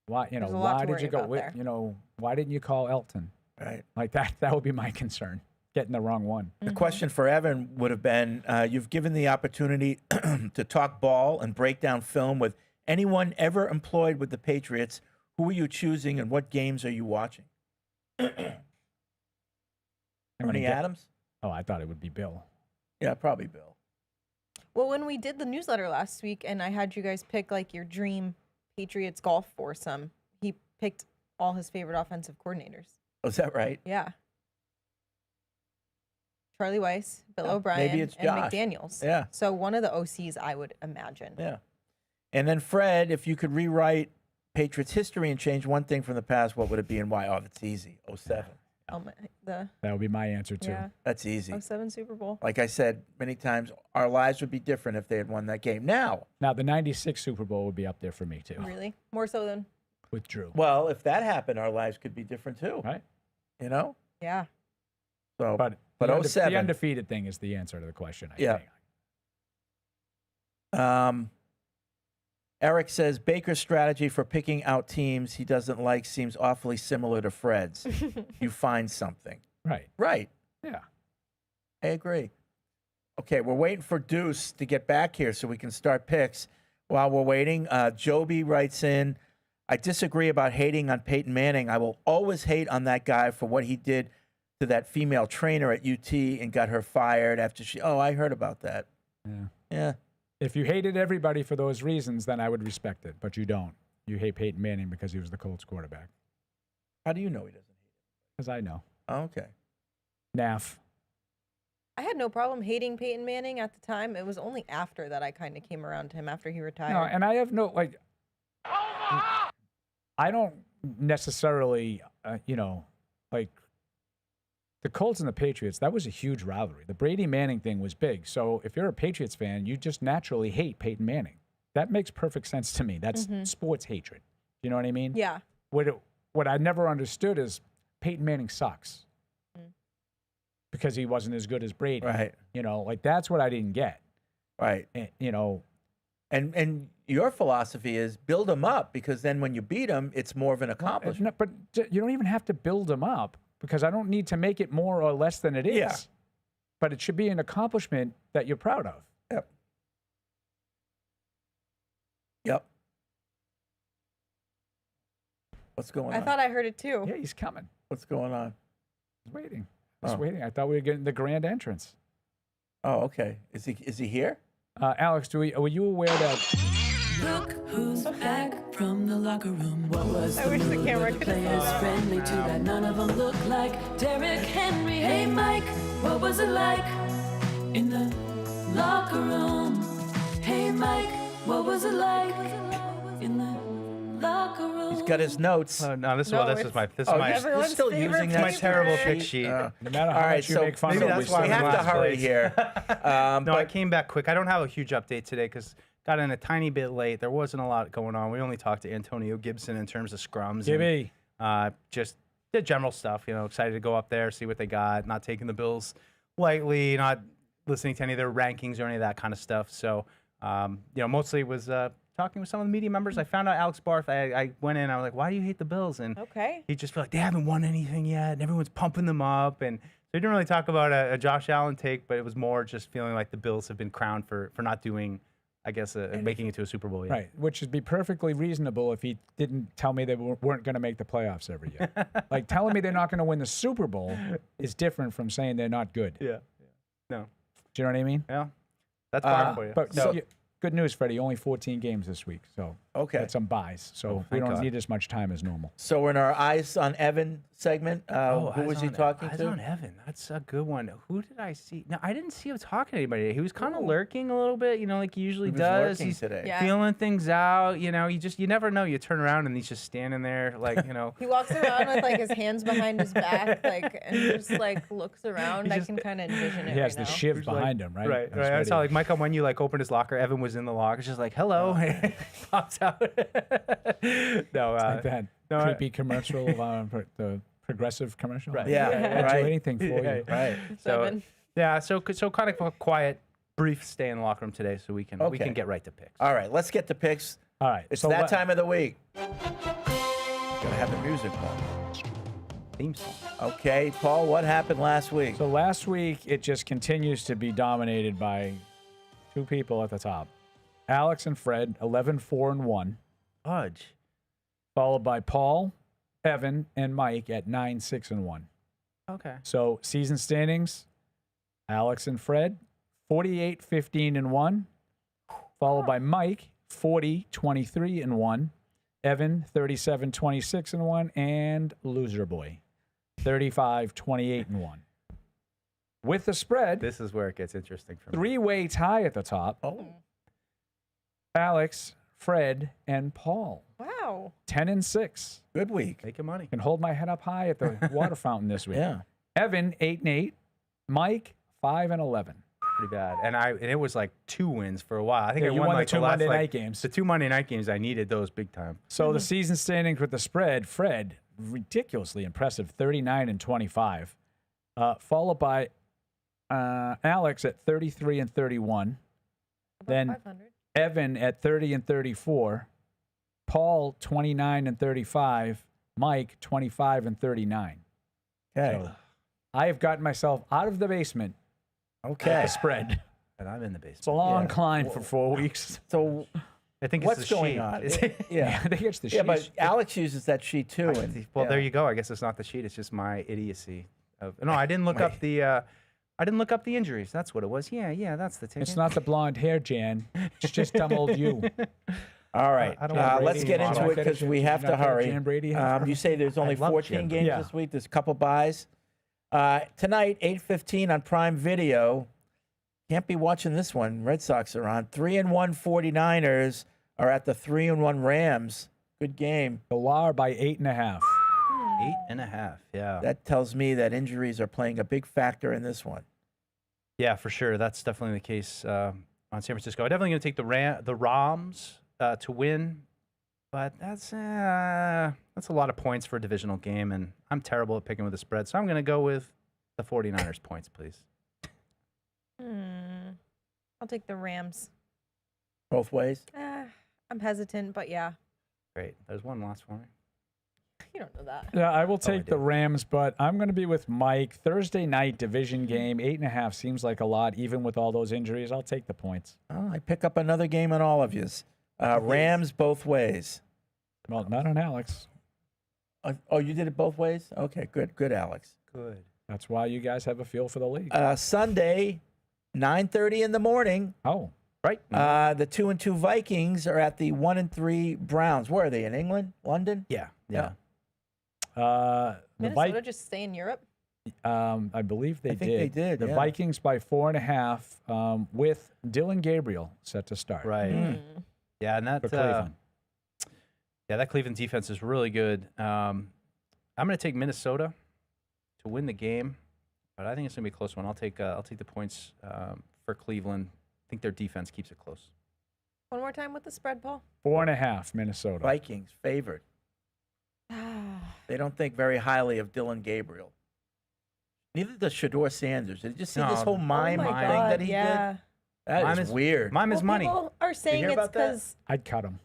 Why, There's a lot why to did you worry go with, about why didn't you call Elton? Right. Like that would be my concern, getting the wrong one. The question for Evan would have been, you've given the opportunity to talk ball and break down film with anyone ever employed with the Patriots. Who are you choosing and what games are you watching? Ernie Adams? Oh, I thought it would be Bill. Yeah, probably Bill. Well, when we did the newsletter last week and I had you guys pick like your dream Patriots golf foursome, he picked all his favorite offensive coordinators. Oh, is that right? Yeah. Charlie Weiss, Bill O'Brien, maybe it's and Josh. McDaniels. Yeah. So one of the OCs, I would imagine. Yeah. And then Fred, if you could rewrite Patriots history and change one thing from the past, what would it be and why? Oh, that's easy. 07. That would be my answer too. Yeah. That's easy. 07 Super Bowl. Like I said many times, our lives would be different if they had won that game. Now the 96 Super Bowl would be up there for me too. Really? More so than? With Drew. Well, if that happened, our lives could be different too. Right. Yeah. So, but But 07. The undefeated thing is the answer to the question, I think. Eric says Baker's strategy for picking out teams he doesn't like seems awfully similar to Fred's. You find something. Right. Right. Yeah. I agree. Okay, we're waiting for Deuce to get back here so we can start picks. While we're waiting, Joby writes in, I disagree about hating on Peyton Manning. I will always hate on that guy for what he did to that female trainer at UT and got her fired after she... Oh, I heard about that. Yeah. If you hated everybody for those reasons, then I would respect it. But you don't. You hate Peyton Manning because he was the Colts quarterback. How do you know he doesn't hate him? Because I know. Oh, okay. Naff. I had no problem hating Peyton Manning at the time. It was only after that I kind of came around to him after he retired. No, and I have no I don't necessarily, like the Colts and the Patriots. That was a huge rivalry. The Brady Manning thing was big. So if you're a Patriots fan, you just naturally hate Peyton Manning. That makes perfect sense to me. That's sports hatred. You know what I mean? Yeah. What I never understood is Peyton Manning sucks because he wasn't as good as Brady. Right. That's what I didn't get. Right. And your philosophy is build them up, because then when you beat them, it's more of an accomplishment. But you don't even have to build them up, because I don't need to make it more or less than it is. Yeah. But it should be an accomplishment that you're proud of. Yep. What's going on? I thought I heard it too. Yeah, he's coming. What's going on? He's waiting. Waiting. I thought we were getting the grand entrance. Oh, okay. Is he here? Alex, were you aware that? Look who's back from the locker room. What was I wish the camera mood? could Players have friendly to that. None of them look like Derrick Henry. Hey Mike, what was it like in the locker room? Hey Mike, what was it like in the locker room? He's got his notes. Oh, no, this is my You're still using that my terrible pick sheet. sheet. No matter how much you make fun maybe of that's it, why we have to hurry here. No, I came back quick. I don't have a huge update today because got in a tiny bit late. There wasn't a lot going on. We only talked to Antonio Gibson in terms of scrums. Gibby. And, just the general stuff. Excited to go up there, see what they got. Not taking the Bills lightly. Not listening to any of their rankings or any of that kind of stuff. So, mostly was talking with some of the media members. I found out Alex Barth. I went in. I was like, "Why do you hate the Bills?" And he just felt like they haven't won anything yet, and everyone's pumping them up. And so he didn't really talk about a Josh Allen take, but it was more just feeling like the Bills have been crowned for not doing, I guess, making it to a Super Bowl yet. Right, which would be perfectly reasonable if he didn't tell me they weren't going to make the playoffs every year. Like telling me they're not going to win the Super Bowl is different from saying they're not good. Yeah. No. Do you know what I mean? Yeah. That's fine for you. But good news, Freddie. Only 14 games this week, so had some buys. So we don't need as much time as normal. So we're in our Eyes on Evan segment. Who was he talking Eyes to? on Evan. That's a good one. Who did I see? No, I didn't see him talking to anybody. He was kind of lurking a little bit, like he usually does. He's today. feeling things out. You never know. You turn around and he's just standing there, He walks around with his hands behind his back, and just looks around. I can kind of envision it. He has right the now. shiv behind him, right? Right. I saw Mike when you opened his locker. Evan was in the locker, just like hello, pops out. No, it's like that creepy commercial, the progressive commercial. Right. I'll do anything for you. Right. So kind of a quiet, brief stay in the locker room today, so we can get right to picks. All right, let's get to picks. All right, it's that time of the week. Gotta have the music on. Theme song. Okay, Paul, what happened last week? So last week, it just continues to be dominated by two people at the top. Alex and Fred, 11-4-1. Fudge. Followed by Paul, Evan, and Mike at 9-6-1. Okay. So season standings, Alex and Fred, 48-15-1. Followed by Mike, 40-23-1. Evan, 37-26-1. And Loser Boy, 35-28-1. With the spread. This is where it gets interesting for me. Three-way tie at the top. Oh. Alex, Fred, and Paul. Wow. 10-6. Good week. Making money. Can hold my head up high at the water fountain this week. Yeah. Evan, 8-8. Mike, 5-11. Pretty bad. And it was like 2 wins for a while. I think I you won the 2 Monday night games. The 2 Monday night games, I needed those big time. So the season standings with the spread, Fred, ridiculously impressive, 39-25. Followed by Alex at 33-31. Then 500. Evan at 30-34. Paul, 29-35. Mike, 25-39. Okay. So I have gotten myself out of the basement. Okay. At the spread. And I'm in the basement. It's a long climb for 4 weeks. So I think what's it's the going sheet. on? Yeah, I think it's the sheet. Yeah, but Alex uses that sheet too. There you go. I guess it's not the sheet. It's just my idiocy. No, I didn't look up the. I didn't look up the injuries. That's what it was. Yeah, that's the ticket. It's not the blonde hair, Jan. It's just dumb old you. All right, let's get into it because we have to hurry. You say there's only 14 games this week. There's a couple buys. Tonight, 8:15 on Prime Video. Can't be watching this one. Red Sox are on. 3-1 49ers are at the 3-1 Rams. Good game. The Law are by 8.5. 8.5. Yeah. That tells me that injuries are playing a big factor in this one. Yeah, for sure. That's definitely the case on San Francisco. I'm definitely going to take the Rams to win, but that's a lot of points for a divisional game, and I'm terrible at picking with the spread, so I'm going to go with the 49ers points, please. I'll take the Rams. Both ways? I'm hesitant, but yeah. Great. There's one last for me. You don't know that. Yeah, I will take the Rams, but I'm going to be with Mike. Thursday night division game, 8.5 seems like a lot, even with all those injuries. I'll take the points. Oh, I pick up another game on all of yous. Rams both ways. Well, not on Alex. Oh, you did it both ways? Okay, good. Good, Alex. Good. That's why you guys have a feel for the league. Sunday, 9:30 in the morning. Oh. Right. The 2-2 Vikings are at the 1-3 Browns. Where are they? In England? London? Yeah. Minnesota just stay in Europe? I believe they I think they did, The yeah. Vikings by 4.5 with Dylan Gabriel set to start. Right. Yeah, and that For Cleveland. that Cleveland defense is really good. I'm going to take Minnesota to win the game, but I think it's going to be a close one. I'll take the points for Cleveland. I think their defense keeps it close. One more time with the spread, Paul. 4.5 Minnesota. Vikings favored. They don't think very highly of Dylan Gabriel. Neither does Shador Sanders. Did you see this whole mime thing that he did? That is weird. Mime is money. People are saying hear it's about that? because I'd cut him.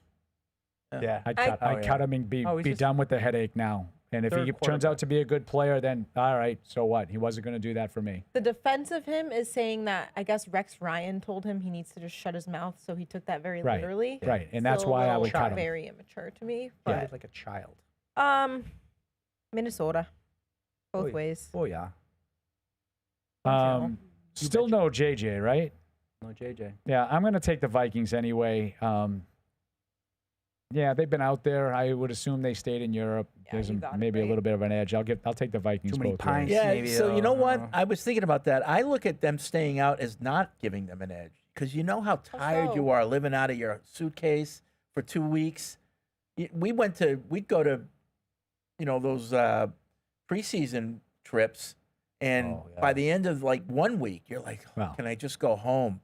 Yeah. I'd cut him and be done with the headache now. And if he turns out to be a good player, then all right, so what? He wasn't going to do that for me. the defense of him is saying that I guess Rex Ryan told him he needs to just shut his mouth, so he took that very Right. literally. Right, and that's Still a why I little would cut him. Very immature to me. Yeah, But like a child. Minnesota, both ways. Oh yeah. Still no JJ, right? No JJ. Yeah, I'm going to take the Vikings anyway. Yeah, they've been out there. I would assume they stayed in Europe. There's maybe a little bit of an edge. I'll take the Vikings Too many both pints, ways. Yeah, maybe, so you know what? I was thinking about that. I look at them staying out as not giving them an edge because you know how tired you are living out of your suitcase for 2 weeks. We'd go to, those preseason trips, and by the end of like 1 week, you're like, can I just go home?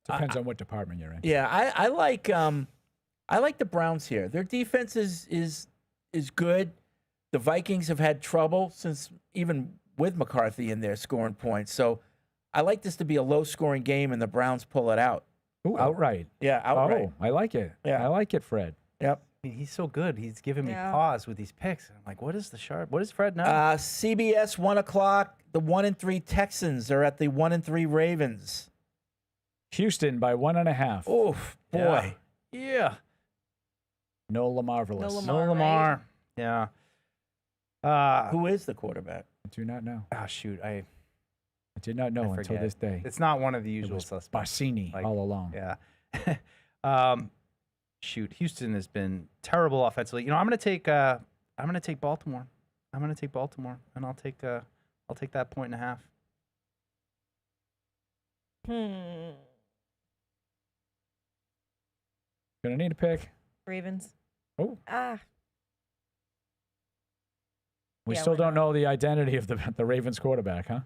Depends on what department you're in. Yeah, I like the Browns here. Their defense is good. The Vikings have had trouble since even with McCarthy in there scoring points. So I like this to be a low-scoring game, and the Browns pull it out. Ooh, outright. Yeah, outright. Oh, I like it. Yeah. I like it, Fred. Yep. I mean, he's so good. He's giving me pause with these picks. I'm like, what is Fred now? CBS 1 o'clock. The 1-3 Texans are at the 1-3 Ravens. Houston by 1.5. Oof, boy. Yeah. No Lamarvelous. No No Lamar. Yeah. Who is the quarterback? I do not know. Oh, shoot. I did not know until forget. this day. It's not one of the It usual was suspects. Barsini Like, all along. Yeah. Shoot. Houston has been terrible offensively. I'm going to take Baltimore. I'm going to take Baltimore, and I'll take that 1.5. Gonna need a pick. Ravens. Oh. We Yeah, still why don't know the identity of the Ravens quarterback, huh?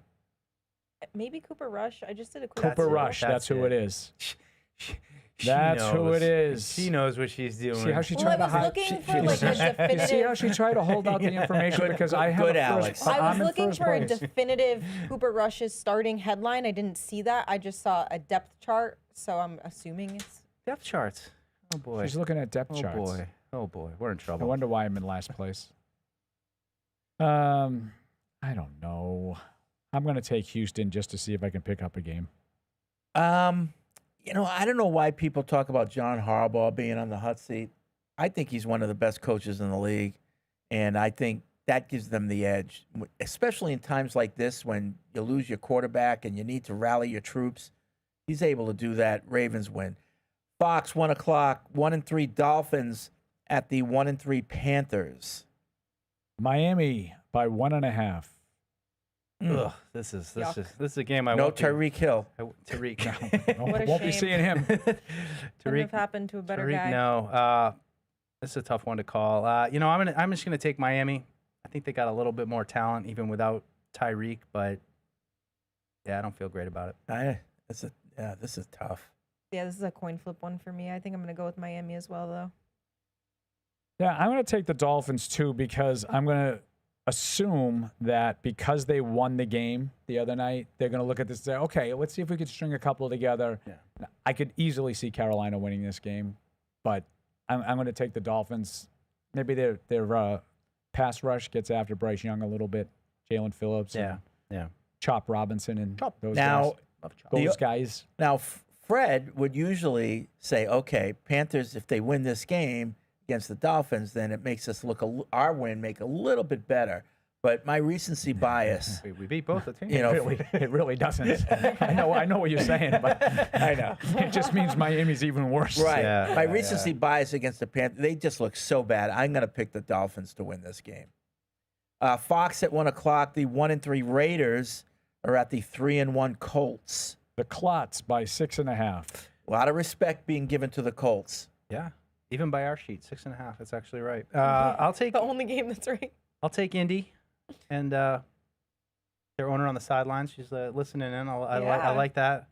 Maybe Cooper Rush. I just did a quick Cooper Google. Rush. That's who it is. She That's who knows. it is. She knows what she's doing. See how she Well, tried I to was hide? looking for like a definitive. You see how she tried to hold out the information because I have good, a Alex. first. I was I'm in looking first for a place. definitive Cooper Rush's starting headline. I didn't see that. I just saw a depth chart, so I'm assuming it's Depth charts. Oh boy. She's looking at depth charts. Boy. Oh boy. We're in I trouble. wonder why I'm in last place. I don't know. I'm going to take Houston just to see if I can pick up a game. I don't know why people talk about John Harbaugh being on the hot seat. I think he's one of the best coaches in the league, and I think that gives them the edge, especially in times like this when you lose your quarterback and you need to rally your troops. He's able to do that. Ravens win. Fox, 1 o'clock, 1-3 Dolphins at the 1-3 Panthers. Miami by 1.5. Ugh, this is a game I No won't be- Tyreek Hill. Tyreek. What a Won't be shame. seeing him. Couldn't have happened to a better Tyreek, guy. no. This is a tough one to call. I'm just gonna take Miami. I think they got a little bit more talent even without Tyreek, but yeah, I don't feel great about it. This is tough. Yeah, this is a coin flip one for me. I think I'm going to go with Miami as well, though. Yeah, I'm going to take the Dolphins too because I'm going to assume that because they won the game the other night, they're going to look at this and say, okay, let's see if we could string a couple together. Yeah. I could easily see Carolina winning this game, but I'm going to take the Dolphins. Maybe their pass rush gets after Bryce Young a little bit, Jalen Phillips, Yeah. Chop Robinson, and those Now, guys. Now, Fred would usually say, okay, Panthers, if they win this game against the Dolphins, then it makes us our win make a little bit better. But my recency bias. We beat both the teams. You know, it really doesn't. I know what you're saying, but I know. It just means Miami's even worse. Right. My recency bias against the Panthers, they just look so bad. I'm going to pick the Dolphins to win this game. Fox at 1 o'clock, the 1-3 Raiders are at the 3-1 Colts. The Clots by 6.5. A lot of respect being given to the Colts. Yeah, even by our sheet, 6.5. That's actually right. I'll take the only game that's right. I'll take Indy, and their owner on the sidelines. She's listening in. I like that.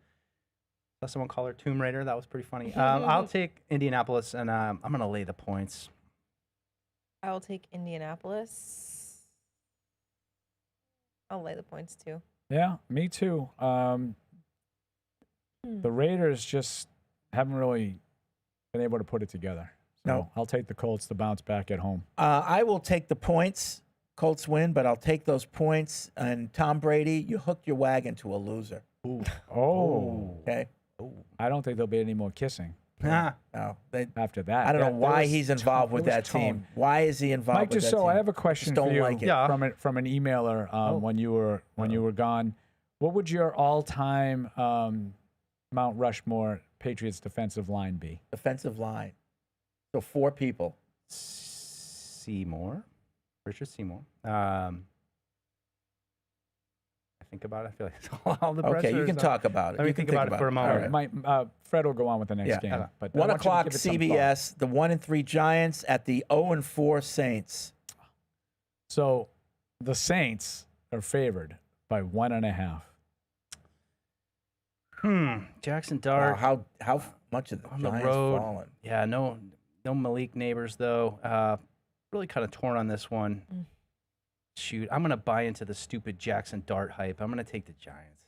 Saw someone call her Tomb Raider. That was pretty funny. I'll take Indianapolis, and I'm gonna lay the points. I will take Indianapolis. I'll lay the points too. Yeah, me too. The Raiders just haven't really been able to put it together. So No. I'll take the Colts to bounce back at home. I will take the points. Colts win, but I'll take those points. And Tom Brady, you hooked your wagon to a loser. Oh. Okay. I don't think there'll be any more kissing. No. After that. I don't know There why was he's involved with there that was tone. team. Why is he involved Mike with that team? Dussault, I have a question Just don't for you like it. from an emailer when you were gone. What would your all-time Mount Rushmore Patriots defensive line be? Defensive line. So 4 people. Seymour, Richard Seymour. I think about it. I feel like it's all the pressure. Okay, you can talk about it. Let me You can think about it for a moment. All right. Fred will go on with the next Yeah. game. But 1 I want you to o'clock give it some thought. CBS, the 1-3 Giants at the 0-4 Saints. So the Saints are favored by 1.5. Jackson Dart. Wow, how much of the on Giants the road. fallen? Yeah, no Malik Neighbors though. Really kind of torn on this one. Shoot, I'm gonna buy into the stupid Jackson Dart hype. I'm gonna take the Giants.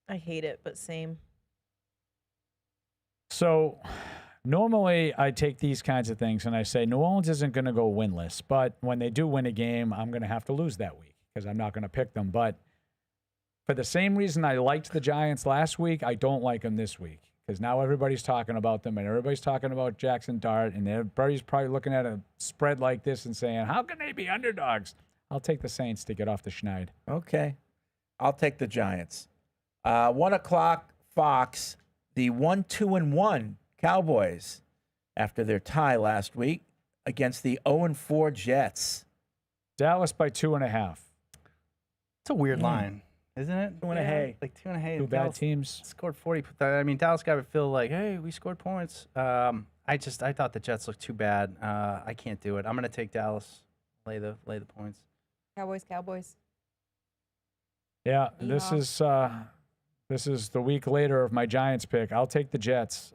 I hate it, but same. So normally I take these kinds of things and I say New Orleans isn't going to go winless, but when they do win a game, I'm going to have to lose that week because I'm not going to pick them. But for the same reason I liked the Giants last week, I don't like them this week because now everybody's talking about them and everybody's talking about Jackson Dart and everybody's probably looking at a spread like this and saying, how can they be underdogs? I'll take the Saints to get off the schneid. Okay. I'll take the Giants. 1 o'clock Fox, the 1-2-1 Cowboys after their tie last week against the 0-4 Jets. Dallas by 2.5. It's a weird line, isn't it? 2.5. Like 2.5. Two bad Dallas teams. scored 40. I mean, Dallas guy would feel like, hey, we scored points. I thought the Jets looked too bad. I can't do it. I'm gonna take Dallas. Lay the points. Cowboys. Yeah, this is the week later of my Giants pick. I'll take the Jets.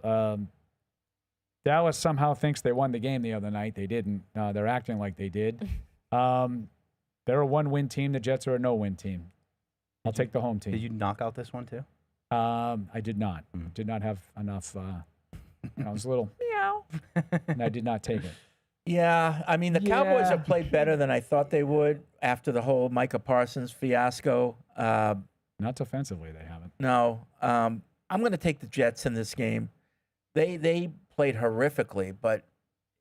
Dallas somehow thinks they won the game the other night. They didn't. They're acting like they did. They're a one-win team. The Jets are a no-win team. I'll take the home team. Did you knock out this one too? I did not. Did not have enough. I was a little meow, and I did not take it. Yeah, I mean, the Cowboys have played better than I thought they would after the whole Micah Parsons fiasco. Not defensively, they haven't. No, I'm going to take the Jets in this game. They played horrifically, but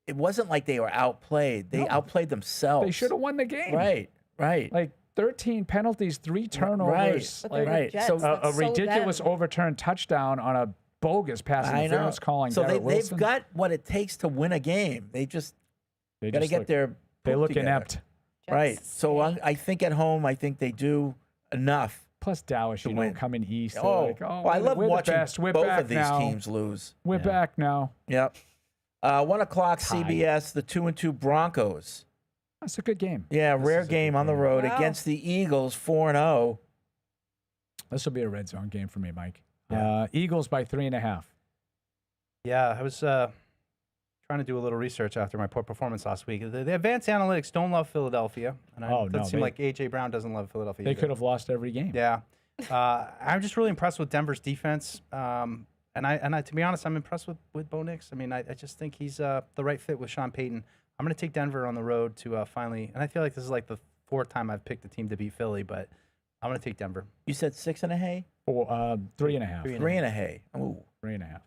it wasn't like they were outplayed. They outplayed themselves. They should have won the game. Right. Like 13 penalties, 3 turnovers. Right. So a ridiculous overturned touchdown on a bogus pass interference calling. So Garrett Wilson. they've got what it takes to win a game. They just got to get their. They poop look together. inept. Right. Jets So stink. I think at home, I think they do enough. Plus Dallas, you know, win. coming east. they're Oh, like, well, I love we're the watching best. We're both back of these now. teams lose. We're back now. Yep. 1 o'clock Tied. CBS, the 2-2 Broncos. That's a good game. Yeah, This rare is a game good on the game. road Wow. against the Eagles, 4-0. This will be a red zone game for me, Mike. Yeah. Eagles by 3.5. Yeah, I was trying to do a little research after my poor performance last week. The advanced analytics don't love Philadelphia, and Oh, it no, doesn't seem they- like A.J. Brown doesn't love Philadelphia. They either. could have lost every game. Yeah, I'm just really impressed with Denver's defense, and I to be honest, I'm impressed with Bo Nix. I mean, I just think he's the right fit with Sean Payton. I'm going to take Denver on the road to finally, and I feel like this is like the 4th time I've picked a team to beat Philly, but I'm going to take Denver. You said 6.5? Or 3.5. 3.5. Ooh, 3.5.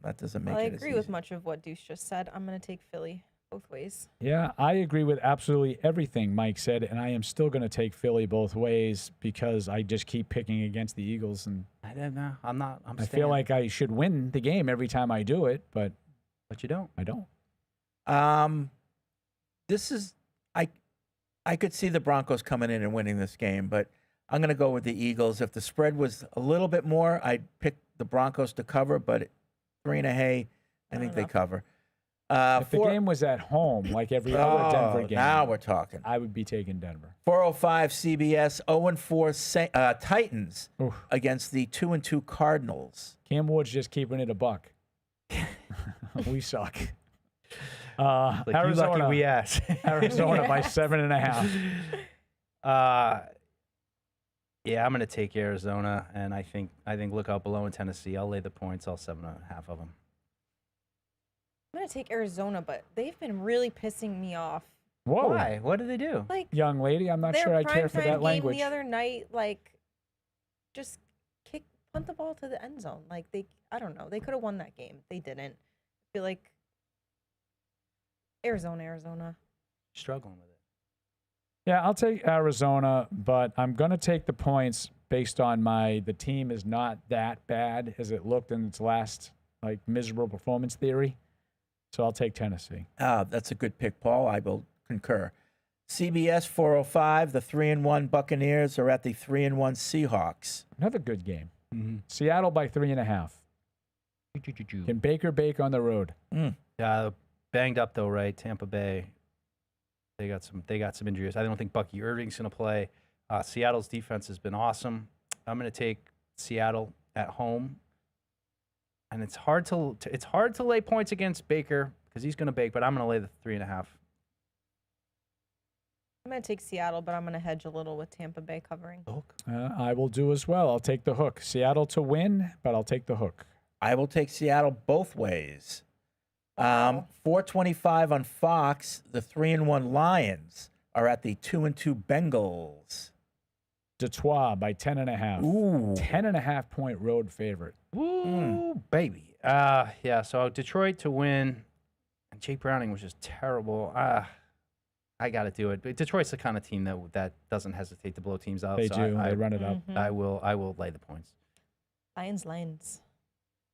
that doesn't make Well, I it as agree with easy. much of what Deuce just said. I'm going to take Philly both ways. Yeah, I agree with absolutely everything Mike said, and I am still going to take Philly both ways because I just keep picking against the Eagles, and I don't know. I'm not. I feel like I should win the game every time I do it, but you don't. I don't. This is I could see the Broncos coming in and winning this game, but I'm going to go with the Eagles. If the spread was a little bit more, I'd pick the Broncos to cover, but 3.5, I think they cover. If the game was at home, like every other Denver game, now we're talking. I would be taking Denver. 4:05 CBS, 0-4 Titans against the 2-2 Cardinals. Cam Ward's just keeping it a buck. We suck. Like Arizona, you lucky we asked. Arizona by 7.5. Yeah, I'm going to take Arizona, and I think look out below in Tennessee. I'll lay the points, all 7.5 of them. I'm going to take Arizona, but they've been really pissing me off. Whoa. Why? What did they do? Like, young lady, I'm not their sure I care for primetime that game language. the other night, like, just punt the ball to the end zone. Like, I don't know. They could have won that game. They didn't. I feel like Arizona. Struggling with it. Yeah, I'll take Arizona, but I'm going to take the points based on the team is not that bad as it looked in its last miserable performance theory. So I'll take Tennessee. That's a good pick, Paul. I will concur. CBS 4:05, the 3-1 Buccaneers are at the 3-1 Seahawks. Another good game. Seattle by 3.5. Can Baker bake on the road? Yeah, banged up though, right? Tampa Bay. They got some injuries. I don't think Bucky Irving's going to play. Seattle's defense has been awesome. I'm going to take Seattle at home, and it's hard to lay points against Baker because he's going to bake. But I'm going to lay the 3.5. I'm going to take Seattle, but I'm going to hedge a little with Tampa Bay covering. I will do as well. I'll take the hook. Seattle to win, but I'll take the hook. I will take Seattle both ways. 4:25 on Fox, the 3-1 Lions are at the 2-2 Bengals. Detroit by 10.5. Ooh. 10.5 point road favorite. Ooh, baby. Yeah, so Detroit to win. And Jake Browning was just terrible. I got to do it. But Detroit's the kind of team that doesn't hesitate to blow teams out. They so do. They run it up. I will lay the points. Lions.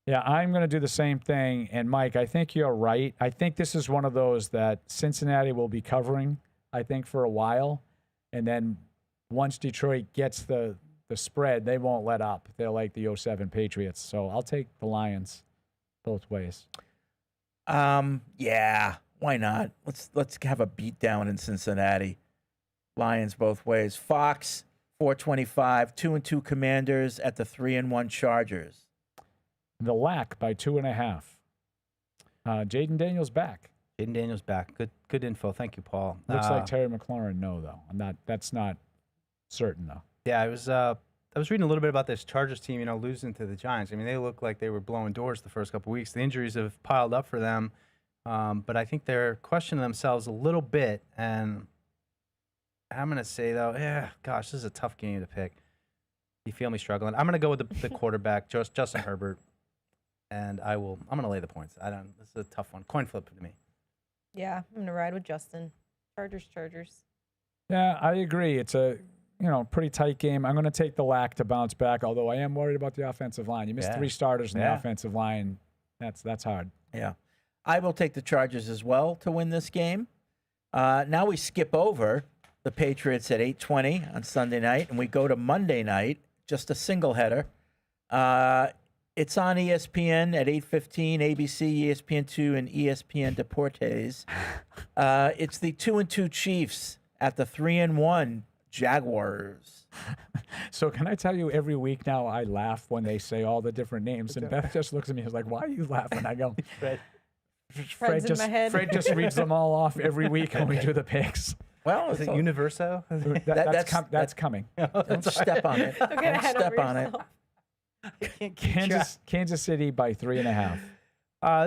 Yeah, I'm going to do the same thing. And, Mike, I think you're right. I think this is one of those that Cincinnati will be covering, I think, for a while. And then once Detroit gets the spread, they won't let up. They're like the 07 Patriots. So I'll take the Lions both ways. Yeah, why not? Let's have a beatdown in Cincinnati. Lions both ways. Fox 4:25, 2-2 Commanders at the 3-1 Chargers. The Lack by 2.5. Jaden Daniels back. Jaden Daniels back. Good info. Thank you, Paul. Looks like Terry McLaurin. No, though. That's not certain though. Yeah, I was reading a little bit about this Chargers team. Losing to the Giants. I mean, they look like they were blowing doors the first couple of weeks. The injuries have piled up for them, but I think they're questioning themselves a little bit. And I'm gonna say though, gosh, this is a tough game to pick. You feel me struggling? I'm gonna go with the quarterback, Justin Herbert. And I'm going to lay the points. This is a tough one. Coin flip to me. Yeah, I'm going to ride with Justin. Chargers. Yeah, I agree. It's a pretty tight game. I'm going to take the Lack to bounce back, although I am worried about the offensive line. You missed 3 starters in the offensive line. That's hard. Yeah. I will take the Chargers as well to win this game. Now we skip over the Patriots at 8:20 on Sunday night, and we go to Monday night, just a single header. It's on ESPN at 8:15, ABC, ESPN2, and ESPN Deportes. It's the 2-2 Chiefs at the 3-1 Jaguars. So can I tell you, every week now I laugh when they say all the different names, and Beth just looks at me and is like, "Why are you laughing?" I go, Fred's in my head. Fred just reads them all off every week when we do the picks. Well, Is it Universo? That's coming. Don't step on it. Don't get Don't ahead step of on it. yourself. Kansas City by 3.5.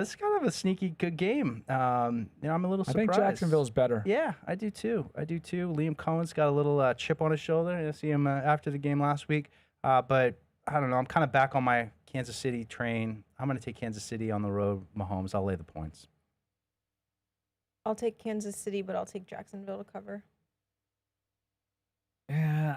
This is kind of a sneaky good game. I'm a little I surprised. think Jacksonville's better. Yeah, I do too. Liam Cohen's got a little chip on his shoulder. I see him after the game last week. But I don't know. I'm kind of back on my Kansas City train. I'm going to take Kansas City on the road. Mahomes. I'll lay the points. I'll take Kansas City, but I'll take Jacksonville to cover. Yeah,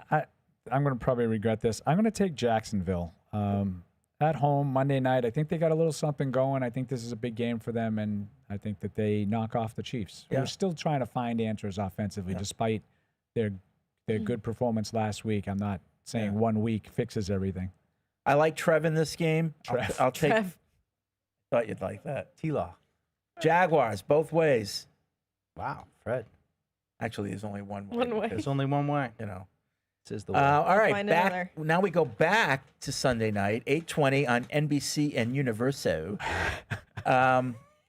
I'm going to probably regret this. I'm going to take Jacksonville. At home, Monday night. I think they got a little something going. I think this is a big game for them, and I think that they knock off the Chiefs. Yeah. Who are still trying to find answers offensively, despite their good performance last week. I'm not saying 1 week fixes everything. I like Trev in this game. Trev. I'll take. Trev. Thought you'd like that. T-Law. Jaguars, both ways. Wow, Fred. Actually, there's only one way. One way. There's only one way. You know. This is the way. All right, Find back. another. Now we go back to Sunday night, 8:20 on NBC and Universo.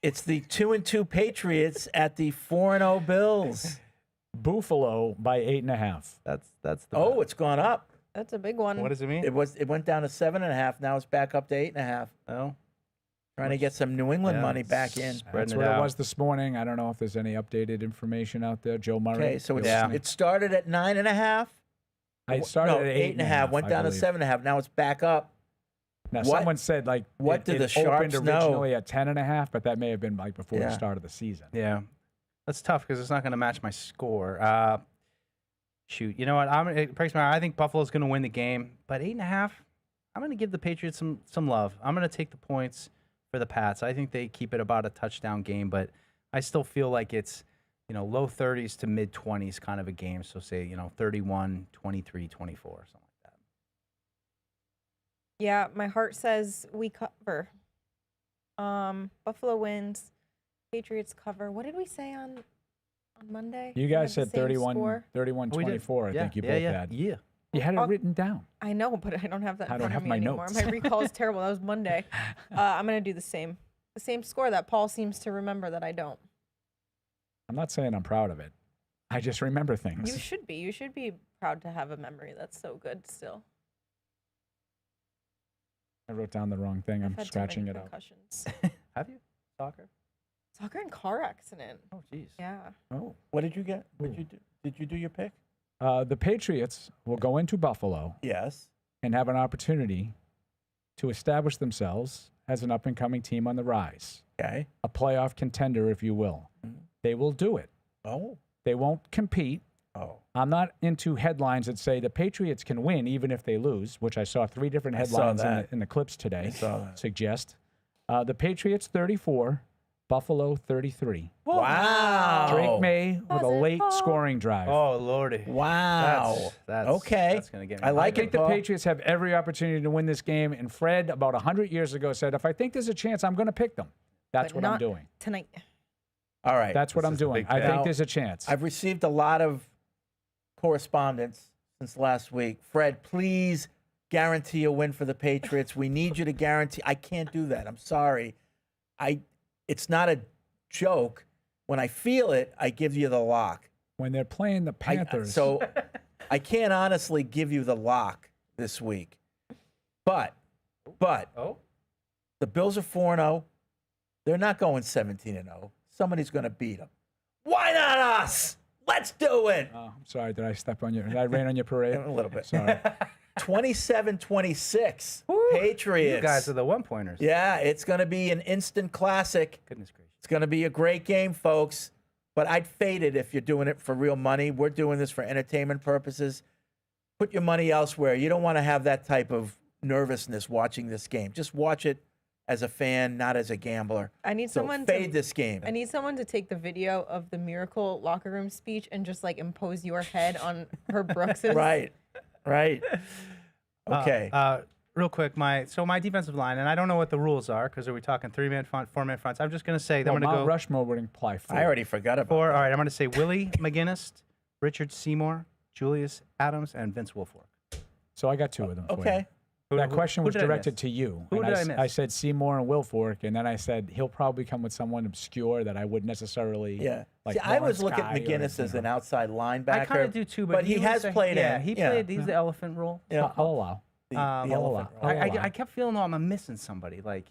It's the 2-2 Patriots at the 4-0 Bills. Buffalo by 8.5. That's the Oh, it's gone up. That's a big one. What does it mean? It went down to 7.5. Now it's back up to 8.5. Oh. Trying to get some New England Yeah, money back in. That's what it was this morning. I don't know if there's any updated information out there. Joe Murray. Okay, so it started at 9.5. I started at 8.5. Went down to 7.5. Now it's back up. Now, someone said like what did the it Sharps opened know? originally at 10.5, but that may have been like before the Yeah. start of the season. Yeah. That's tough because it's not going to match my score. Shoot. You know what? It breaks my heart. I think Buffalo's going to win the game, but 8.5, I'm going to give the Patriots some love. I'm going to take the points for the Pats. I think they keep it about a touchdown game, but I still feel like it's, low 30s to mid 20s kind of a game. So say, 31, 23, 24, something like that. Yeah, my heart says we cover. Buffalo wins. Patriots cover. What did we say on Monday? You We guys had the said same 31, score? 24, I think you both had. Yeah. You had it written down. I know, but I don't have that in I don't front have of me my anymore. notes. My recall is terrible. That was Monday. I'm going to do the same score that Paul seems to remember that I don't. I'm not saying I'm proud of it. I just remember things. You should be. You should be proud to have a memory that's so good still. I wrote down the wrong thing. I'm I've had too scratching many it out. concussions. Have you? Soccer? Soccer and car accident. Oh, jeez. Yeah. Oh, what did you get? What did you do? Did you do your pick? The Patriots will go into Buffalo Yes. and have an opportunity to establish themselves as an up-and-coming team on the rise. Okay. A playoff contender, if you will. They will do it. Oh. They won't compete. Oh. I'm not into headlines that say the Patriots can win even if they lose, which I saw 3 different I saw headlines that. in the clips today. I saw that. Suggest. The Patriots 34, Buffalo 33. Wow. Drake May with a late scoring drive. Oh, Lordy. Wow. That's okay. That's going to get me. I like I think it, the Paul. Patriots have every opportunity to win this game. And Fred, about 100 years ago, said, if I think there's a chance, I'm going to pick them. That's But what I'm not doing. Tonight. All right. That's what I'm doing. I think there's a chance. I've received a lot of correspondence since last week. Fred, please guarantee a win for the Patriots. We need you to guarantee. I can't do that. I'm sorry. It's not a joke. When I feel it, I give you the lock. When they're playing the Panthers. So I can't honestly give you the lock this week. But the Bills are 4-0. They're not going 17-0. Somebody's going to beat them. Why not us? Let's do it. Oh, I'm sorry. Did I step on your? Did I rain on your parade? A little bit. Sorry. 27-26. Patriots. You guys are the one-pointers. Yeah, it's going to be an instant classic. Goodness gracious. It's going to be a great game, folks. But I'd fade it if you're doing it for real money. We're doing this for entertainment purposes. Put your money elsewhere. You don't want to have that type of nervousness watching this game. Just watch it as a fan, not as a gambler. I need So someone fade this game. I need someone to take the video of the Miracle locker room speech and just like impose your head on her Brooks's. Right. Okay. Real quick, my defensive line, and I don't know what the rules are because are we talking 3-man front, 4-man fronts? I'm just going to say that Well, I'm going to Mount go. Rushmore would imply 4. I already forgot about 4. All right, I'm going to say Willie McGinnis, Richard Seymour, Julius Adams, and Vince Wilfork. So I got 2 of them. For Okay. You. That question who was did I directed miss? to you. Who and did I miss? I said Seymour and Wilfork, and then I said he'll probably come with someone obscure that I wouldn't necessarily. Yeah. Like See, I always Lawrence look at Guy or, McGinnis as an outside linebacker. I kind of do too, but he was has played Yeah, in. he played. He's the elephant role. Yeah. I'll allow. The I'll elephant. allow. I kept feeling I'm missing somebody. Like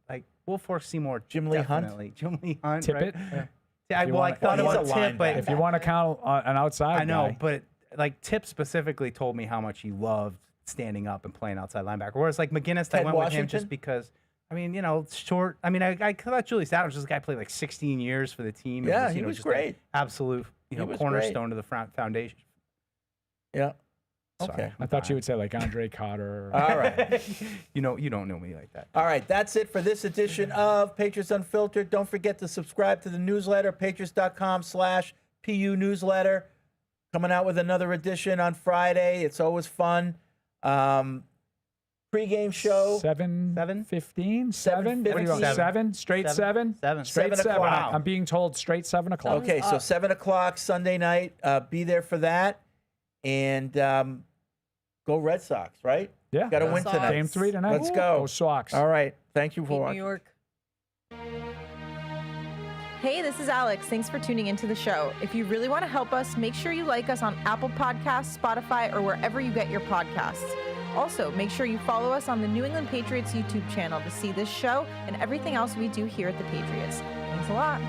like Wilfork, Seymour, Jim Lee Hunt? definitely. Jim Lee Hunt. Tippett. Right? Yeah, If you I wanna- thought Well, about he's a Tip, but linebacker. If you want to count an outside I know, guy, but like Tip specifically told me how much he loved standing up and playing outside linebacker. Whereas like McGinnis, I Ted went with him Washington? just because. I mean, short. I mean, I thought Julius Adams, this guy played like 16 years for the team. Yeah, and he was just great. An absolute, He was cornerstone of the foundation. Yeah. Sorry, Okay. I thought you would say like Andre Carter. All right. you don't know me like that. All right, that's it for this edition of Patriots Unfiltered. Don't forget to subscribe to the newsletter, patriots.com/PU newsletter. Coming out with another edition on Friday. It's always fun. Pre-game show. 7:15? 7? What do you want? 7:15? 7? Straight 7? Straight 7. o'clock. I'm being told straight 7 o'clock. Okay, so 7 o'clock Sunday night. Be there for that. And go Red Sox, right? Yeah. Got to win Sox. tonight. Game 3 tonight. Let's go. Go Sox. All right. Thank you for Beat New watching. York. Hey, this is Alex. Thanks for tuning into the show. If you really want to help us, make sure you like us on Apple Podcasts, Spotify, or wherever you get your podcasts. Also, make sure you follow us on the New England Patriots YouTube channel to see this show and everything else we do here at the Patriots. Thanks a lot.